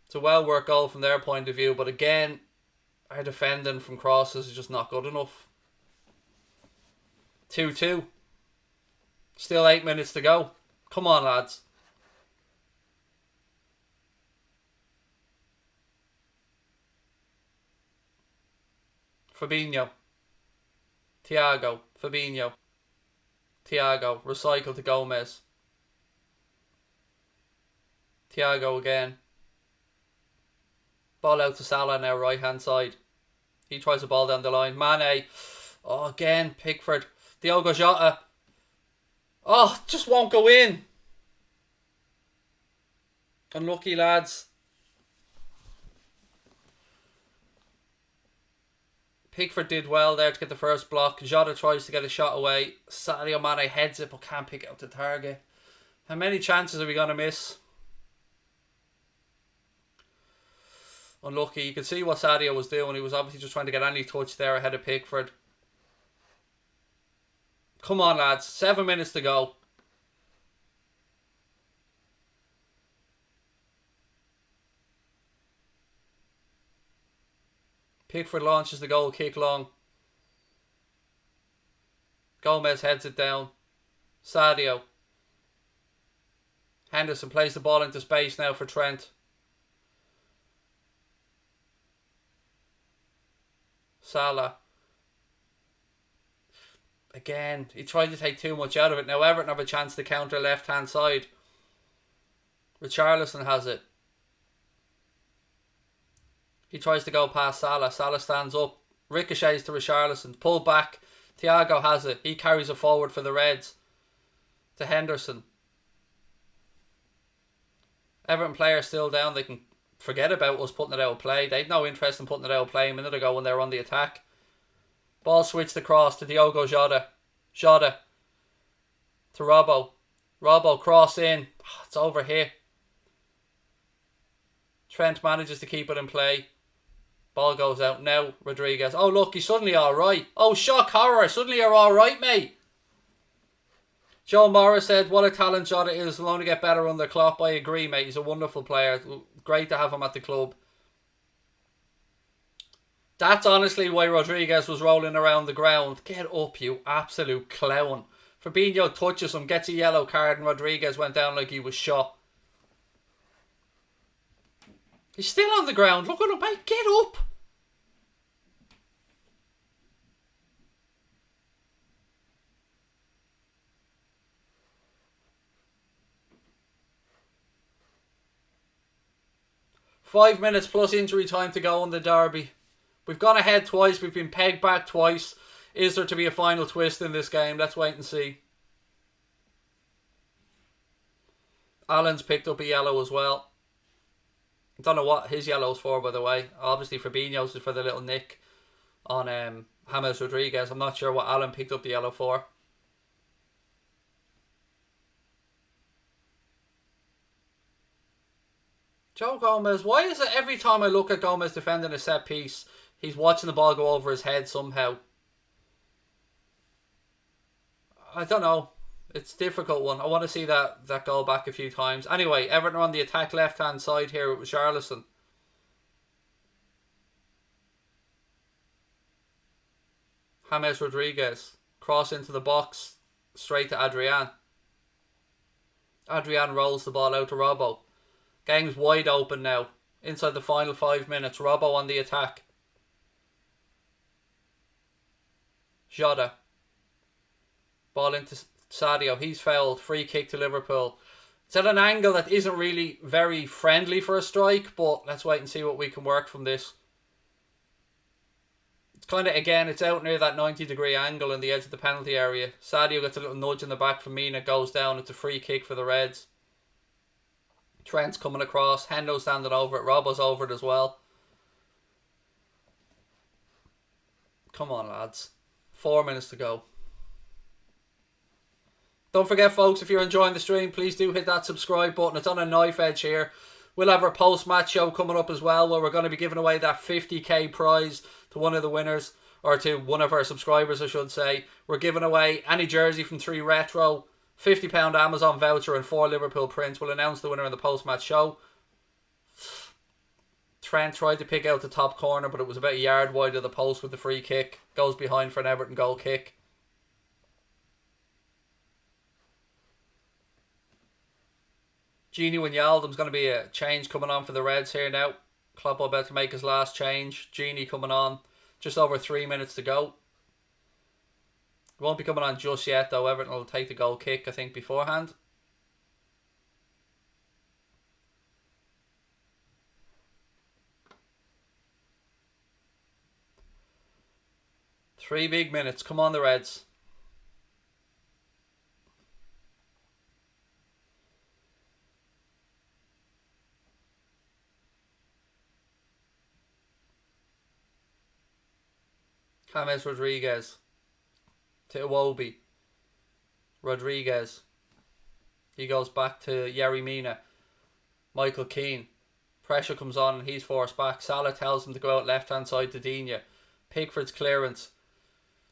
It's a well-worked goal from their point of view. But again, our defending from crosses is just not good enough. 2-2. Still 8 minutes to go. Come on, lads. Fabinho. Thiago. Fabinho. Thiago. Recycle to Gomez. Thiago again. Ball out to Salah now, right hand side. He tries the ball down the line. Mane. Oh, again, Pickford. Diogo Jota. Oh, just won't go in. Unlucky, lads. Pickford did well there to get the first block. Jota tries to get a shot away. Sadio Mane heads it but can't pick out the target. How many chances are we going to miss? Unlucky. You can see what Sadio was doing. He was obviously just trying to get any touch there ahead of Pickford. Come on, lads. 7 minutes to go. Pickford launches the goal kick long. Gomez heads it down. Sadio. Henderson plays the ball into space now for Trent. Salah. Again, he tried to take too much out of it. Now Everton have a chance to counter left hand side. Richarlison has it. He tries to go past Salah. Salah stands up. Ricochets to Richarlison. Pull back. Thiago has it. He carries it forward for the Reds. To Henderson. Everton players still down. They can forget about us putting it out of play. They had no interest in putting it out of play a minute ago when they were on the attack. Ball switched across to Diogo Jota. Jota. To Robbo. Robbo cross in. It's over here. Trent manages to keep it in play. Ball goes out now. Rodriguez. Oh look, he's suddenly alright. Oh shock horror. Suddenly you're alright, mate. Joe Morris said, what a talent Jota is. Will only get better under Klopp. I agree, mate. He's a wonderful player. Great to have him at the club. That's honestly why Rodriguez was rolling around the ground. Get up, you absolute clown. Fabinho touches him, gets a yellow card, and Rodriguez went down like he was shot. He's still on the ground. Look at him, mate. Get up. Five minutes plus injury time to go in the derby. We've gone ahead twice. We've been pegged back twice. Is there to be a final twist in this game? Let's wait and see. Haaland's picked up a yellow as well. I don't know what his yellow's for, by the way. Obviously Fabinho's is for the little nick on James Rodriguez. I'm not sure what Haaland picked up the yellow for. Joe Gomez, why is it every time I look at Gomez defending a set piece, he's watching the ball go over his head somehow? I don't know. It's a difficult one. I want to see that goal back a few times. Anyway, Everton are on the attack left-hand side here with Richarlison. James Rodriguez. Cross into the box. Straight to Adrian. Adrian rolls the ball out to Robbo. Game's wide open now. Inside the final 5 minutes. Robbo on the attack. Jota. Ball into Sadio. He's fouled. Free kick to Liverpool. It's at an angle that isn't really very friendly for a strike, but let's wait and see what we can work from this. It's kind of, again, it's out near that 90-degree angle in the edge of the penalty area. Sadio gets a little nudge in the back from Mina. Goes down. It's a free kick for the Reds. Trent's coming across. Hendo's standing over it. Robbo's over it as well. Come on, lads. 4 minutes to go. Don't forget, folks, if you're enjoying the stream, please do hit that subscribe button. It's on a knife edge here. We'll have our post-match show coming up as well, where we're going to be giving away that 50k prize to one of the winners, or to one of our subscribers, I should say. We're giving away any jersey from 3 Retro, £50 Amazon voucher, and 4 Liverpool prints. We'll announce the winner in the post-match show. Trent tried to pick out the top corner, but it was about a yard wide of the post with the free kick. Goes behind for an Everton goal kick. Gini Wijnaldum's going to be a change coming on for the Reds here now. Klopp about to make his last change. Gini coming on. Just over 3 minutes to go. He won't be coming on just yet, though. Everton will take the goal kick, I think, beforehand. Three big minutes. Come on, the Reds. James Rodriguez. To Iwobi. Rodriguez. He goes back to Yerry Mina. Michael Keane. Pressure comes on and he's forced back. Salah tells him to go out left hand side to Digne. Pickford's clearance.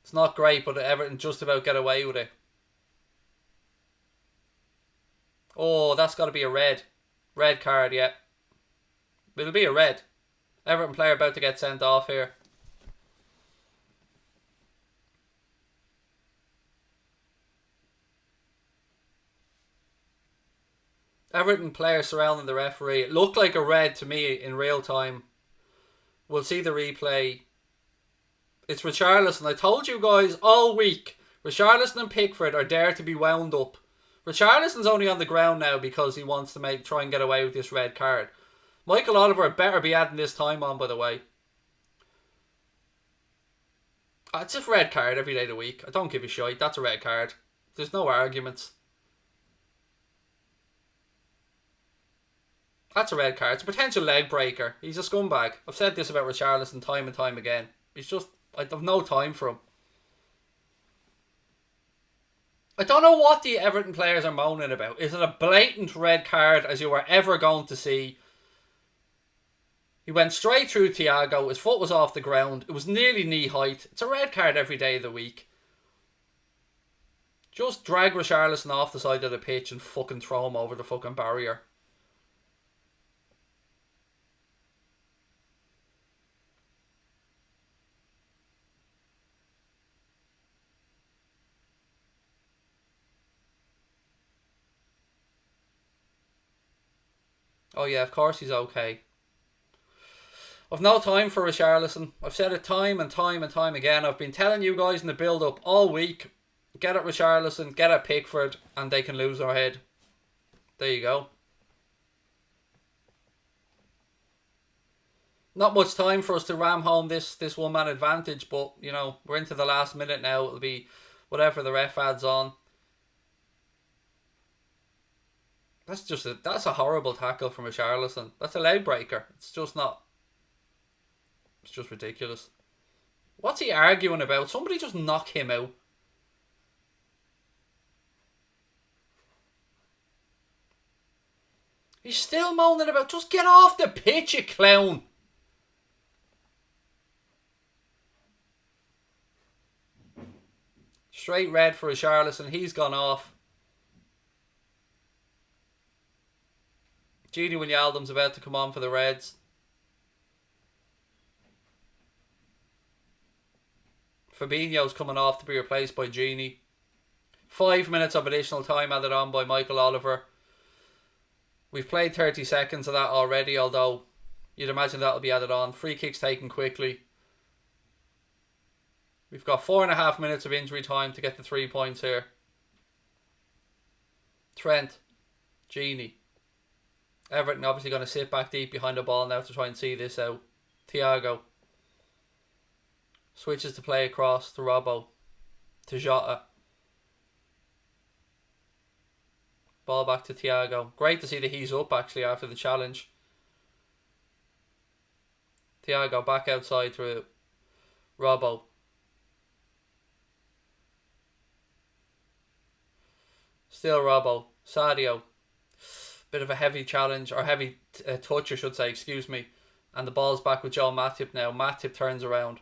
It's not great, but Everton just about get away with it. Oh, that's got to be a red. Red card, yeah. It'll be a red. Everton player about to get sent off here. Everton player surrounding the referee. It looked like a red to me in real time. We'll see the replay. It's Richarlison. I told you guys all week, Richarlison and Pickford are there to be wound up. Richarlison's only on the ground now because he wants to try and get away with this red card. Michael Oliver better be adding this time on, by the way. It's a red card every day of the week. I don't give a shit. That's a red card. There's no arguments. That's a red card. It's a potential leg breaker. He's a scumbag. I've said this about Richarlison time and time again. He's just... I have no time for him. I don't know what the Everton players are moaning about. Is it a blatant red card as you were ever going to see? He went straight through Thiago. His foot was off the ground. It was nearly knee height. It's a red card every day of the week. Just drag Richarlison off the side of the pitch and fucking throw him over the fucking barrier. Oh yeah, of course he's okay. I've no time for Richarlison. I've said it time and time and time again. I've been telling you guys in the build-up all week. Get at Richarlison, get at Pickford, and they can lose their head. There you go. Not much time for us to ram home this one-man advantage, but, you know, we're into the last minute now. It'll be whatever the ref adds on. That's a horrible tackle from Richarlison. That's a leg breaker. It's just not... It's just ridiculous. What's he arguing about? Somebody just knock him out. He's still moaning about, just get off the pitch, you clown. Straight red for Richarlison. He's gone off. Gini Wijnaldum's about to come on for the Reds. Fabinho's coming off to be replaced by Gini. 5 minutes of additional time added on by Michael Oliver. We've played 30 seconds of that already, although you'd imagine that'll be added on. Free kicks taken quickly. We've got 4.5 minutes of injury time to get the 3 points here. Trent. Gini. Everton obviously going to sit back deep behind the ball now to try and see this out. Thiago. Switches to play across to Robbo. To Jota. Ball back to Thiago. Great to see that he's up actually after the challenge. Thiago back outside to Robbo. Still Robbo. Sadio. Bit of a heavy challenge, or heavy touch I should say, excuse me. And the ball's back with Joe Matip now. Matip turns around.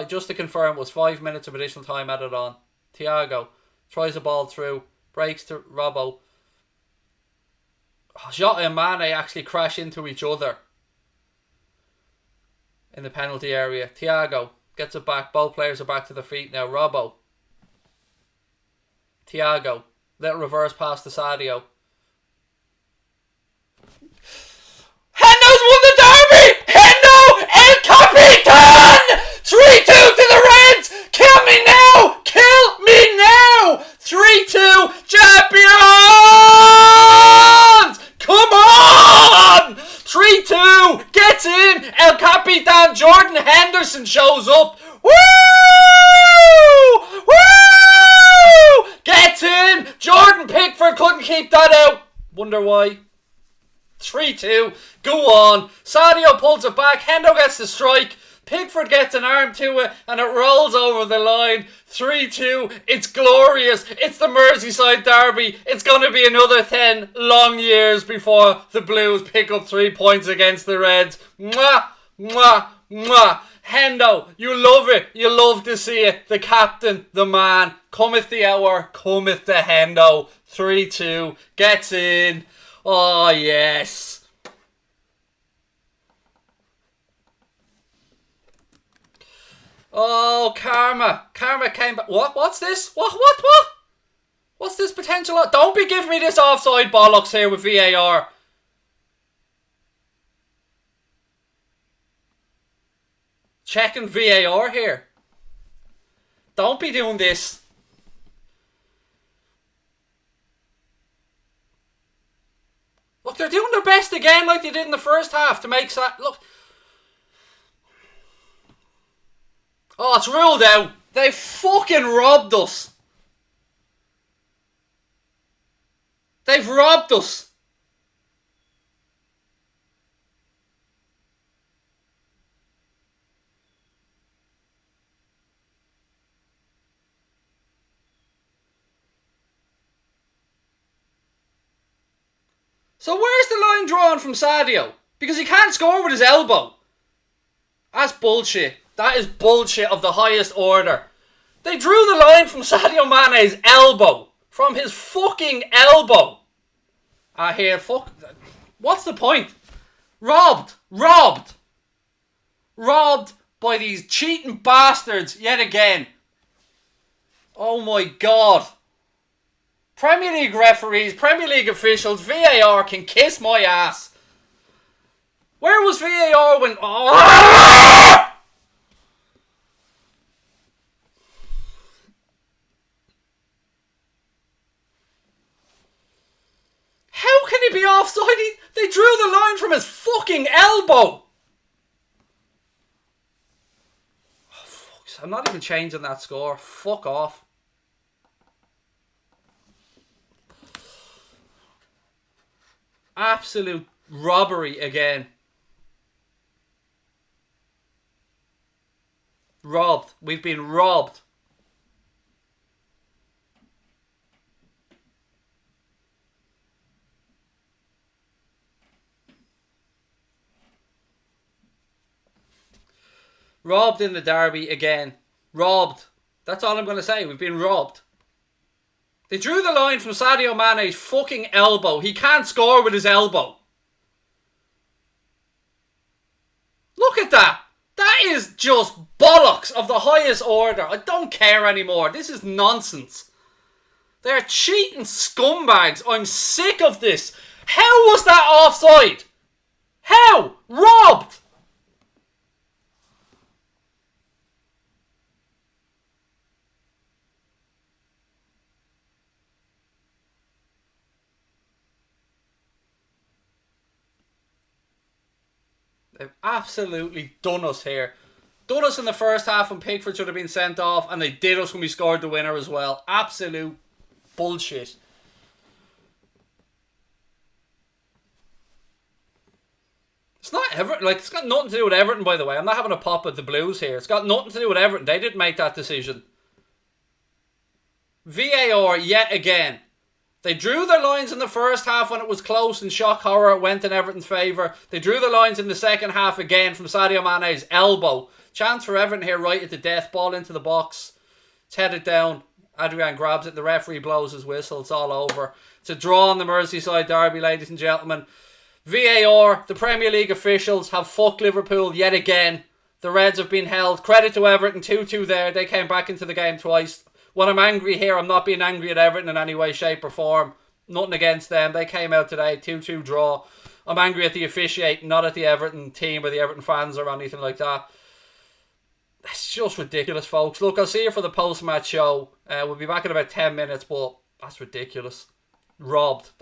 Just to confirm, it was 5 minutes of additional time added on. Thiago tries the ball through, breaks to Robbo. Jota and Mane actually crash into each other in the penalty area. Thiago gets it back. Both players are back to their feet now. Robbo. Thiago. Little reverse pass to Sadio. Hendo's won the derby! Hendo El Capitan! 3-2 to the Reds! Kill me now! Kill me now! 3-2 champions! Come on! 3-2 gets in! El Capitan Jordan Henderson shows up. Woo! Woo! Gets in! Jordan Pickford couldn't keep that out. Wonder why. 3-2. Go on. Sadio pulls it back. Hendo gets the strike. Pickford gets an arm to it and it rolls over the line. 3-2. It's glorious. It's the Merseyside derby. It's going to be another 10 long years before the Blues pick up 3 points against the Reds. Mwah! Mwah! Mwah! Hendo, you love it. You love to see it. The captain, the man. Cometh the hour. Cometh the Hendo. 3-2. Gets in. Oh, yes. Oh, karma. Karma came back. What? What's this? What? What's this potential? Don't be giving me this offside bollocks here with VAR. Checking VAR here. Don't be doing this. Look, they're doing their best again like they did in the first half to make that. Look. Oh, it's ruled out. They fucking robbed us. They've robbed us. So where's the line drawn from Sadio? Because he can't score with his elbow. That's bullshit. That is bullshit of the highest order. They drew the line from Sadio Mane's elbow. From his fucking elbow. Here, fuck. What's the point? Robbed. Robbed. Robbed by these cheating bastards yet again. Oh my God. Premier League referees, Premier League officials, VAR can kiss my ass. Where was VAR when... Oh! How can he be offside? They drew the line from his fucking elbow. Oh, fuck. I'm not even changing that score. Fuck off. Absolute robbery again. Robbed. We've been robbed. Robbed in the derby again. Robbed. That's all I'm going to say. We've been robbed. They drew the line from Sadio Mane's fucking elbow. He can't score with his elbow. Look at that. That is just bollocks of the highest order. I don't care anymore. This is nonsense. They're cheating scumbags. I'm sick of this. How was that offside? How? Robbed. They've absolutely done us here. Done us in the first half when Pickford should have been sent off, and they did us when we scored the winner as well. Absolute bullshit. It's not Everton. Like, it's got nothing to do with Everton, by the way. I'm not having a pop at the Blues here. It's got nothing to do with Everton. They didn't make that decision. VAR yet again. They drew their lines in the first half when it was close and shock horror it went in Everton's favour. They drew the lines in the second half again from Sadio Mane's elbow. Chance for Everton here right at the death. Ball into the box. It's headed down. Adrian grabs it. The referee blows his whistle. It's all over. It's a draw on the Merseyside derby, ladies and gentlemen. VAR, the Premier League officials have fucked Liverpool yet again. The Reds have been held. Credit to Everton, 2-2 there. They came back into the game twice. When I'm angry here, I'm not being angry at Everton in any way, shape or form. Nothing against them. They came out today, 2-2 draw. I'm angry at the officiating, not at the Everton team or the Everton fans or anything like that. It's just ridiculous, folks. Look, I'll see you for the post-match show. We'll be back in about 10 minutes, but that's ridiculous. Robbed.